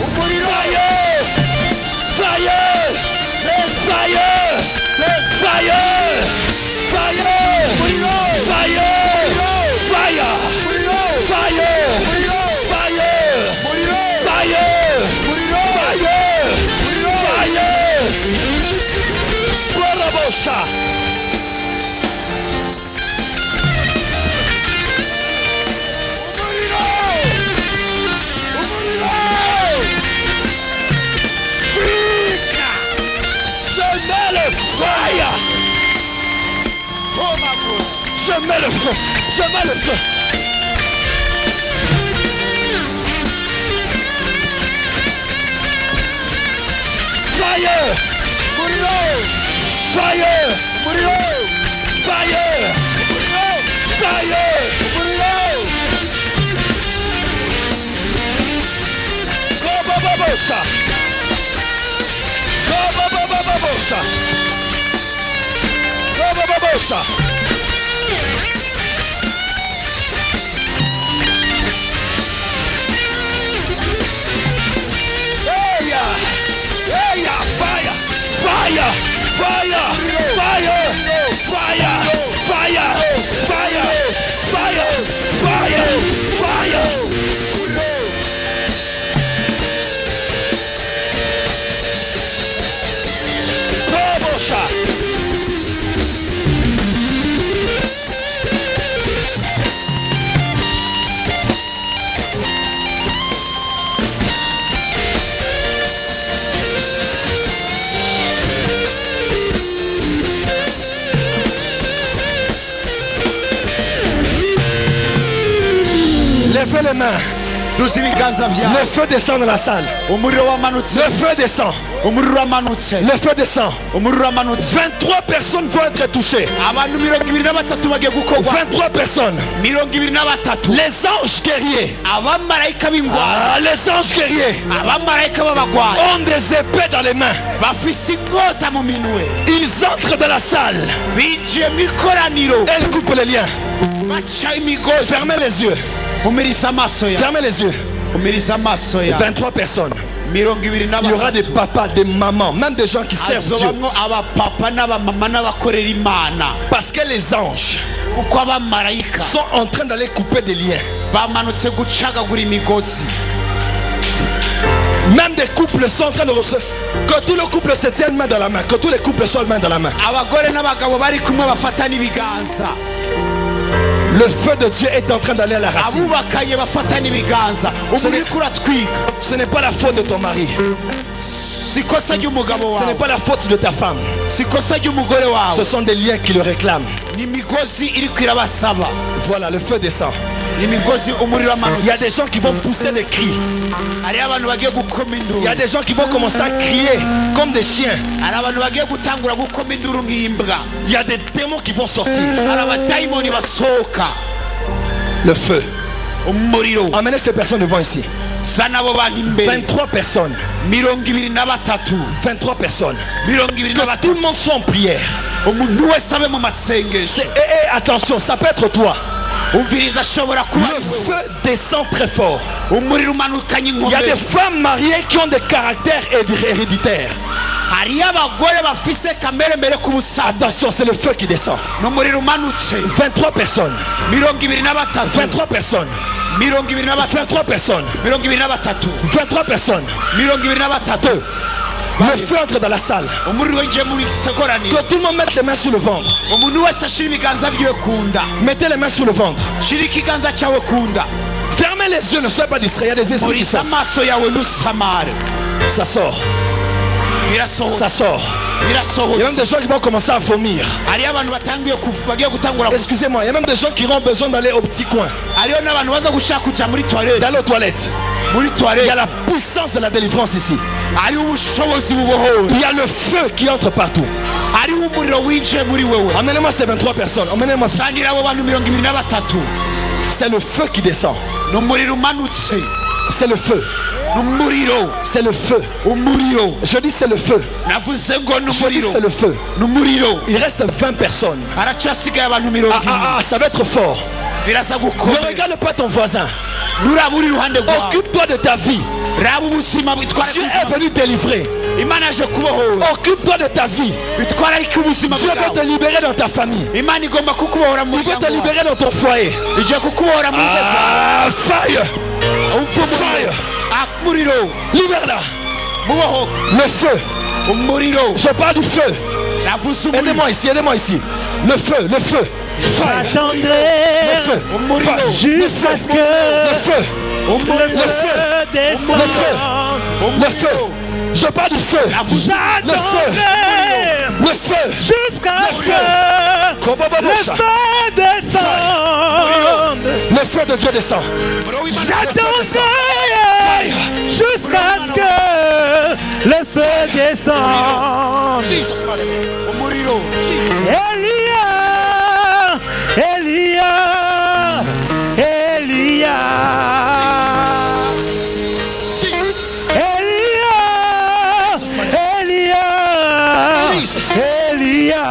umuriro. Je mets le feu. Je mets le feu. Fire. Fire. Fire. Fire. Go babosa. Go babosa. Go babosa. Levez les mains. Le feu descend dans la salle. Le feu descend. Le feu descend. 23 personnes vont être touchées. 23 personnes. Les anges guerriers. Les anges guerriers ont des épées dans les mains. Ils entrent dans la salle. Elles coupent les liens. Fermez les yeux. Fermez les yeux. 23 personnes. Il y aura des papas, des mamans, même des gens qui servent Dieu. Parce que les anges sont en train d'aller couper des liens. Même des couples sont en train de recevoir. Que tous les couples se tiennent main dans la main. Que tous les couples soient main dans la main. Le feu de Dieu est en train d'aller à la racine. Ce n'est pas la faute de ton mari. Ce n'est pas la faute de ta femme. Ce sont des liens qui le réclament. Voilà, le feu descend. Il y a des gens qui vont pousser des cris. Il y a des gens qui vont commencer à crier comme des chiens. Il y a des démons qui vont sortir. Le feu. Amenez ces personnes devant ici. 23 personnes. 23 personnes. Que tout le monde soit en prière. Attention, ça peut être toi. Le feu descend très fort. Il y a des femmes mariées qui ont des caractères héréditaires. Attention, c'est le feu qui descend. 23 personnes. 23 personnes. 23 personnes. 23 personnes. Le feu entre dans la salle. Que tout le monde mette les mains sur le ventre. Mettez les mains sur le ventre. Fermez les yeux, ne soyez pas distraits. Il y a des esprits qui sortent. Ça sort. birasohoka Ça sort. Il y a birasohotse même des gens qui vont commencer à vomir. hariyo abantu bagiye gutangura Excusez-moi, il y a même des gens qui auront besoin d'aller au petit coin, hariyo n'abantu baza gushaka kuja muri toilette d'aller aux toilettes. muri Il y toilette a la puissance de la délivrance ici. hariho ubushobozi bubohowe Il y a le feu qui entre partout. hariho umuriro winjiye muri wewe Emmenez-moi ces 23 personnes. Emmenez-moi. sangira abo bantu 23 C'est le feu qui descend. ni umuriro umanutse C'est le feu. ni umuriro C'est le feu. umuriro Je dis c'est le feu. navuze ngo ni Je dis umuriro c'est le feu. ni umuriro Il reste 20 personnes. haracyasigaye abantu Ça va être fort. biraza Ne gukomera regarde pas ton voisin. nuraba uri iruhande rwawe Occupe-toi de ta vie. raba ubuzima bitwara Dieu est venu délivrer. imana aje kubohora Occupe-toi de ta vie. bitwara ariko ubuzima Dieu veut te bwawe libérer dans ta famille. imana igomba kukubohora mu Il veut muryango te libérer dans ton foyer. wawe igiye kukubohora mu rugo Ah, fire. rwawe Fire. umuriro Libère-la. mubohoka Le feu. umuriro Je parle du feu. navuze umuriro Aidez-moi ici, aidez-moi ici. Le feu, le feu. Fire. Le J'attendrai feu. umuriro Fire. jusqu'à ce que Le feu. le feu descende. Le feu. Le feu. Je parle du feu. J'attendrai Le feu. jusqu'à Le ce feu. que le Kobababosha. feu descende. Le feu de Dieu descend. J'attendrai jusqu'à ce que le feu descende. umuriro Elia, Elia, Elia, Elia, Jesus. Elia,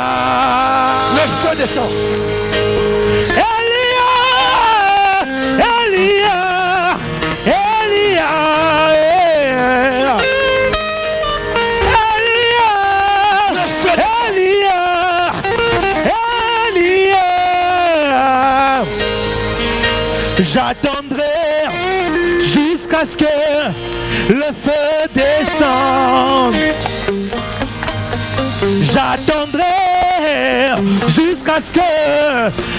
Le feu descend. Elia, Elia, Elia, Le feu descend. Elia, Elia. J'attendrai jusqu'à ce que le feu descende. J'attendrai jusqu'à ce que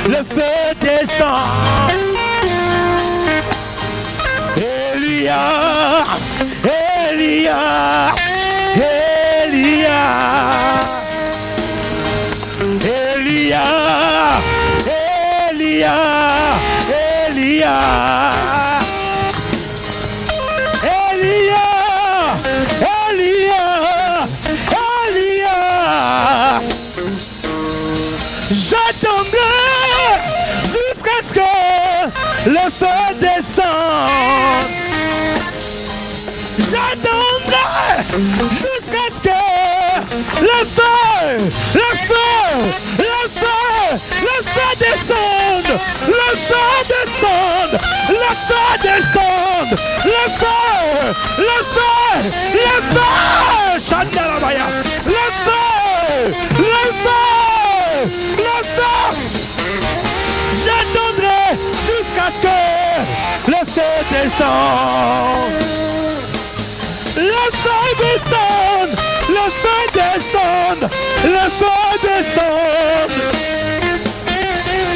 le feu descende. Elia, Elia, Elia, Elia, Elia, Elia, Elia, Elia, Elia. J'attendrai jusqu'à ce que le feu descende. J'attendrai jusqu'à ce que le feu descende. Le feu descende. Le feu descende. Le feu. Chandalamaya. Le feu. J'attendrai jusqu'à ce que le feu descende. Le feu descende. Le feu descende. Le feu descende.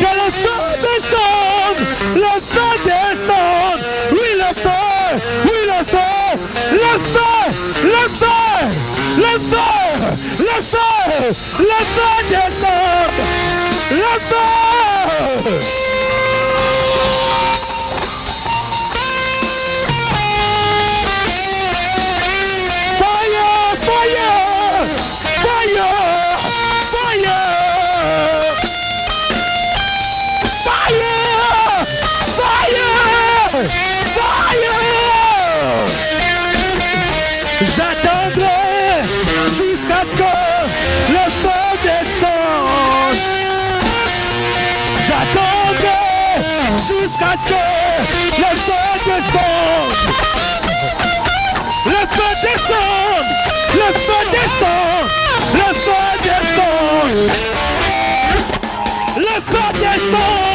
Que le feu descende. Le feu descende. Oui, le feu. Oui, le feu. Le feu. Le feu. Le feu. Le feu. Le feu descende. Le feu. Fire, fire, fire, fire, fire, fire, fire. J'attendrai jusqu'à ce que le feu descende. J'attendrai jusqu'à ce que le feu descende. Le feu descend. Le feu descend. Le feu descend. Le feu descend. Le feu descend. Le feu descend.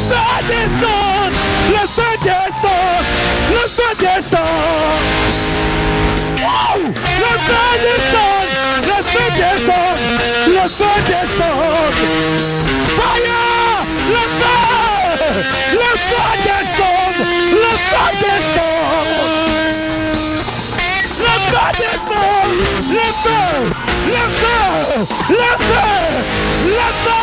Le feu descend. Le feu descend. Le feu descend. Wow! Le feu descend. Le feu descend. Le feu descend. Fire! Le feu! Le feu! feu descend. Le feu descend. Le feu. Le feu. Le feu. Le feu.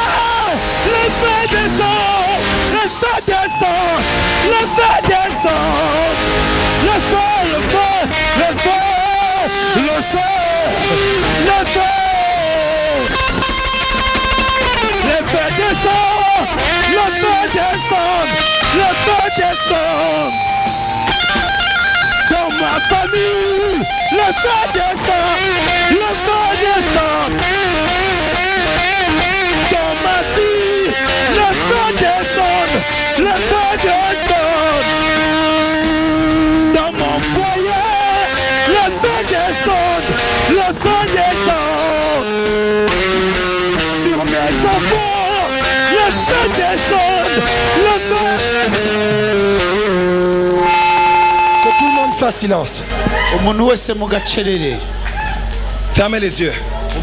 Le feu descend. Le feu descend. Le feu descend. Le feu. Le feu. Le feu. Le feu. Le feu. Le feu descend. Le feu descend. Le feu descend. Dans ma famille, le feu descend. Le feu descend. Dans ma vie, le feu descend. Le feu descend. Dans mon foyer, le feu descend. Le feu descend. Sur mes enfants, le feu descend. Le feu. Que tout le monde fasse silence. umuntu wese mu gacerere Fermez les yeux.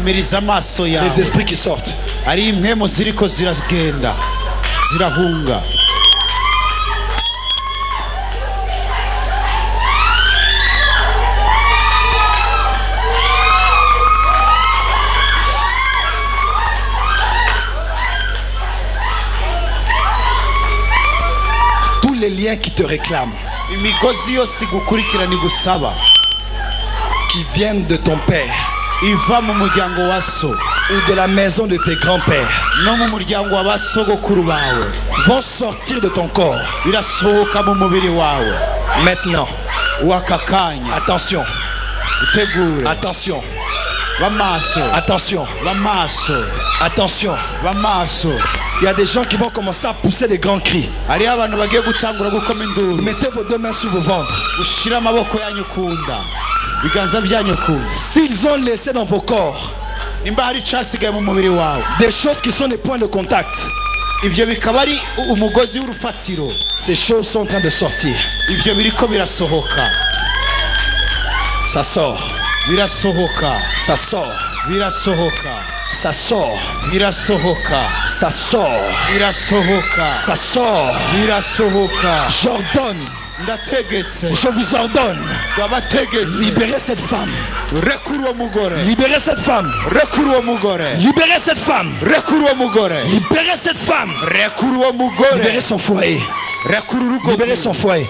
umiriza amaso Les yawe esprits qui sortent. ari impwemu ziriko ziragenda zirahunga. Tous les liens qui te réclament, imigozi yose igukurikirana igusaba qui viennent de ton père iva mu muryango wa so ou de la maison de tes grands-pères, no mu muryango wa basogokuru bawe vont sortir de ton corps. birasohoka mu mubiri wawe. Maintenant, waka kanya attention, utegure attention, bamaso attention, bamaso attention. bamaso. Il y a des gens qui vont commencer à pousser des grands cris. hariho abantu bagiye gutangura gukoma induru. Mettez vos deux mains sur vos ventres. ushira amaboko yanyu kunda biganza byanyu kunda. S'ils ont laissé dans vos corps nimba hari icasigaye mu mubiri wawe des choses qui sont des points de contact, ivyo bikaba ari umugozi w'urufatiro, ces choses sont en train de sortir. ivyo biriko birasohoka Ça sort, birasohoka ça sort, birasohoka ça sort, birasohoka ça sort, birasohoka ça sort. birasohoka. J'ordonne, ndategetse je vous ordonne, twabategetse libérez cette femme, rekura uwo mugore libérez cette femme, rekura uwo mugore libérez cette femme, rekura uwo mugore libérez cette femme, rekura uwo mugore libérez son foyer, rekura urugo libérez son foyer.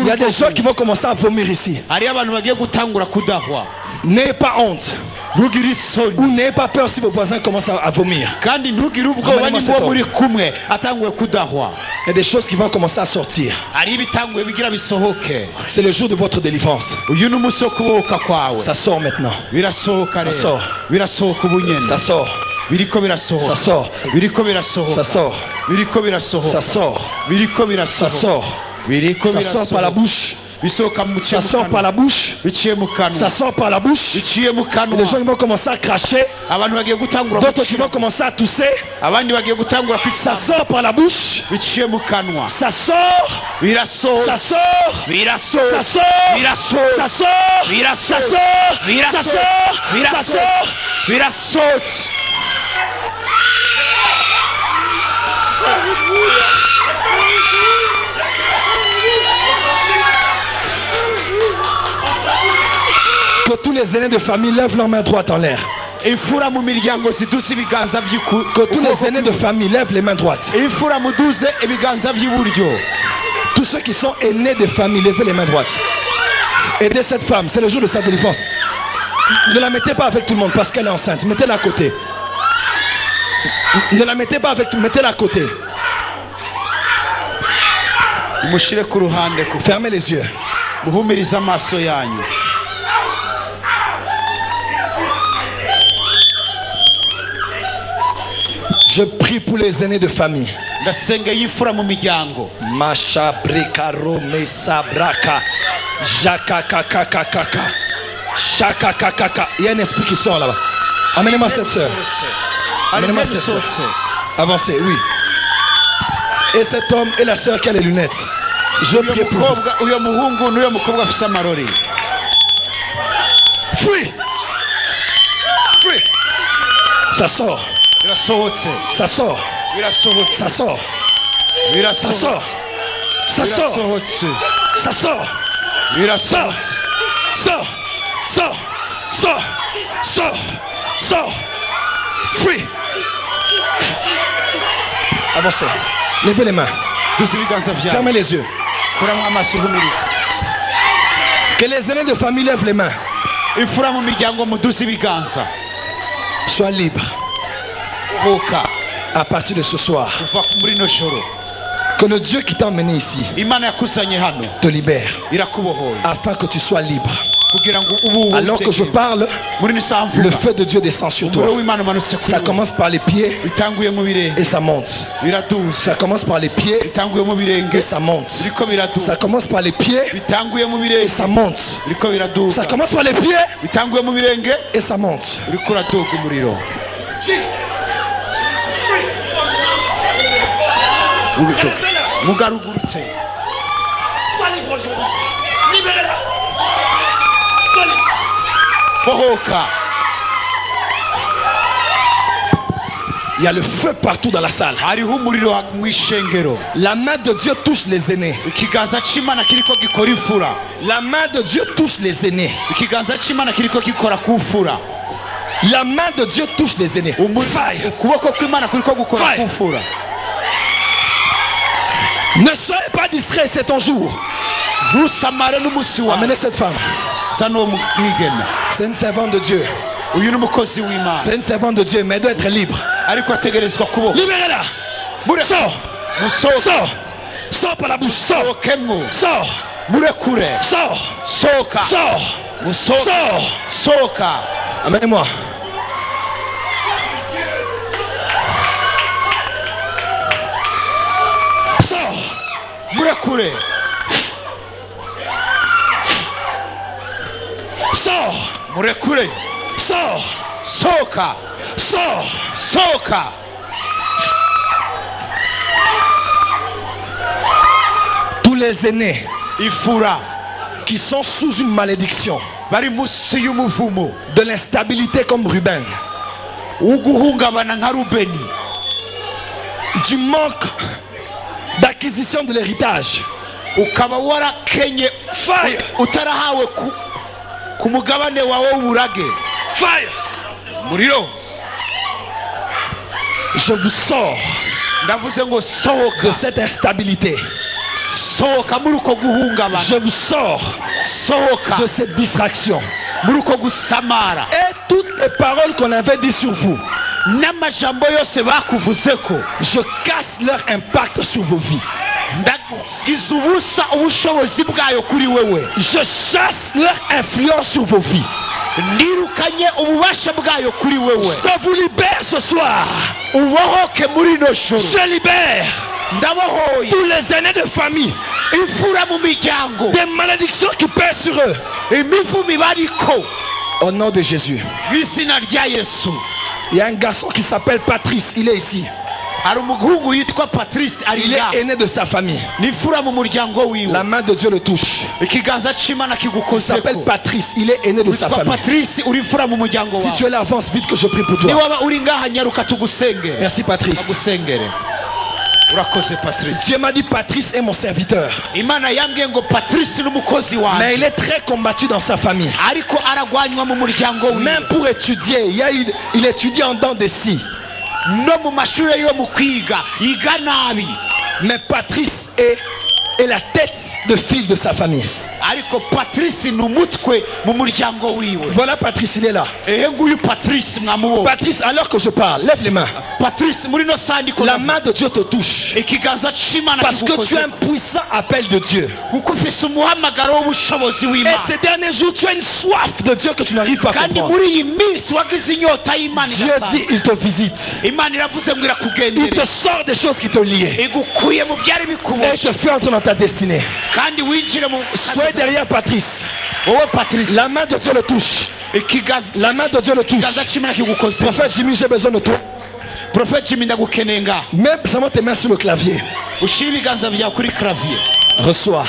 Il y a des gens qui vont commencer à vomir ici. hariyo abantu bagiye gutangura kudahwa. N'ayez pas honte ntugire isoni ou n'ayez pas peur si vos voisins commencent à vomir. kandi ntugire ubwoba niba muri kumwe atanguye kudahwa. Il y a des choses qui vont commencer à sortir. hariho ibitanguye bigira bisohoke. C'est le jour de votre délivrance. uyu ni umunsi wo kubohoka kwawe. Ça sort maintenant. birasohoka Ça rero sort. birasohoka ubunyene. Ça sort. biriko birasohoka. Ça sort. biriko birasohoka. Ça sort. biriko birasohoka. Ça sort. biriko Ça birasohoka. sort. biriko Ça sort par la bouche. bisohoka mu Ça sort par la bouche. biciye mu kanwa. Ça sort par la bouche. biciye mu Et kanwa. les gens ils vont commencer à cracher. abantu bagiye gutangura D'autres qui gucira. vont commencer à tousser. abandi bagiye gutangura Ça kwitsa. sort par la bouche. biciye mu kanwa. Ça sort. birasohoka. Ça sort. birasohoka. Ça sort. birasohoka. Ça sort. birasohoka. Ça sort. Ça sort. Ça sort. birasohoka. Que tous les aînés de famille lèvent leur main droite en l'air. imfura mu miryango ziduze ibiganza by'ukuri. Que tous les aînés de famille lèvent les mains droites. imfura muduze ibiganza by'iburyo. Tous ceux qui sont aînés de famille, levez les mains droites. Aidez cette femme, c'est le jour de sa délivrance. Ne la mettez pas avec tout le monde parce qu'elle est enceinte. Mettez-la à côté. Ne la mettez pas avec tout le monde, mettez-la à côté. mushire ku ruhande kuko Fermez les yeux. muhumirize amaso yanyu. Je prie pour les aînés de famille. ndasengeye imfura mu miryango. Masha brekaro mesabraka. Jaka kaka kaka. Shaka kaka. Il y a un esprit qui sort là-bas. Amenez-moi cette soeur. Amenez-moi cette soeur. Avancez, oui. Et cet homme et la soeur qui a les lunettes. Je uyo prie pour vous. mukobwa uyo muhungu n'uyo mukobwa afite amarori. Fuis. Fuis. Ça sort. birasohotse. Ça sort. birasohotse. Ça sort. Ça birasohotse. sort. Ça sort. birasohotse. Ça sort. birasohotse. Sors. Sors. Sors. Sors. Sors. Free. Avancez. Levez les mains. Duza ibiganza byawe. Fermez les yeux. Kuramo amaso uhumiriza. Que les aînés de famille lèvent les mains. Imfura mu miryango muduza ibiganza. Sois libre. Bohoka. À partir de ce soir. Kuva muri no joro. Que le Dieu qui t'a emmené ici Imana yakusanye hano te libère. irakubohoye. Afin que tu sois libre. Kugira ngo ubu Alors que je parle, muri nisamvu. le feu de Dieu descend sur toi. W'Imana umanutse kuri Ça wowe. commence par les pieds Bitanguye mu birenge. et ça monte. Biraduza. Ça commence par les pieds Bitanguye mu birenge. et ça monte. Biriko biraduza. Ça commence par les pieds Bitanguye mu et birenge. ça monte. Biriko biraduza. Ça commence par les pieds Bitanguye mu birenge. et ça monte. Biriko uraduga umuriro. Mugarugurutse. Bohoka. Il y a le feu partout dans la salle. Hariho umuriro mu ishengero. La main de Dieu touche les aînés. Ikiganza c'Imana kiriko gikora imfura. La main de Dieu touche les aînés. Ikiganza c'Imana kiriko gikora ku mfura. La main de Dieu touche les aînés. Fire. Ukuboko kw'Imana kuriko gukora Fire. ku mfura. Ne soyez pas distrait, c'est ton jour. Ntusamare n'umusi wawe. Amenez cette femme. Sa n'uwo mwigeme. C'est une servante de Dieu. Uyu ni umukozi w'Imana. C'est une servante de Dieu, mais elle doit être libre. Ariko ategerezwa kuboha. Libérez-la. Sors. Musohoke. Sors. Sors par la bouche. Sors. Sohokemwo. Sors. Murekure. Sors. Sohoka. Sors. Musohoke. Sors. Sohoka. Amenez-moi. Sors. Murekure. Sors. Murekure. Sors. Sohoka. Sors. Sohoka. Tous les aînés Imfura. qui sont sous une malédiction Bari musi y'umuvumo. de l'instabilité comme Ruben, Uguhungabana nka Rubeni. du manque d'acquisition de l'héritage, Ukaba warakenye. Fire. Utarahawe ku mugabane wawe w'uburage. fire, Muriro. je vous sors Ndavuze ngo de sohoka. cette instabilité. Sohoka muri uko guhungabana. Je vous sors Sohoka de cette distraction. muri uko gusamara. Et toutes les paroles qu'on avait dit sur vous, N'amajambo yose bakuvuzeko. je casse leur impact sur vos vies. Ndagize ubusa ubushobozi bwayo kuri wewe. Je chasse leur influence sur vos vies. Ndirukanye ububasha bwayo kuri wewe. Je vous libère ce soir. Ubohoke muri no joro. Je libère Ndabohoye. tous les aînés de famille Imfura mu miryango. des malédictions qui pèsent sur eux. Imivumo ibariko. Au nom de Jésus. Mu izina rya Yesu. Il y a un garçon qui s'appelle Patrice, il est ici. Hari umuhungu yitwa Patrice ari Il ngaha. est aîné de sa famille. Ni imfura mu muryango wiwe. La main de Dieu le touche. Ikiganza c'Imana Il s'appelle kigukozeko. Patrice, il est aîné de sa Witwa famille. Patrice uri imfura mu muryango Si wawe. tu es là, avance vite que je prie pour toi. Niwaba uri ngaha nyaruka tugusengere. Merci Patrice. Agusengere. Urakoze Patrice. Dieu m'a dit Patrice est mon serviteur. Imana yambwiye ngo Patrice n'umukozi Mais wanjye. il est très combattu dans sa famille. Ariko aragwanywa mu muryango wiwe. Même pour étudier, il étudie en dents de scie. No mu mashuri yo mu kwiga yiga nabi. Mais Patrice est la tête de file de sa famille. Ariko Patrice ni umutwe mu muryango wiwe. Voilà Patrice, il est là. Ehe nguyu Patrice mwamubonye. Patrice, alors que je parle, lève les mains. Patrice muri no sandiko. La main de Dieu te touche. Ikiganza c'Imana Parce que tu as kigukozeko. un puissant appel de Dieu. Kuko ufise umuhamagaro w'ubushobozi Et w'Imana. ces derniers jours, tu as une soif de Dieu que tu n'arrives pas à Kandi comprendre. muri iyi minsi wagize inyota y'Imana Dieu idasanzwe. dit, il te visite. Imana iravuze ngo Il irakugendere. te sort des choses qui te lient. Igukuye mu byari Et bikuboshye. te fait entrer dans ta destinée. Kandi winjire mu Sois derrière Patrice. wowe Patrice. La main de Dieu le touche. Ikiganza La main de Dieu le touche. c'Imana kigukozeko. Prophète Jimmy, j'ai besoin de toi. Prophète Jimmy ndagukeneye ngaha. Mets seulement tes mains sur le clavier. Ushire ibiganza byawe kuri clavier. Reçois.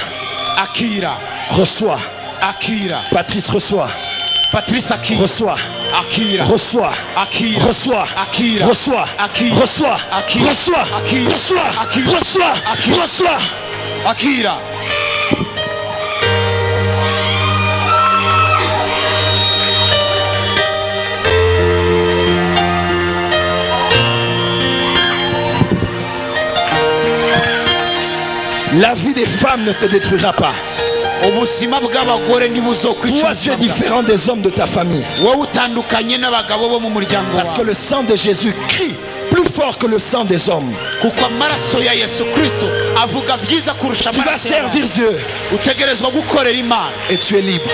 Akira. Reçois. Akira. Patrice, reçois. Patrice Akira. Reçois. Akira. Reçois. Akira. Reçois. Akira. Reçois. Akira. Reçois. Akira. Reçois. Akira. Reçois. Akira. Reçois. Akira. Reçois. Akira. La vie des femmes ne te détruira pas. ubuzima bw'abagore ntibuzokwica. Toi, tu es différent des hommes de ta famille. wowe utandukanye n'abagabo bo mu muryango Parce que wawe le sang de Jésus crie plus fort que le sang des hommes. kuko amaraso ya Yesu Kristo avuga vyiza kurusha Tu vas amaraso servir y'abantu. Dieu utegerezwa gukorera Imana et tu es libre.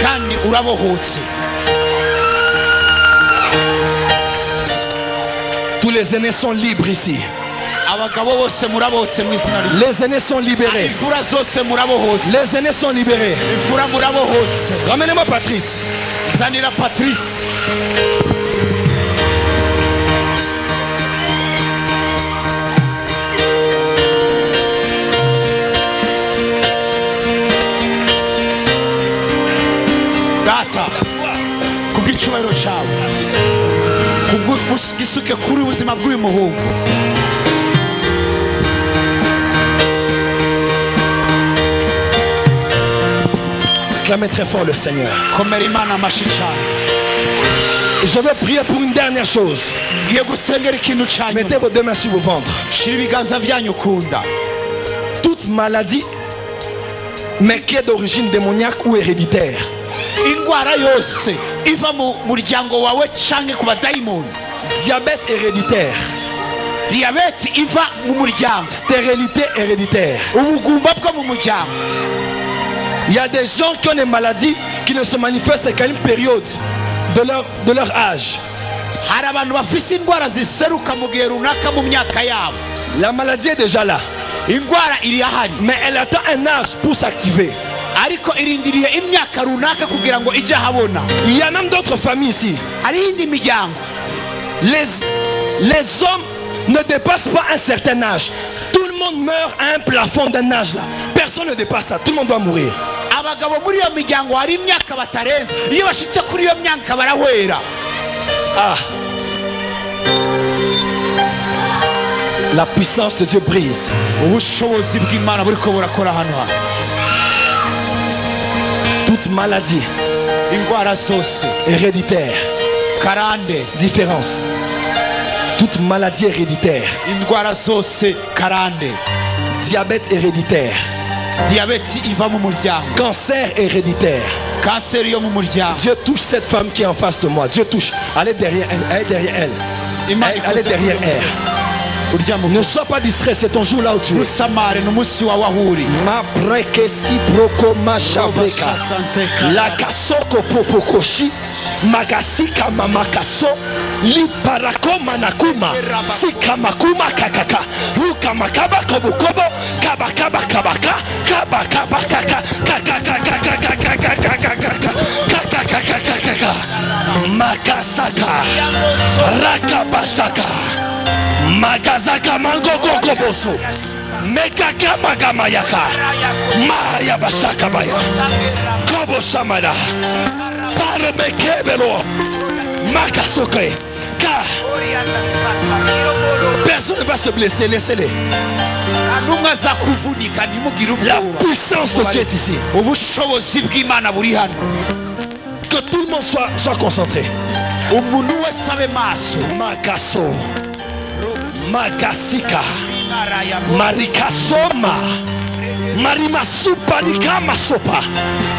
kandi urabohotse. Tous les aînés sont libres ici. abagabo bose murabohotse mu izina rye. Les aînés sont libérés. imfura zose murabohotse. Les aînés sont libérés. imfura murabohotse. Ramenez-moi Patrice. zanira Patrice. data kubw'icyubahiro cyawe kubw'ugisuke kuri ubuzima bw'uyu muhungu. Acclamez très fort le Seigneur. komera Imana amashyi cyane. Je veux prier pour une dernière chose. ngiye gusengera ikintu cya nyuma. Mettez vos deux mains sur vos ventres. shira ibiganza byanyu ku nda. Toute maladie, mais qui est d'origine démoniaque ou héréditaire, indwara yose iva mu muryango wawe canke ku badayimoni. diabète héréditaire, diyabete iva mu muryango. stérilité héréditaire. ubugumba bwo mu muryango. Il y a des gens qui ont des maladies qui ne se manifestent qu'à une période de leur âge. hari abantu bafise indwara ziseruka mu gihe runaka mu myaka yabo. La maladie est déjà là, indwara iri ahari mais elle attend un âge pour s'activer. ariko irindiriye imyaka runaka kugira ngo ijye ahabona. Il y a même d'autres familles ici. hari iyindi miryango. Les hommes ne dépassent pas un certain âge. Tout le monde meurt à un plafond d'un âge là. Personne ne dépasse ça. Tout le monde doit mourir. abagabo muri iyo miryango hari imyaka batarenze. iyo bashitse kuri iyo myaka barahwera. Ah. La puissance de Dieu brise. ubushobozi bw'Imana buriko burakora hano hantu. Toute maladie indwara zose héréditaire, karande. différence. Toute maladie héréditaire, indwara zose karande. diabète héréditaire, diyabete iva mu muryango. cancer héréditaire. kanseri yo mu muryango. Dieu touche cette femme qui est en face de moi. Dieu touche. Allez derrière elle. Allez derrière elle. Allez derrière elle. Ne sois pas distrait, c'est ton jour là où tu es. ntusamare n'umunsi wawe aho uri. Ma prekesi prokoma shabreka. La kasoko popokoshi. Magasika mamakaso. Li parako manakuma. Sika makuma kakaka. Ruka makaba kobokobo. Kabakaba kabaka. Kabakaba kaka. Kakakakakakakakakakakakakakaka. Makasaka. Rakabasaka. Magazaka mangoko boso. Mekaka magamayaka. Maya basaka baya. Kobo samada. Parmekebelo. Makasoke. Ka. Personne ne va se blesser, laissez-les. ntumwe aza kuvunika ntimugire La ubwoba. puissance de Dieu est ici. ubushobozi bw'Imana buri hano. Que tout le monde soit concentré. umuntu wese abe maso. Makaso. Makasika. Marikasoma. Marimasupa nikama sopa.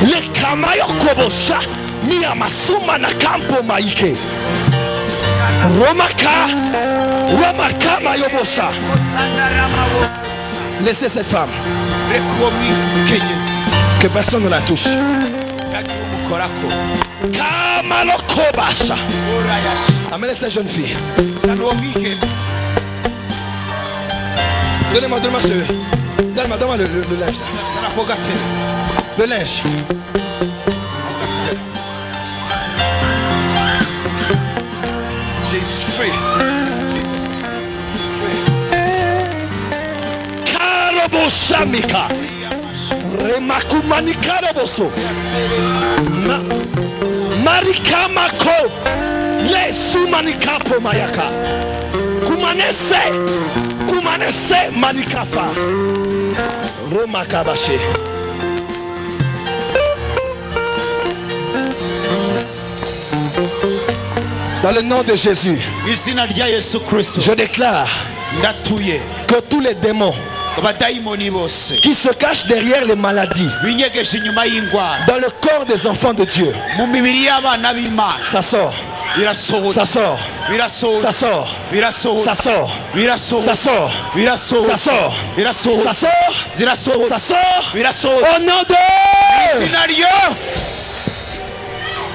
Lekamayo kobosha. Niyamasuma na kampo maike. Romaka mayobosha. Laissez cette femme. reka uwo mwikenyezi Que personne ne la touche. ntagire umukorako. Kamalokobasha. urayasha. Amenez cette jeune fille. sa n'uwo mwigeme. Donnez-moi donne-moi le linge là. sana ako gatebe. Le linge. Jesus free. Karoboshamika. Remakumani karoboso. Marikamako. Lesumanikapo mayaka. Kumanese manikafa. Romakabashe. Dans le nom de Jésus, izina rya Yesu Kristo je déclare ndatuye que tous les démons abadayimoni bose qui se cachent derrière les maladies binyegeje inyuma y'indwara dans le corps des enfants de Dieu. mu mibiri y'abana b'Imana Ça sort, birasohotse ça sort, birasohotse ça sort, birasohotse ça sort, birasohotse ça sort, birasohotse ça sort, birasohotse ça sort, zirasohotse ça sort. birasohotse Au nom de... izina ryo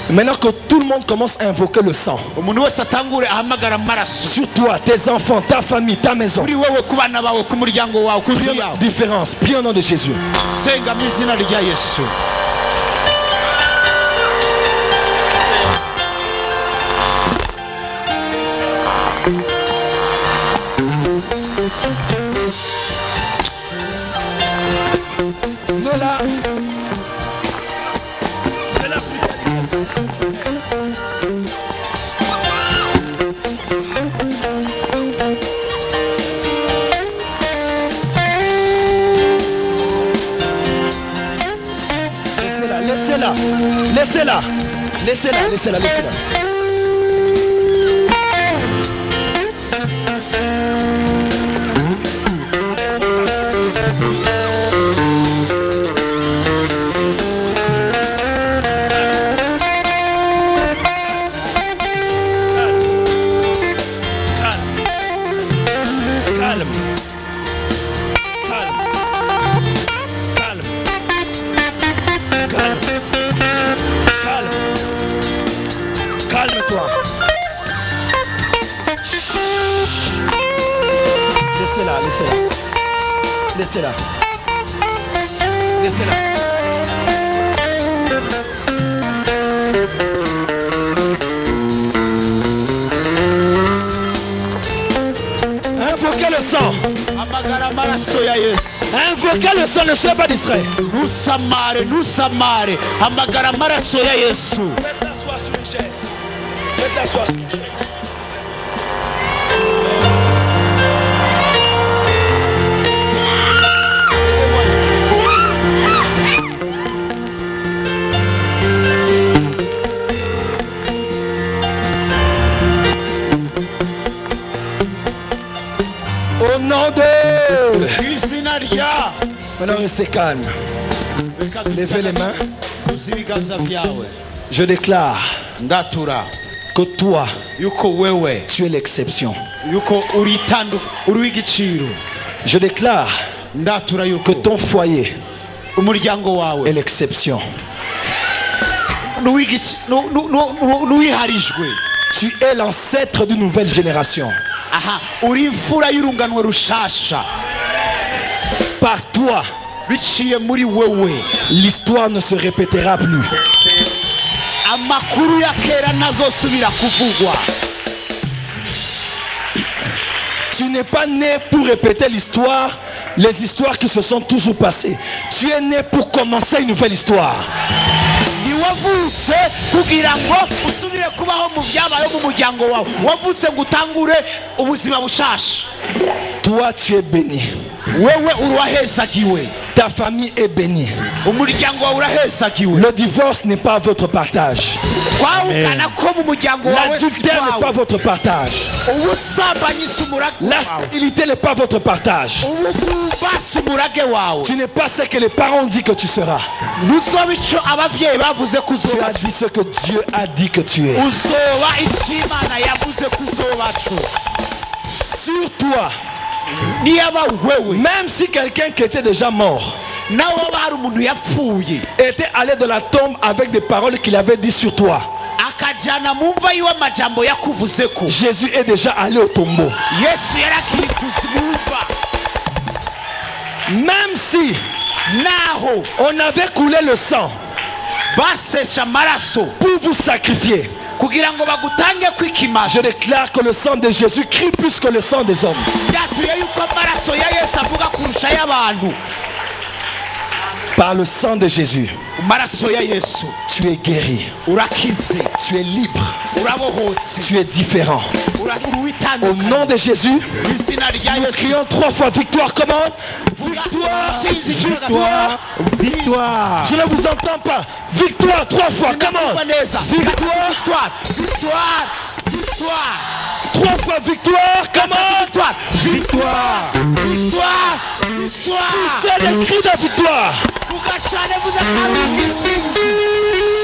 Maintenant que tout le monde commence à invoquer le sang umuntu wese atangure ahamagara amaraso sur toi, tes enfants, ta famille, ta maison. kuri wowe ku bana bawe ku muryango wawe ku nzu Prions yawe la différence. Prions au nom de Jésus. senga mu izina rya Yesu Ne la... Laissez-la, laissez-la, laissez-la, laissez-la, laissez-la, laissez-la. Calme. Calme. Calme. Calme. Calme. Calme-toi. Laissez-la, laissez-la. Laissez-la. Laissez-la. Invoquez le sang. amagara amaraso ya Yesu Invoquez le sang, ne soyez pas distrait. nusamare nusamare amagara amaraso ya Yesu Faites-la asseoir sur une chaise. Faites-la asseoir sur une chaise. Au nom de... mu izina rya Maintenant restez calme. Levez les mains. uzi ibiganza byawe Je déclare ndatura que toi, yuko wewe tu es l'exception. yuko uri w'igiciro Je déclare ndatura que yuko ton foyer umuryango est wawe l'exception. n'uwiharijwe Tu es l'ancêtre d'une nouvelle génération. aha uri imfura y'urunganwe rushasha Par toi, biciye muri wewe l'histoire ne se répétera plus. amakuru ya kera ntazosubira kuvugwa Tu n'es pas né pour répéter l'histoire, les histoires qui se sont toujours passées. Tu es né pour commencer une nouvelle histoire. ntiwavutse kugira ngo usubire kubaho mu byabayeho mu muryango wawe wavutse ngo utangure ubuzima bushasha Toi, tu es béni. wewe urahezagiwe Ta famille est bénie. umuryango wawe urahezagiwe Le divorce n'est pas votre partage. kwahukana ko mu muryango wawe si L'adultère n'est pas kwawe votre partage. ubusambanyi si umurage La wawe stérilité n'est pas votre partage. ubugumba si umurage wawe Tu n'es pas ce que les parents ont dit que tu seras. ntuzoba icyo ababyeyi bavuze ko Tu uzoba as dit ce que Dieu a dit que tu es. uzoba icyo imana yavuze ko uzoba cyo Sur toi, niyaba wewe même si quelqu'un qui était déjà mort nawe waba hari umuntu yapfuye était allé de la tombe avec des paroles qu'il avait dit sur toi, akajyana mu mva yiwe amajambo yakuvuze ko Jésus est déjà allé au tombeau. yesu yarakiri kuzimumva Même si naho on avait coulé le sang basesha amaraso pour vous sacrifier, kugira ngo bagutange je kwikimaza déclare que le sang de Jésus crie plus que le sang des hommes. byatuye yuko amaraso ya yesu avuga kurusha y'abantu Par le sang de Jésus, amaraso ya yesu tu es guéri, urakize tu es libre, urabohotse tu es différent. Au uwitandukanye nom de Jésus, mu izina rya nous yesu crions 3 fois victoire. Comment? Victoire, victoire, Victoire. Je ne vous entends pas. Victoire 3 fois. Comment? neza Victoire. victoire victoire victoire 3 3 fois victoire, comment? Victoire. Victoire. Victoire. Victoire. C'est des cris de victoire. Mugashane muzakaruka intsinzi.